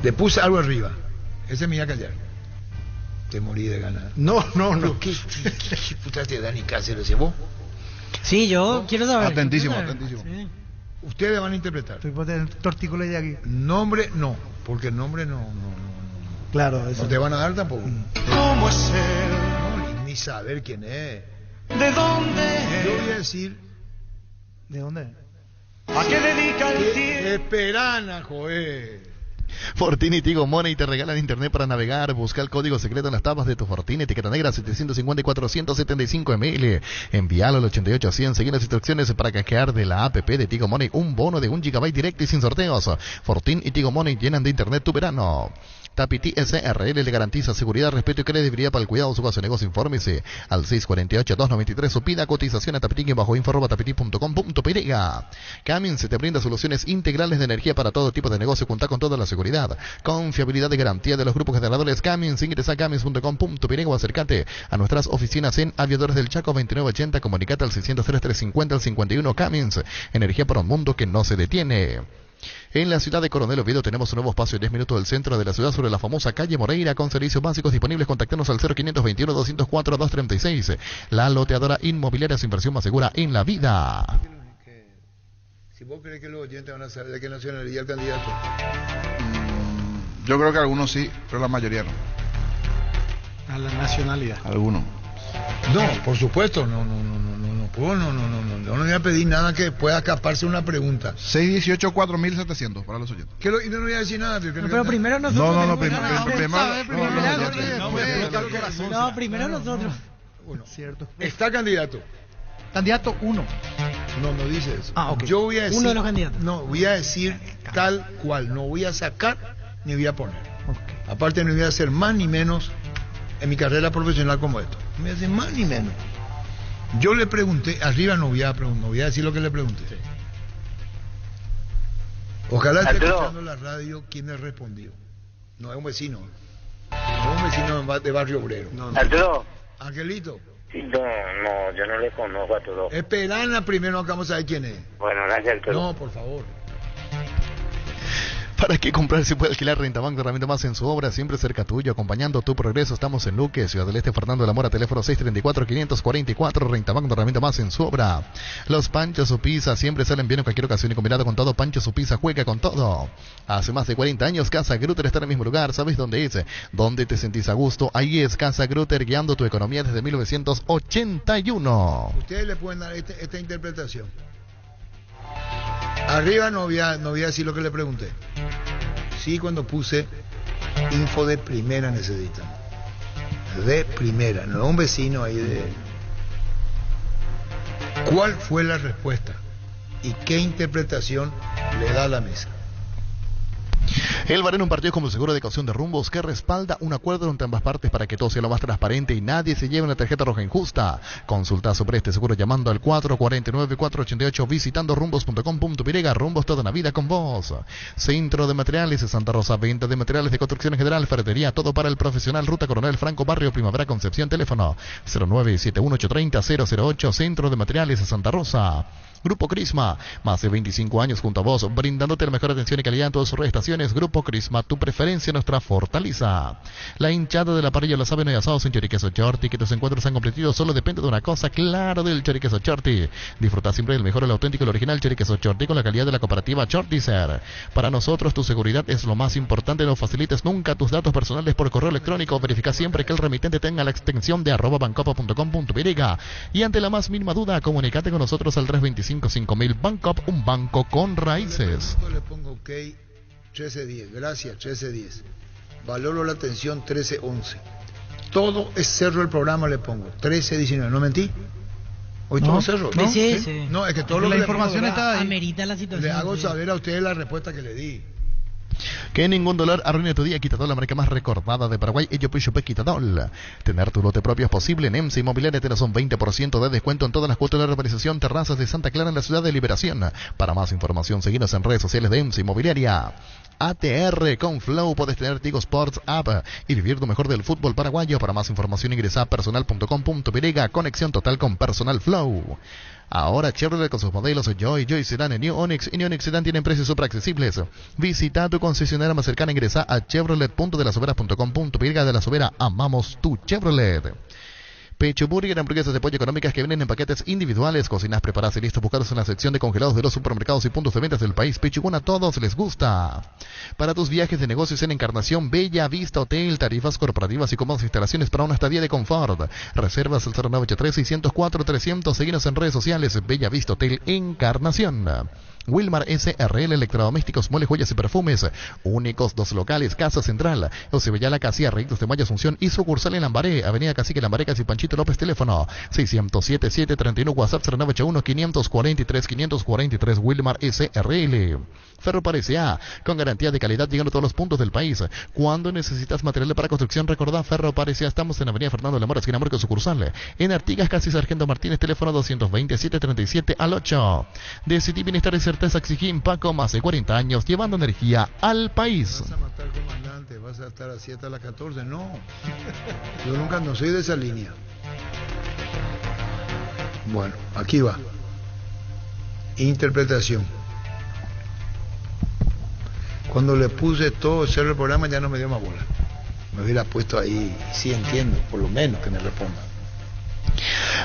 Le puse algo arriba. Ese me iba a callar. Te morí de ganas. No. ¿Qué puta te Dani Cáceres? ¿Vos? Sí, yo quiero saber. Atentísimo. Sí. Ustedes van a interpretar. Estoy por tener tortícolis de aquí. Nombre no, porque el nombre no. Claro, eso. No te van a dar tampoco. ¿Cómo es él? No, ni saber quién es. ¿De dónde es? Yo voy a decir. ¿De dónde? ¿A qué dedica el tiempo? Esperana, joder. Fortini y Tigo Money te regalan internet para navegar. Busca el código secreto en las tapas de tu Fortini, etiqueta negra 750 y 475 ml. Envíalo al 8800. Seguí las instrucciones para canjear de la app de Tigo Money un bono de 1 GB directo y sin sorteos. Fortini y Tigo Money llenan de internet tu verano. Tapiti SRL le garantiza seguridad, respeto y credibilidad para el cuidado de su caso de negocio. Infórmese al 648-293 o pida cotización a tapiti-info@tapiti.com.py. Camin se te brinda soluciones integrales de energía para todo tipo de negocio. Cuenta con toda la seguridad, confiabilidad y garantía de los grupos generadores Camin. Ingresa a camins.com.py o acércate a nuestras oficinas en Aviadores del Chaco 2980. Comunicate al 603-350 al 51. Camins, energía para un mundo que no se detiene. En la ciudad de Coronel Oviedo tenemos un nuevo espacio de 10 minutos del centro de la ciudad sobre la famosa calle Moreira con servicios básicos disponibles. Contactanos al 0521-204-236. La loteadora inmobiliaria, su inversión más segura en la vida. Si vos crees que los oyentes van a saber de qué nacionalidad el candidato. Yo creo que algunos sí, pero la mayoría no. A la nacionalidad. Algunos. No, por supuesto, no voy a pedir nada que pueda escaparse una pregunta. 618-4700 para los oyentes. Y no voy a decir nada. Pero primero nosotros. No, primero nosotros. Cierto. Está candidato. Candidato 1. No dice eso. Ok. Yo voy a decir. Uno de los candidatos. No, voy a decir tal cual. No voy a sacar ni voy a poner. Okay. Aparte, no voy a hacer más ni menos en mi carrera profesional como esto. No voy a hacer más ni menos. Yo le pregunté, arriba no voy a decir lo que le pregunté. Sí. Ojalá esté escuchando la radio quien le respondió. No es un vecino. No es un vecino de Barrio Obrero. Arturo. Angelito. No, yo no le conozco a Arturo. Esperana primero, acá vamos a ver quién es. Bueno, gracias, Arturo. No, por favor. ¿Para qué comprar si puede alquilar? Rentabank, herramienta más en su obra, siempre cerca tuyo, acompañando tu progreso. Estamos en Luque, Ciudad del Este, Fernando de la Mora, teléfono 634-544, Rentabank, herramienta más en su obra. Los Panchos o Pizza siempre salen bien en cualquier ocasión y combinado con todo. Panchos o Pizza juega con todo. Hace más de 40 años, Casa Grutter está en el mismo lugar. ¿Sabes dónde es? ¿Dónde te sentís a gusto? Ahí es Casa Grutter, guiando tu economía desde 1981. Ustedes le pueden dar esta interpretación. Arriba no voy a decir lo que le pregunté. Sí, cuando puse info de primera necesitan. De primera, no un vecino ahí de... ¿Cuál fue la respuesta? ¿Y qué interpretación le da a la mesa? El VAR en un partido como el seguro de caución de rumbos que respalda un acuerdo entre ambas partes para que todo sea lo más transparente y nadie se lleve una tarjeta roja injusta. Consulta sobre este seguro llamando al 449-488 visitando rumbos.com.py. Rumbos toda una vida con vos. Centro de Materiales de Santa Rosa, venta de materiales de construcción en general, ferretería, todo para el profesional. Ruta Coronel Franco, Barrio Primavera, Concepción. Teléfono 0971830-008. Centro de Materiales de Santa Rosa. Grupo Crisma, más de 25 años junto a vos, brindándote la mejor atención y calidad en todas sus estaciones. Grupo Crisma, tu preferencia, nuestra fortaleza. La hinchada de la parrilla lo saben, hoy asados en Choriqueso Chorti, que tus encuentros han completado, solo depende de una cosa, claro, del Choriqueso Chorti. Disfruta siempre del mejor, el auténtico, el original Choriqueso Chorti con la calidad de la cooperativa Chortizer. Para nosotros tu seguridad es lo más importante, no facilites nunca tus datos personales por correo electrónico, verifica siempre que el remitente tenga la extensión de @bancopo.com.py y ante la más mínima duda, comunícate con nosotros al 325-5000. Bancop, un banco con raíces. Le pongo OK 1310, gracias 1310. Valoro la atención 1311. Todo es cerro el programa, le pongo 1319, ¿no mentí? Hoy todo cerro, ¿no? Sí. No, es que todo la lo que información le está ahí. Amerita la situación. Le hago saber a ustedes la respuesta que le di. Que ningún dolor arruine tu día. Quitadol, la marca más recordada de Paraguay. Ello Puyupé Quitadol. Tener tu lote propio es posible. En EMSA Inmobiliaria tenés un 20% de descuento en todas las cuotas de la urbanización Terrazas de Santa Clara en la ciudad de Liberación. Para más información, seguinos en redes sociales de EMSA Inmobiliaria. ATR con Flow, puedes tener Tigo Sports App y vivir lo mejor del fútbol paraguayo. Para más información ingresa a personal.com.py. Conexión total con Personal Flow. Ahora Chevrolet con sus modelos Joy Sedan y New Onix y New Onix Sedan tienen precios súper accesibles. Visita tu concesionaria más cercana, ingresa a chevrolet.delasobera.com.py. De La Sobera, amamos tu Chevrolet. Pecho Burger, hamburguesas de pollo económicas que vienen en paquetes individuales, cocinas preparadas y listos buscados en la sección de congelados de los supermercados y puntos de ventas del país. Pechugún, a todos les gusta. Para tus viajes de negocios en Encarnación, Bella Vista Hotel, tarifas corporativas y cómodas instalaciones para una estadía de confort. Reservas al 0983-604-300. Seguinos en redes sociales, Bella Vista Hotel Encarnación. Wilmar SRL, electrodomésticos, muebles, joyas y perfumes. Únicos 2 locales, Casa Central, Ocebellala, Casilla, Rectos de Mayo, Asunción y sucursal en Lambaré, Avenida Cacique, Lambaré, Casi Panchito López, teléfono 607-731, WhatsApp 0981-543-543, Wilmar SRL. Ferropar S.A., con garantía de calidad llegando a todos los puntos del país. Cuando necesitas material para construcción, recordá Ferropar S.A. Estamos en Avenida Fernando Lemora, esquina Marco, sucursal. En Artigas, Casi Sargento Martínez, teléfono 220-737-8. Decidí bienestar y certeza Exigín, Paco, más de 40 años, llevando energía al país. Vas a matar, comandante, vas a estar a 7 a las 14, no. Yo nunca no soy de esa línea. Bueno, aquí va. Interpretación. Cuando le puse todo el cerro del programa ya no me dio más bola. Me hubiera puesto ahí, sí entiendo, por lo menos que me responda.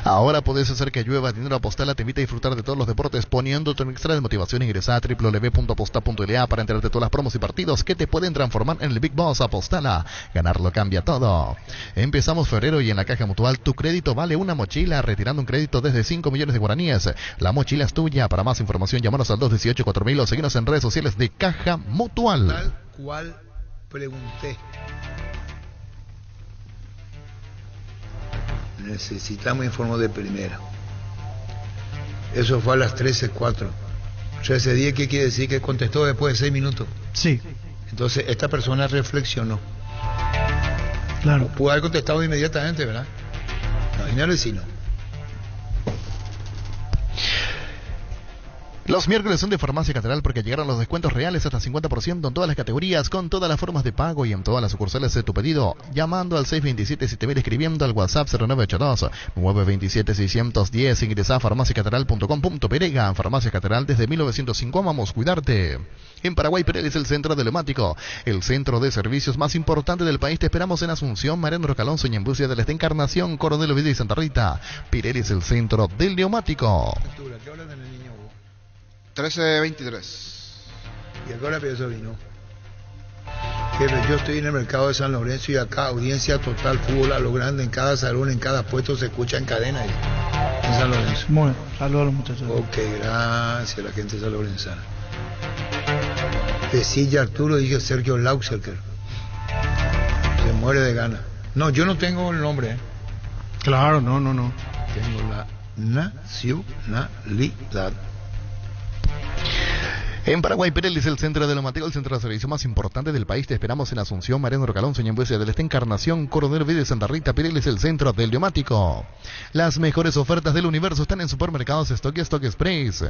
Ahora podés hacer que llueva. Dinero Apostala te invita a disfrutar de todos los deportes poniéndote un extra de motivación. Ingresa a www.aposta.la para enterarte de todas las promos y partidos que te pueden transformar en el Big Boss. Apostala, ganarlo cambia todo. Empezamos febrero y en la Caja Mutual tu crédito vale una mochila, retirando un crédito desde 5 millones de guaraníes. La mochila es tuya. Para más información llámanos al 218-4000 o seguinos en redes sociales de Caja Mutual. Tal cual pregunté. Necesitamos informes de primera. Eso fue a las 13:04. 13:10, ¿qué quiere decir? Que contestó después de 6 minutos. Sí. Entonces, esta persona reflexionó. Claro. Pudo haber contestado inmediatamente, ¿verdad? Imagínale si no. Los miércoles son de Farmacia Catedral porque llegaron los descuentos reales hasta 50% en todas las categorías, con todas las formas de pago y en todas las sucursales de tu pedido. Llamando al 627-7000, escribiendo al WhatsApp 0982-927-610. Ingresa a farmaciacatedral.com.py. Farmacia Catedral, desde 1905 amamos cuidarte. En Paraguay, Pirelli es el centro de neumático, el centro de servicios más importante del país. Te esperamos en Asunción, Mariano Rocalonso y en Bucia de la Encarnación, Coronel Oviedo y Santa Rita. Pirelli es el centro del neumático. ¿Qué hablan del niño? 13:23. ¿Y ahora eso vino? Yo estoy en el mercado de San Lorenzo y acá audiencia total, fútbol a lo grande, en cada salón, en cada puesto se escucha en cadena ahí, en San Lorenzo. Bueno, saludos a los muchachos. Ok, gracias a la gente de San Lorenzo. Decía Arturo, dije Sergio Lauxerker. Se muere de gana. No, yo no tengo el nombre. Claro, no. Tengo la nacionalidad. En Paraguay, Pirelli, el centro de neumáticos, el centro de servicio más importante del país. Te esperamos en Asunción, Mariano Rocalón, Soñembuesia del Este, Encarnación, Coronel Vide, Santa Rita. Pirelli es el centro del neumático. Las mejores ofertas del universo están en Supermercados Stock y Stock Express.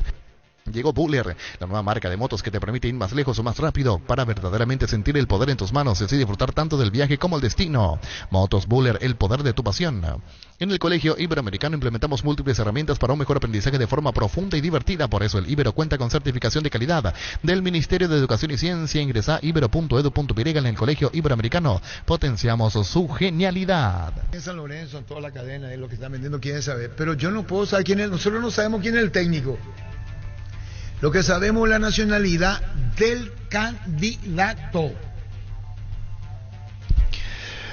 Llegó Buller, la nueva marca de motos que te permite ir más lejos o más rápido para verdaderamente sentir el poder en tus manos y así disfrutar tanto del viaje como el destino. Motos Buller, el poder de tu pasión. En el Colegio Iberoamericano implementamos múltiples herramientas para un mejor aprendizaje de forma profunda y divertida. Por eso el Ibero cuenta con certificación de calidad del Ministerio de Educación y Ciencia. Ingresa ibero.edu.pirega en el Colegio Iberoamericano. Potenciamos su genialidad. En San Lorenzo, en toda la cadena, es lo que están vendiendo, quieren saber. Pero yo no puedo saber quién es, nosotros no sabemos quién es el técnico. Lo que sabemos es la nacionalidad del candidato.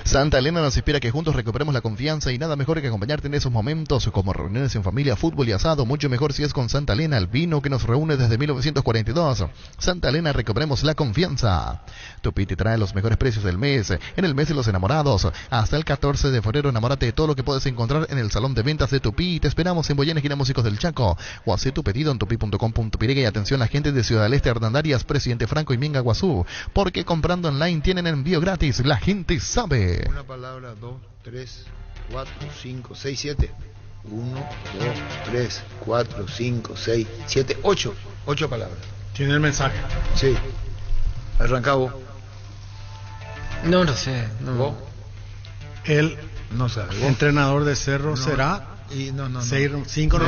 Santa Elena nos inspira que juntos recuperemos la confianza y nada mejor que acompañarte en esos momentos como reuniones en familia, fútbol y asado. Mucho mejor si es con Santa Elena, el vino que nos reúne desde 1942. Santa Elena, recuperemos la confianza. Tupi te trae los mejores precios del mes. En el mes de los enamorados, hasta el 14 de febrero, enamórate de todo lo que puedes encontrar en el salón de ventas de Tupi. Te esperamos en Boyana, esquina Músicos del Chaco, o haz tu pedido en tupi.com.pirega. Y atención, la gente de Ciudad del Este, Hernandarias, Presidente Franco y Minga Guazú, porque comprando online tienen envío gratis. La gente sabe. Una palabra, 2, 3, 4, 5, 6, 7. 1, 2, 3, 4, 5, 6, 7, 8. 8 palabras. ¿Tiene el mensaje? Sí. Arranca vos. No lo sé. No. ¿Vos? El no sabe. ¿Vos? Entrenador de Cerro será. Y no. 5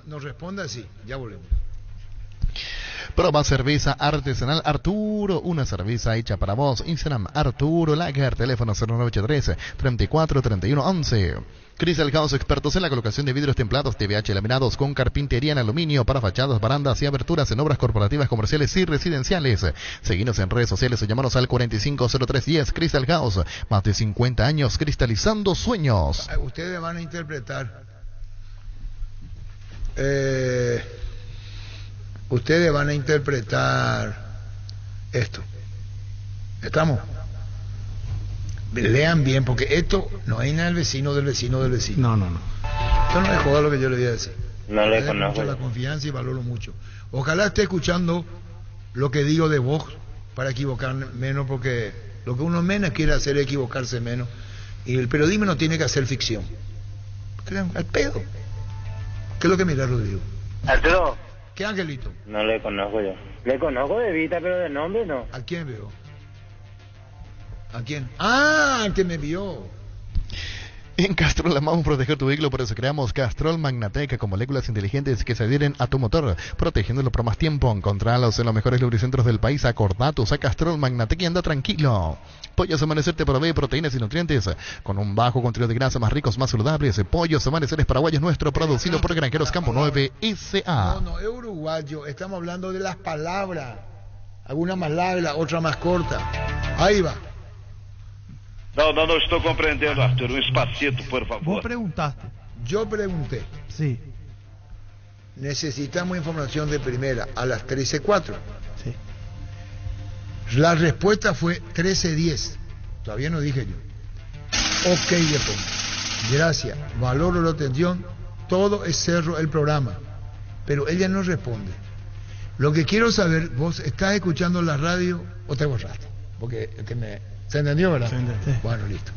No responda así. Ya volvemos. Proba cerveza artesanal Arturo, una cerveza hecha para vos. Instagram Arturo Lager, teléfono 0983-343111. Crystal House, expertos en la colocación de vidrios templados, TVH laminados con carpintería en aluminio para fachadas, barandas y aberturas en obras corporativas, comerciales y residenciales. Seguinos en redes sociales o llamanos al 450310. Crystal House, más de 50 años cristalizando sueños. Ustedes van a interpretar. Ustedes van a interpretar esto. ¿Estamos? Lean bien, porque esto no es nada del vecino del vecino del vecino. No. Esto no es joda lo que yo le voy a decir. No le conozco. Mucho la confianza y valoro mucho. Ojalá esté escuchando lo que digo de vos para equivocarme menos, porque lo que uno menos quiere hacer es equivocarse menos. Y el periodismo no tiene que hacer ficción. Al pedo. ¿Qué es lo que mira, Rodrigo? Arturo. ¿Qué angelito? No le conozco yo. Le conozco de vista, pero de nombre no. ¿A quién veo? ¿A quién? ¡Ah! El que me vio. En Castrol amamos proteger tu vehículo, por eso creamos Castrol Magnateca con moléculas inteligentes que se adhieren a tu motor, protegiéndolo por más tiempo. Encontralos en los mejores lubricentros del país. Acordatus a Castrol Magnateca y anda tranquilo. Pollos Amanecer te provee proteínas y nutrientes con un bajo contenido de grasa, más ricos, más saludables. Pollos Amanecer es paraguayo nuestro, producido por Granjeros Campo 9 S.A. No, es uruguayo. Estamos hablando de las palabras. Alguna más larga, otra más corta. Ahí va. No estoy comprendiendo, Arturo. Un espacito, por favor. Vos preguntaste. Yo pregunté. Sí. Necesitamos información de primera a las 13:04. Sí. La respuesta fue 13:10. Todavía no dije yo. Ok, le pongo. Gracias. Valoro la atención. Todo es cerro el programa. Pero ella no responde. Lo que quiero saber, ¿vos estás escuchando la radio o te borraste? Porque el que me... ¿Se entendió, verdad? Sí. Bueno, listo.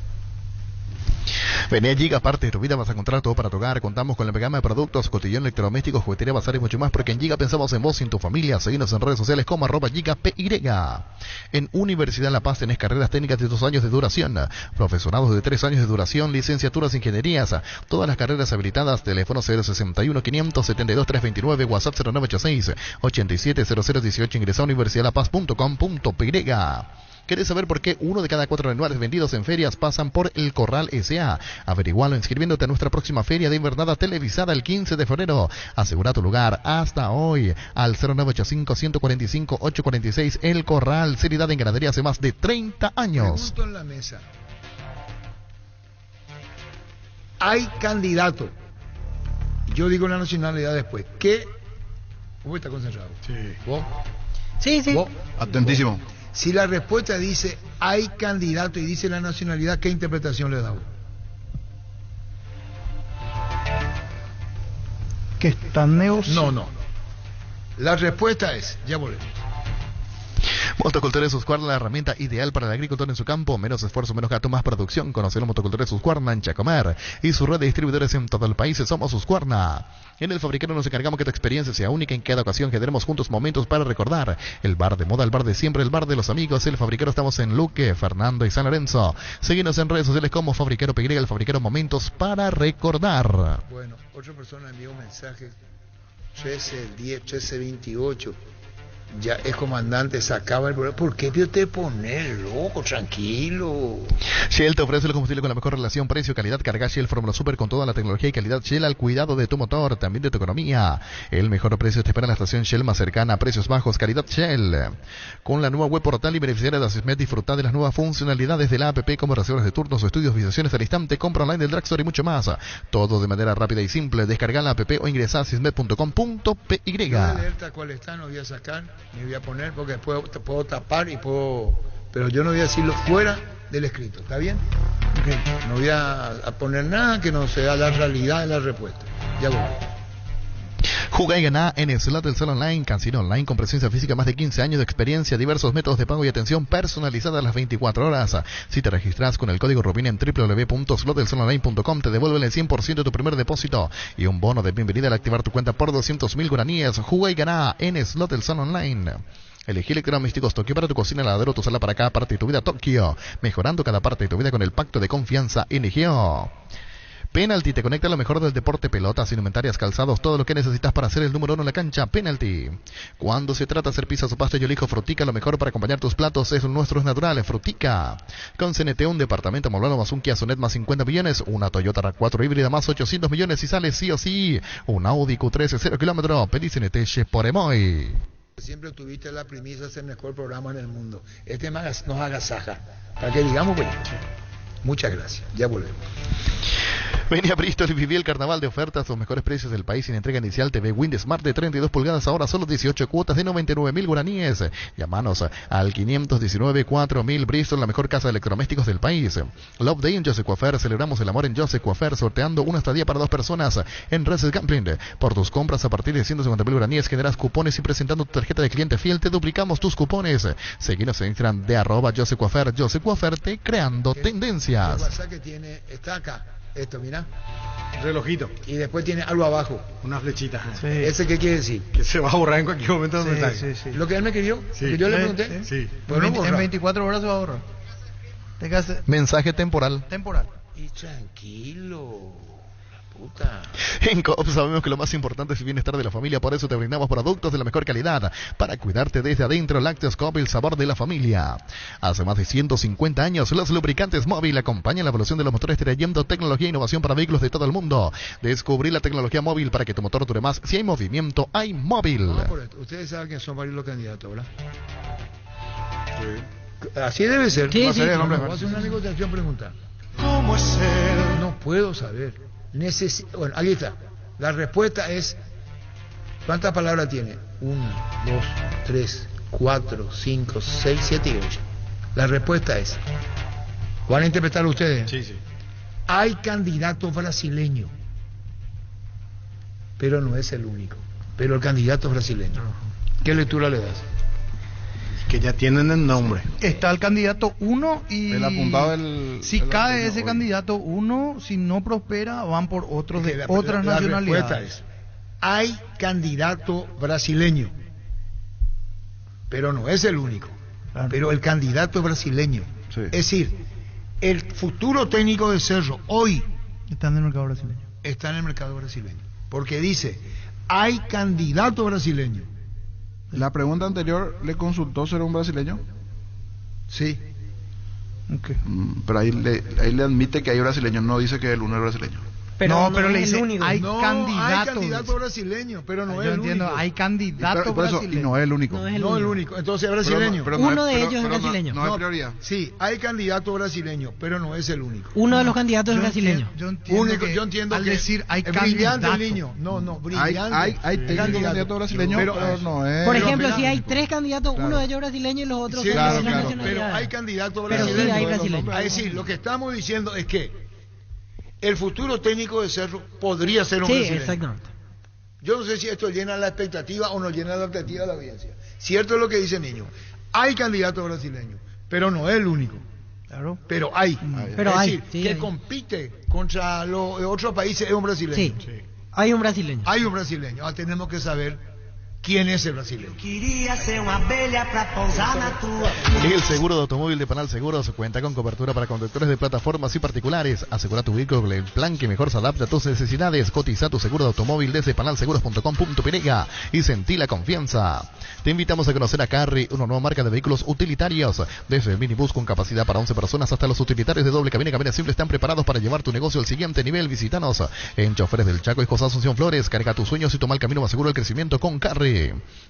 Vení a Giga, parte de tu vida vas a encontrar todo para tu hogar. Contamos con la gama de productos, cotillón, electrodomésticos, juguetería, bazar y mucho más, porque en Giga pensamos en vos y en tu familia. Seguinos en redes sociales como @GigaPY. En Universidad La Paz tenés carreras técnicas de 2 años de duración, profesorados de 3 años de duración, licenciaturas, ingenierías, todas las carreras habilitadas. Teléfono 061-572-329, WhatsApp 0986-870018. Ingresa a universidadlapaz.com.py. ¿Querés saber por qué 1 de cada 4 anuales vendidos en ferias pasan por El Corral S.A.? Averigualo inscribiéndote a nuestra próxima feria de invernada televisada el 15 de febrero. Asegura tu lugar hasta hoy al 0985-145-846. El Corral, seriedad en ganadería hace más de 30 años. Pregunto en la mesa. Hay candidato. Yo digo la nacionalidad después. ¿Qué? ¿Vos estás concentrado? Sí. ¿Vos? Sí. ¿Vos? Atentísimo. Si la respuesta dice hay candidato y dice la nacionalidad, ¿qué interpretación le da? Que están negociando. No. La respuesta es, ya volvemos. Motocultores Husqvarna, la herramienta ideal para el agricultor en su campo. Menos esfuerzo, menos gasto, más producción. Conocer los Motocultores Husqvarna en Chacomer y su red de distribuidores en todo el país. Somos Husqvarna. En el Fabricano nos encargamos que tu experiencia sea única. En cada ocasión generemos juntos momentos para recordar. El bar de moda, el bar de siempre, el bar de los amigos. El Fabricano, estamos en Luque, Fernando y San Lorenzo. Síguenos en redes sociales como Fabricano PY, el Fabricano, momentos para recordar. Bueno, otra persona envió un mensaje. 13-10, 13-28. Ya es comandante, se acaba el programa. ¿Por qué te pones loco? Tranquilo. Shell te ofrece el combustible con la mejor relación precio-calidad. Carga Shell Fórmula Super con toda la tecnología y calidad Shell al cuidado de tu motor, también de tu economía. El mejor precio te espera en la estación Shell más cercana. Precios bajos, calidad Shell. Con la nueva web portal y beneficiaria de Asismet, disfruta de las nuevas funcionalidades de la app como reservas de turnos o estudios, visitaciones al instante, compra online del drugstore y mucho más. Todo de manera rápida y simple. Descarga la app o ingresa a asismet.com.py. La alerta cuál está, no voy a sacar. Me voy a poner porque después te puedo tapar y puedo, pero yo no voy a decirlo fuera del escrito, ¿está bien? Okay. No voy a poner nada que no sea la realidad de la respuesta. Ya voy. Juega y gana en Slot del Sol Online, casino online con presencia física, más de 15 años de experiencia, diversos métodos de pago y atención personalizada a las 24 horas. Si te registras con el código Rubin en www.slotdelsolonline.com, te devuelven el 100% de tu primer depósito y un bono de bienvenida al activar tu cuenta por 200.000 guaraníes. Juega y gana en Slot del Sol Online. Elegí electrodomésticos Tokio para tu cocina, lavadero, tu sala para cada parte de tu vida. Tokio, mejorando cada parte de tu vida con el pacto de confianza Inigio. Penalty te conecta a lo mejor del deporte, pelotas, indumentarias, calzados, todo lo que necesitas para ser el número uno en la cancha. Penalty. Cuando se trata de hacer pizzas o pasta, yo elijo Frutica. Lo mejor para acompañar tus platos es nuestro, es natural, Frutica. Con CNT, un departamento amoblado más un Kia Sonet más 50 millones, una Toyota RAV4 híbrida más 800 millones y sale sí o sí un Audi Q13 0 kilómetros. Pedí CNT por Emoy. Siempre tuviste la primicia de ser el mejor programa en el mundo. Este nos agasaja. Para que digamos, bueno, muchas gracias. Ya volvemos. Ven a Bristol y viví el carnaval de ofertas, los mejores precios del país sin entrega inicial. TV Wind Smart de 32 pulgadas, ahora solo 18 cuotas de 99.000 guaraníes. Llámanos al 519-4000. Bristol, la mejor casa de electrodomésticos del país. Love Day en Joseph Coiffeur, celebramos el amor en Joseph Coiffeur, sorteando una estadía para 2 personas en Reses Gambling. Por tus compras a partir de 150.000 guaraníes generas cupones y presentando tu tarjeta de cliente fiel te duplicamos tus cupones. Seguinos en Instagram de @Joseph Coiffeur. Joseph Coiffeur, te creando tendencias. El WhatsApp que tiene está acá. Esto, mira. Relojito. Y después tiene algo abajo. Una flechita. Sí. ¿Ese qué quiere decir? Que se va a borrar en cualquier momento. Sí, sí. ¿Lo que él me querió? Sí. ¿Lo que yo le pregunté? Sí. Pues en 24 horas se va a borrar. Mensaje temporal. Y tranquilo. Puta. En Coop sabemos que lo más importante es el bienestar de la familia, por eso te brindamos productos de la mejor calidad para cuidarte desde adentro. Lácteos Coop, el sabor de la familia. Hace más de 150 años, los lubricantes móvil acompañan la evolución de los motores, trayendo tecnología e innovación para vehículos de todo el mundo. Descubrí la tecnología móvil para que tu motor dure más. Si hay movimiento, hay móvil. Ustedes saben quiénes son varios los candidatos, ¿verdad? Sí. Así debe ser. Sí, sí. Voy a hacer una negociación, pregunta. ¿Cómo es él? No puedo saber. Bueno, aquí está. La respuesta es: ¿cuántas palabras tiene? 1, 2, 3, 4, 5, 6, 7 y 8. La respuesta es: ¿van a interpretar ustedes? Sí. Hay candidato brasileño, pero no es el único. Pero el candidato es brasileño. ¿Qué lectura le das? Que ya tienen el nombre. Está el candidato 1 y el apuntado del... Si cae ese candidato 1, si no prospera, van por otros de otras nacionalidades. La respuesta es: hay candidato brasileño, pero no es el único. Claro. Pero el candidato es brasileño. Sí. Es decir, el futuro técnico de Cerro hoy está en el mercado brasileño. Está en el mercado brasileño. Porque dice: hay candidato brasileño. La pregunta anterior, ¿le consultó ser un brasileño? Sí. Okay. Pero ahí le admite que hay brasileños, no dice que el uno es brasileño. Pero no le dice, hay candidato brasileño, pero no es el único. Yo entiendo, hay candidato brasileño. Y no es el único. No es el único. Entonces es brasileño. Uno de ellos es brasileño. No es prioridad. Sí, hay candidato brasileño, pero no es el único. Uno de los candidatos es brasileño. Yo entiendo al que decir hay brillante candidato. el niño. No, brillante. Hay candidato brasileño, pero no es. Por ejemplo, si hay 3 candidatos, uno de ellos brasileño y los otros son de otras nacionalidades. Pero hay candidato brasileño. brasileño. Pero sí hay brasileño. Es decir, lo que estamos diciendo es que el futuro técnico de Cerro podría ser un brasileño. Sí, exactamente. Yo no sé si esto llena la expectativa o no llena la expectativa de la audiencia. Cierto es lo que dice el niño. Hay candidatos brasileños, pero no es el único. Claro. Pero hay. Pero es hay, decir, sí, que hay. compite contra los otros países es un brasileño. Sí, hay un brasileño. Hay un brasileño. Ahora tenemos que saber quién es el brasileño. Queria ser uma abelha pra pousar na tua. El seguro de automóvil de Panal Seguros cuenta con cobertura para conductores de plataformas y particulares. Asegura tu vehículo con el plan que mejor se adapte a tus necesidades. Cotiza tu seguro de automóvil desde panalseguros.com.py y sentí la confianza. Te invitamos a conocer a Carry, una nueva marca de vehículos utilitarios. Desde el minibús con capacidad para 11 personas hasta los utilitarios de doble cabina y cabina simple están preparados para llevar tu negocio al siguiente nivel. Visítanos en Choferes del Chaco y José Asunción Flores. Carga tus sueños y toma el camino más seguro del crecimiento con Carry.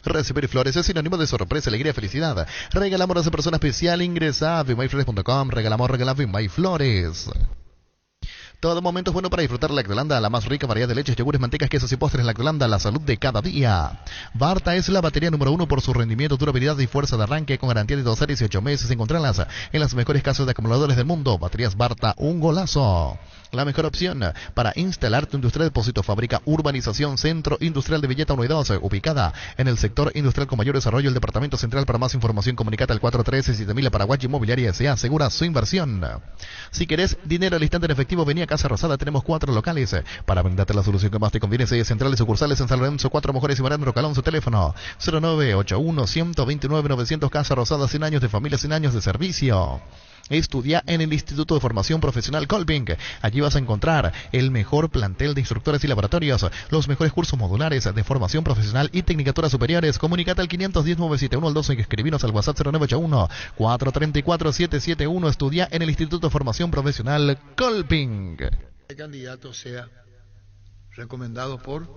Recibir flores es sinónimo de sorpresa, alegría y felicidad. Regalamos a esa persona especial. Ingresa a vimyflores.com. Regalamos Vimyflores. Todo momento es bueno para disfrutar Lactolanda, la más rica variedad de leches, yogures, mantecas, quesos y postres. Lactolanda, la salud de cada día. Barta es la batería número 1 por su rendimiento, durabilidad y fuerza de arranque, con garantía de 12 a 18 meses. Encontrarlas en las mejores casas de acumuladores del mundo. Baterías Barta, un golazo. La mejor opción para instalar tu industria de depósito. Fábrica Urbanización Centro Industrial de Villeta 1 y 2, ubicada en el sector industrial con mayor desarrollo, el Departamento Central. Para más información, comunicate al 413-7000. Paraguay Inmobiliaria S.A. asegura su inversión. Si querés dinero al instante en efectivo, vení a Casa Rosada. Tenemos 4 locales para brindarte la solución que más te conviene. 6 centrales sucursales en San Lorenzo, 4 Mujeres y Mariano Rocalón. Su teléfono 0981-129-900. Casa Rosada, 100 años de familia, 100 años de servicio. Estudia en el Instituto de Formación Profesional Colping. Allí vas a encontrar el mejor plantel de instructores y laboratorios, los mejores cursos modulares de formación profesional y tecnicaturas superiores. Comunicate al 510-971 al 12 y escribinos al WhatsApp 0981-434-771. Estudia en el Instituto de Formación Profesional Colping. El candidato sea recomendado por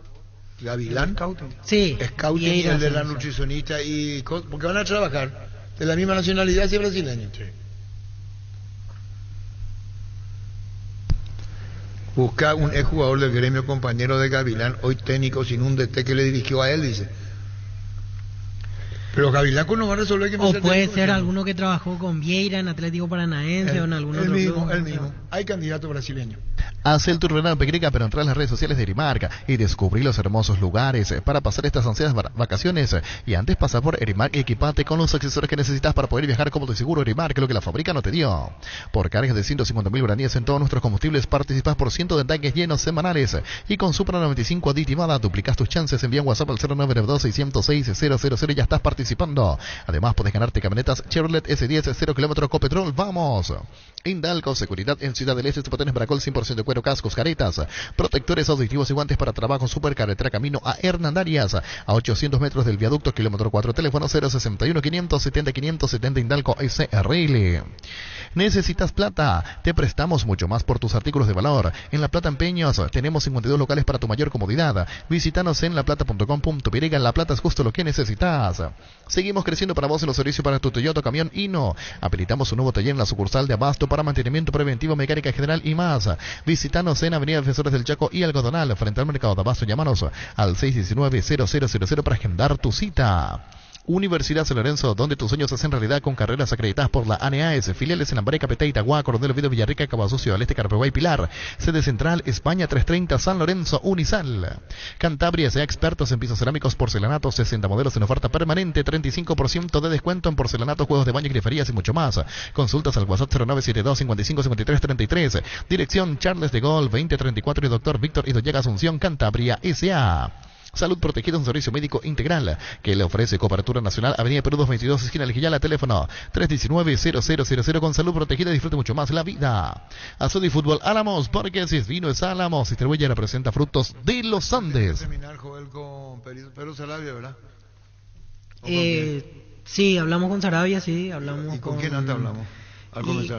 Gavilán. Sí. Scouting y el de la nutricionista. Y porque van a trabajar de la misma nacionalidad y brasileño. Sí. Busca un exjugador del gremio, compañero de Gavilán, hoy técnico sin un DT que le dirigió a él, dice. Pero Gavilán no va a resolver que o puede ser alguno que trabajó con Vieira en Atlético Paranaense o en algún otro club. El mismo. Hay candidato brasileño. Haz el tour Renal Pequeña, pero entra en las redes sociales de Erimarca y descubrí los hermosos lugares para pasar estas ansiadas vacaciones. Y antes pasa por Erimarca y equipate con los accesorios que necesitas para poder viajar cómodo y seguro. Erimarca, lo que la fábrica no te dio. Por cargas de 150.000 guaraníes en todos nuestros combustibles, participas por 100 de tanques llenos semanales. Y con Supra 95 aditivada, duplicas tus chances. Envía un WhatsApp al 0992-606-000 y ya estás participando. Además, puedes ganarte camionetas Chevrolet S10 0 km Copetrol. ¡Vamos! Indalco, seguridad en Ciudad del Este, botones Bracol 100% de cuero, cascos, caretas, protectores auditivos y guantes para trabajo. Supercarretera camino a Hernandarias, a 800 metros del viaducto, kilómetro 4, teléfono 061-570-570. Indalco SRL. ¿Necesitas plata? Te prestamos mucho más por tus artículos de valor. En La Plata Empeños tenemos 52 locales para tu mayor comodidad. Visítanos en laplata.com.py. La Plata es justo lo que necesitas. Seguimos creciendo para vos en los servicios para tu Toyota Camión Hino. Habilitamos un nuevo taller en la sucursal de Abasto para mantenimiento preventivo, mecánica general y más. Visítanos en Avenida Defensores del Chaco y Algodonal, frente al mercado de Abasto. Llámanos al 619-0000 para agendar tu cita. Universidad San Lorenzo, donde tus sueños se hacen realidad con carreras acreditadas por la ANEAS. Filiales en Lambaré, Capeté, Itagua, Coronel Oviedo, Villarrica, Cabo Ciudad del Este, Carpehuay, Pilar. Sede central, España 330, San Lorenzo, Unisal. Cantabria, sea expertos en pisos cerámicos, porcelanatos, 60 modelos en oferta permanente, 35% de descuento en porcelanatos, juegos de baño y griferías y mucho más. Consultas al WhatsApp 0972 55 53 33. Dirección Charles de Gaulle 2034 y Dr. Víctor Idoyaga Asunción, Cantabria, S.A. Salud Protegida, un servicio médico integral que le ofrece cobertura nacional. Avenida Perú 222, esquina Alijillala, teléfono 319-0000. Con Salud Protegida disfrute mucho más la vida. Azul y Fútbol Álamos, porque si es vino es Álamos. Distribuye y representa Frutos de los Andes. Terminar, Joel, con Pedro Sarabia, ¿verdad? Sí, hablamos con Sarabia, sí, hablamos. ¿Y con quién antes hablamos?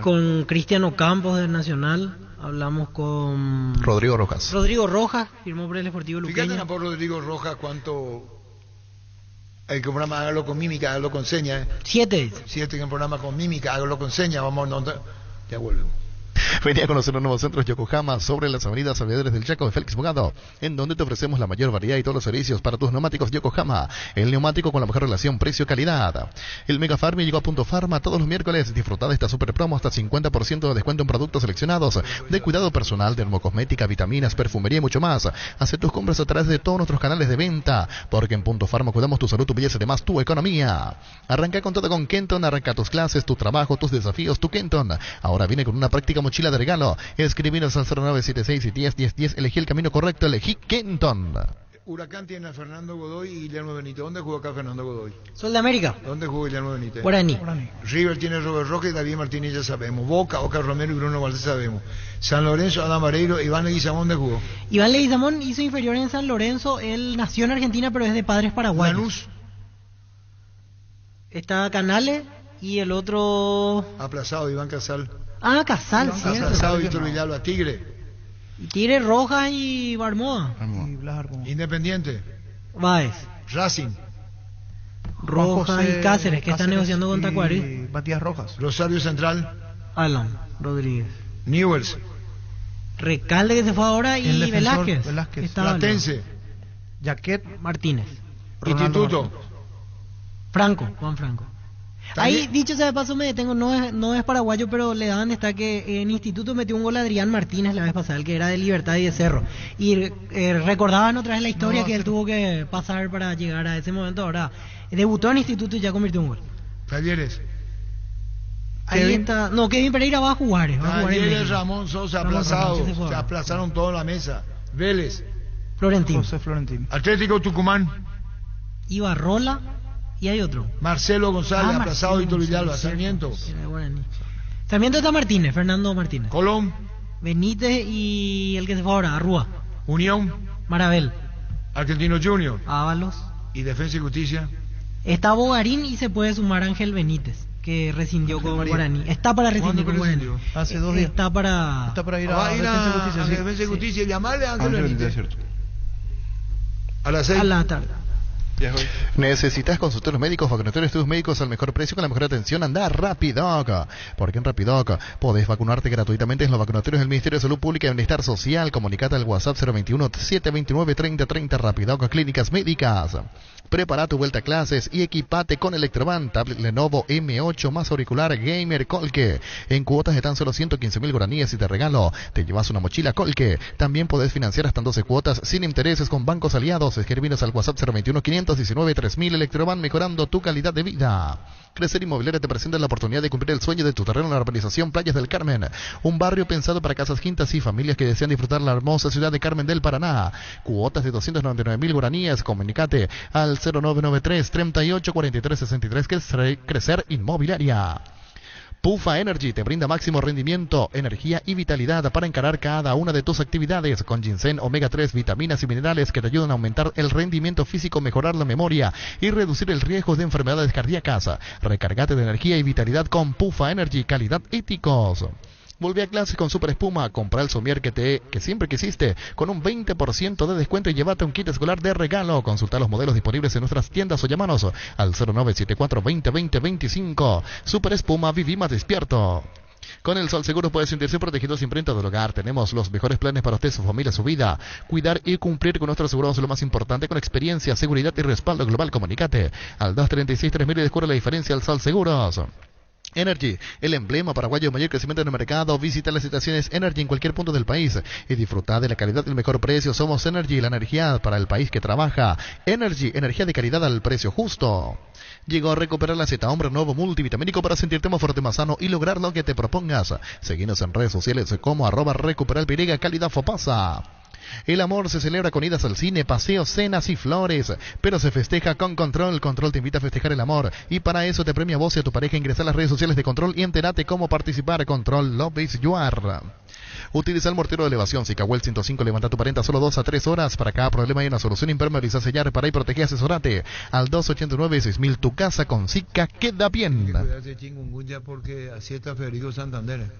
Con Cristiano Campos del Nacional, hablamos con Rodrigo Rojas, firmó por el Sportivo Luqueño. Fíjate por Rodrigo Rojas cuánto el que programa hágalo con mímica, hágalo con señas. 7 que el programa con mímica, hágalo con señas, vamos, no, ya vuelvo. Venía a conocer los nuevos centros Yokohama sobre las avenidas Aviadores del Chaco de Félix Bogado, en donde te ofrecemos la mayor variedad y todos los servicios para tus neumáticos Yokohama, el neumático con la mejor relación precio-calidad. El Mega Farmi llegó a Punto Farma todos los miércoles. Disfruta de esta super promo hasta 50% de descuento en productos seleccionados de cuidado personal, dermocosmética, vitaminas, perfumería y mucho más. Haz tus compras a través de todos nuestros canales de venta, porque en Punto Farma cuidamos tu salud, tu belleza y además tu economía. Arranca con todo con Kenton, arranca tus clases, tu trabajo, tus desafíos, tu Kenton. Ahora viene con una práctica mochila de regalo. Escribinos al 0976 y 101010. Elegí el camino correcto, elegí Kenton. Huracán tiene a Fernando Godoy y Guillermo Benítez. ¿Dónde jugó acá Fernando Godoy? Sol de América. ¿Dónde jugó Guillermo Benítez? Guaraní. River tiene Robert Roque y David Martínez, ya sabemos. Boca, Oscar Romero y Bruno Valdés, sabemos. San Lorenzo, Adam Vareiro, Iván Leguizamón, ¿dónde jugó? Iván Leguizamón hizo inferior en San Lorenzo. Él nació en Argentina, pero es de padres paraguayos. Lanús. Está Canales y el otro... Aplazado, Iván Casal. Casal, sí. Aplazado, Víctor Villalba, Tigre. Tigre, Rojas y Barmoa. Independiente. Baez. Racing. Rojas y Cáceres, que están negociando con Tacuarí. Matías Rojas. Rosario Central. Alan Rodríguez. Newells. Recalde, que se fue ahora, y Velázquez. Platense. Jaquet Martínez. Instituto. Franco, Juan Franco. Ahí, dicho sea de paso, me detengo, no es paraguayo, pero le daban está que en Instituto metió un gol Adrián Martínez la vez pasada, el que era de Libertad y de Cerro. Y recordaban otra vez la historia que él tuvo que pasar para llegar a ese momento. Ahora debutó en Instituto y ya convirtió un gol. Talleres. Ahí está. No, Kevin Pereira va a jugar. Talleres, Ramón Sosa, aplazado. Se aplazaron toda la mesa. Vélez. Florentino. José Florentino. Atlético Tucumán. Ibarrola. Y hay otro. Marcelo González, aplazado, Víctor Villalba. Sarmiento. Sarmiento está Martínez, Fernando Martínez. Colón. Benítez y el que se fue ahora, Arrúa. Unión. Marabel. Argentino Junior. Ábalos. Y Defensa y Justicia. Está Bogarín y se puede sumar Ángel Benítez, que rescindió con Guaraní. Está para rescindir con Guaraní. Hace 2 días. Está para ir a Defensa y Justicia y llamarle a Ángel Benítez. A las 6. A la tarde. ¿Necesitas consultorios médicos, vacunatorios, estudios médicos al mejor precio con la mejor atención? Anda a Rapidoc, porque en Rapidoc podés vacunarte gratuitamente en los vacunatorios del Ministerio de Salud Pública y Bienestar Social. Comunicate al WhatsApp 021-729-3030. Rapidoc Clínicas Médicas. Prepara tu vuelta a clases y equipate con Electroban, tablet Lenovo M8 más auricular gamer Colque. En cuotas de tan solo 115.000 guaraníes y de regalo te llevas una mochila Colque. También podés financiar hasta en 12 cuotas sin intereses con bancos aliados. Escribinos al WhatsApp 021-519-3000. Electroban, mejorando tu calidad de vida. Crecer Inmobiliaria te presenta la oportunidad de cumplir el sueño de tu terreno en la urbanización Playas del Carmen, un barrio pensado para casas quintas y familias que desean disfrutar la hermosa ciudad de Carmen del Paraná. Cuotas de 299.000 guaraníes. Comunicate al 0993-384363. Crecer Inmobiliaria. Pufa Energy te brinda máximo rendimiento, energía y vitalidad para encarar cada una de tus actividades con ginseng, omega 3, vitaminas y minerales que te ayudan a aumentar el rendimiento físico, mejorar la memoria y reducir el riesgo de enfermedades cardíacas. Recargate de energía y vitalidad con Pufa Energy, calidad éticos. Volví a clase con Super Espuma. Compra el somier que siempre quisiste con un 20% de descuento y llévate un kit escolar de regalo. Consulta los modelos disponibles en nuestras tiendas o llamanos al 0974-2020-25. Super Espuma, viví más despierto. Con el Sol Seguro puede sentirse protegido sin prenda del hogar. Tenemos los mejores planes para usted, su familia, su vida. Cuidar y cumplir con nuestros seguros es lo más importante, con experiencia, seguridad y respaldo global. Comunicate al 236-3000 y descubre la diferencia al Sol Seguros. Energy, el emblema paraguayo de mayor crecimiento en el mercado. Visita las estaciones Energy en cualquier punto del país y disfruta de la calidad y el mejor precio. Somos Energy, la energía para el país que trabaja. Energy, energía de calidad al precio justo. Llegó a recuperar la Z Hombre Nuevo Multivitamínico para sentirte más fuerte, más sano y lograr lo que te propongas. Seguinos en redes sociales como @recuperalpirega, calidad Fopasa. El amor se celebra con idas al cine, paseos, cenas y flores, pero se festeja con Control. Control te invita a festejar el amor y para eso te premia a vos y a tu pareja. Ingresa a las redes sociales de Control y entérate cómo participar. Control, Love is Your. Utiliza el mortero de elevación Sicahuel 105, levanta tu parenta solo 2 a 3 horas. Para cada problema hay una solución. Impermeabiliza, sellar, repara y protege. Asesorate al 289-6000. Tu casa con Sica queda bien. Cuídate chikungunya porque así está Federico Santander.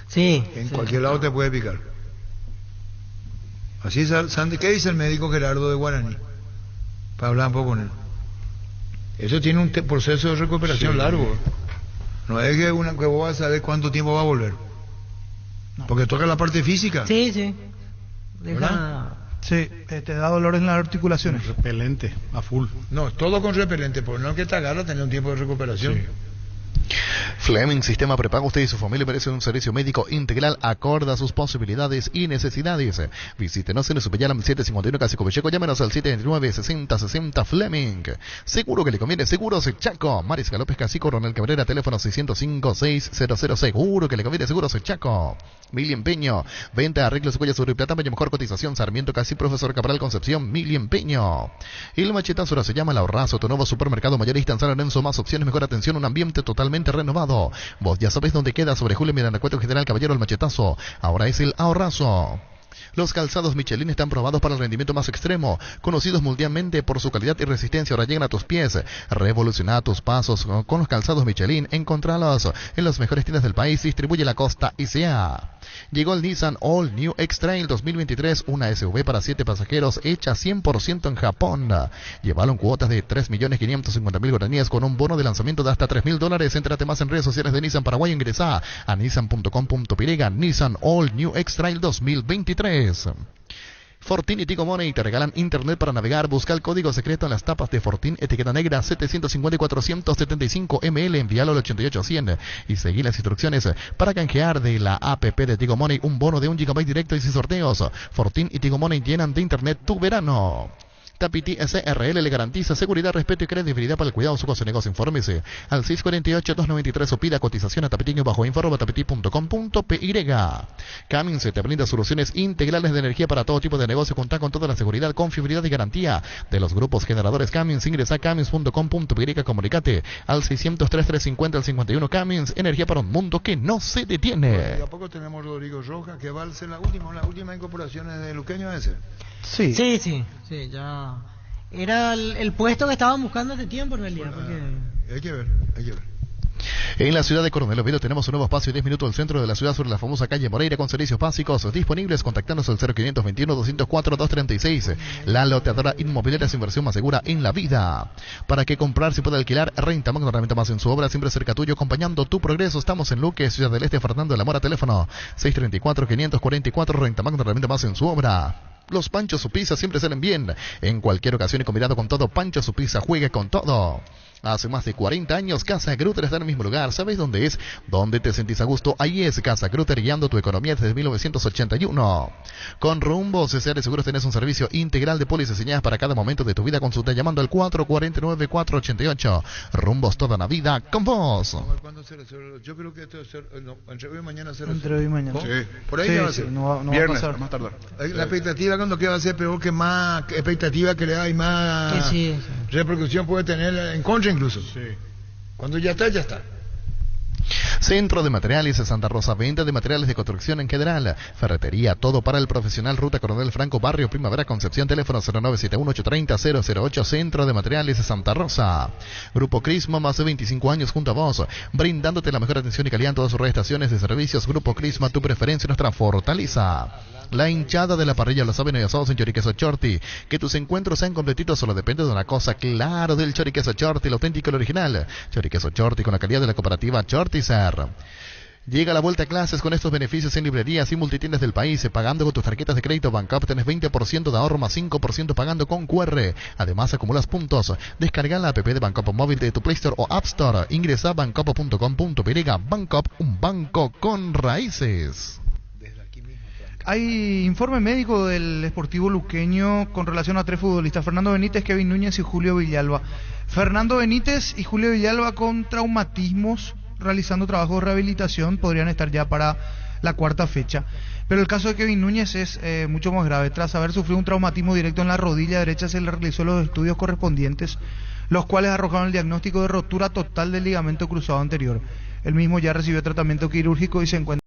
Sí. En cualquier lado te puede picar. Así es, ¿qué dice el médico Gerardo de Guaraní? Para hablar un poco con él. Eso tiene un proceso de recuperación largo. No es que vos vas a saber cuánto tiempo va a volver. Porque toca la parte física. Sí, sí. ¿Verdad? Sí, te da dolor en las articulaciones. Repelente, a full. No, todo con repelente, porque no que te agarra tener un tiempo de recuperación. Sí. Fleming Sistema Prepago. Usted y su familia merecen un servicio médico integral acorde a sus posibilidades y necesidades. Visítenos en Supeyalam 751 Casi Covecheco. Llámenos al 729-6060 Fleming. Seguro que le conviene. Seguros Chaco. Marisca López Casico, Ronald Cabrera, teléfono 605-600. Seguro que le conviene. Seguros Chaco. Mil Empeño. Venta, arreglos, cuellas, sobre plata, mejor cotización. Sarmiento Casi, Profesor Cabral Concepción. Mil Empeño. El machetazo ahora se llama El Ahorrazo, tu nuevo supermercado mayorista en San Lorenzo. Más opciones, mejor atención, un ambiente totalmente renovado. Vos ya sabés dónde queda, sobre Julio Miranda Cueto, General Caballero, El Machetazo. Ahora es El Ahorrazo. Los calzados Michelin están probados para el rendimiento más extremo, conocidos mundialmente por su calidad y resistencia. Ahora llegan a tus pies. Revoluciona tus pasos con los calzados Michelin. Encontralos en las mejores tiendas del país. Distribuye la Costa ICA. Llegó el Nissan All New X-Trail 2023, una SUV para 7 pasajeros hecha 100% en Japón. Llévalo en cuotas de 3.550.000 guaraníes con un bono de lanzamiento de hasta $3.000. Entrate más en redes sociales de Nissan Paraguay. Ingresa a nissan.com.py. Nissan All New X-Trail 2023. Fortin y Tigo Money te regalan internet para navegar. Busca el código secreto en las tapas de Fortin, etiqueta negra 750-475 ml, envíalo al 88100 y seguí las instrucciones para canjear de la app de Tigo Money un bono de 1 GB directo y sin sorteos. Fortin y Tigo Money llenan de internet tu verano. Tapiti SRL le garantiza seguridad, respeto y credibilidad para el cuidado de su negocio. Infórmese al 648-293 o pida cotización a tapiti-info@tapiti.com.py. Cummins te brinda soluciones integrales de energía para todo tipo de negocio. Cuenta con toda la seguridad, confiabilidad y garantía de los grupos generadores Cummins. Ingresa a cummins.com.py. Comunicate al 600-3350-51. Cummins, energía para un mundo que no se detiene. Y a poco tenemos Rodrigo Rojas, que va a ser las últimas incorporaciones de Luqueño ese. Sí, ya era el puesto que estaban buscando hace tiempo en realidad. Porque... Hay que ver. En la ciudad de Coronel Oviedo tenemos un nuevo espacio 10 minutos del centro de la ciudad sobre la famosa calle Moreira con servicios básicos disponibles. Contactanos al 0521-204-236. La loteadora inmobiliaria es inversión más segura en la vida. Para que comprar se puede alquilar, Renta Magno, herramienta más en su obra, siempre cerca tuyo, acompañando tu progreso. Estamos en Luque, Ciudad del Este, Fernando de la Mora, teléfono 634-544. Renta Magno, herramienta más en su obra. Los Panchos Su Pizza siempre salen bien. En cualquier ocasión y combinado con todo, Pancho Su Pizza juegue con todo. Hace más de 40 años, Casa Grutter está en el mismo lugar. ¿Sabes dónde es? ¿Dónde te sentís a gusto? Ahí es Casa Grutter, guiando tu economía desde 1981. Con Rumbo CCR Seguros tenés un servicio integral de pólizas diseñadas para cada momento de tu vida. Consulta llamando al 449-488. Rumbos toda la vida con vos. ¿Cuándo será? Yo creo que esto es entre hoy y mañana será. Entre hoy y mañana. Sí. Por ahí sí, va a ser. No Viernes, va a pasar. más tardar. La expectativa cuando que va a ser peor, que más expectativa que le da y más repercusión puede tener en contra incluso. Sí. Cuando ya está. Centro de Materiales de Santa Rosa, venta de materiales de construcción en general, ferretería, todo para el profesional. Ruta Coronel Franco, Barrio Primavera, Concepción, teléfono 0971-830-008. Centro de Materiales de Santa Rosa. Grupo Crisma, más de 25 años junto a vos, brindándote la mejor atención y calidad en todas sus estaciones de servicios. Grupo Crisma, tu preferencia, nuestra fortaleza. La hinchada de la parrilla, lo saben, y asados en Choriqueso Chorti. Que tus encuentros sean completitos solo depende de una cosa, claro, del Choriqueso Chorti, el auténtico, el original. Choriqueso Chorti con la calidad de la cooperativa Chortizer. Llega la vuelta a clases con estos beneficios en librerías y multitiendas del país. Pagando con tus tarjetas de crédito Bancopp tenés 20% de ahorro más 5% pagando con QR. Además acumulas puntos. Descarga la app de Bancopp móvil de tu Play Store o App Store. Ingresa a bancopp.com.py. Bancopp, un banco con raíces. Hay informe médico del Sportivo Luqueño con relación a 3 futbolistas: Fernando Benítez, Kevin Núñez y Julio Villalba. Fernando Benítez y Julio Villalba con traumatismos, realizando trabajo de rehabilitación, podrían estar ya para la 4ª fecha. Pero el caso de Kevin Núñez es mucho más grave. Tras haber sufrido un traumatismo directo en la rodilla derecha, se le realizó los estudios correspondientes, los cuales arrojaron el diagnóstico de rotura total del ligamento cruzado anterior. El mismo ya recibió tratamiento quirúrgico y se encuentra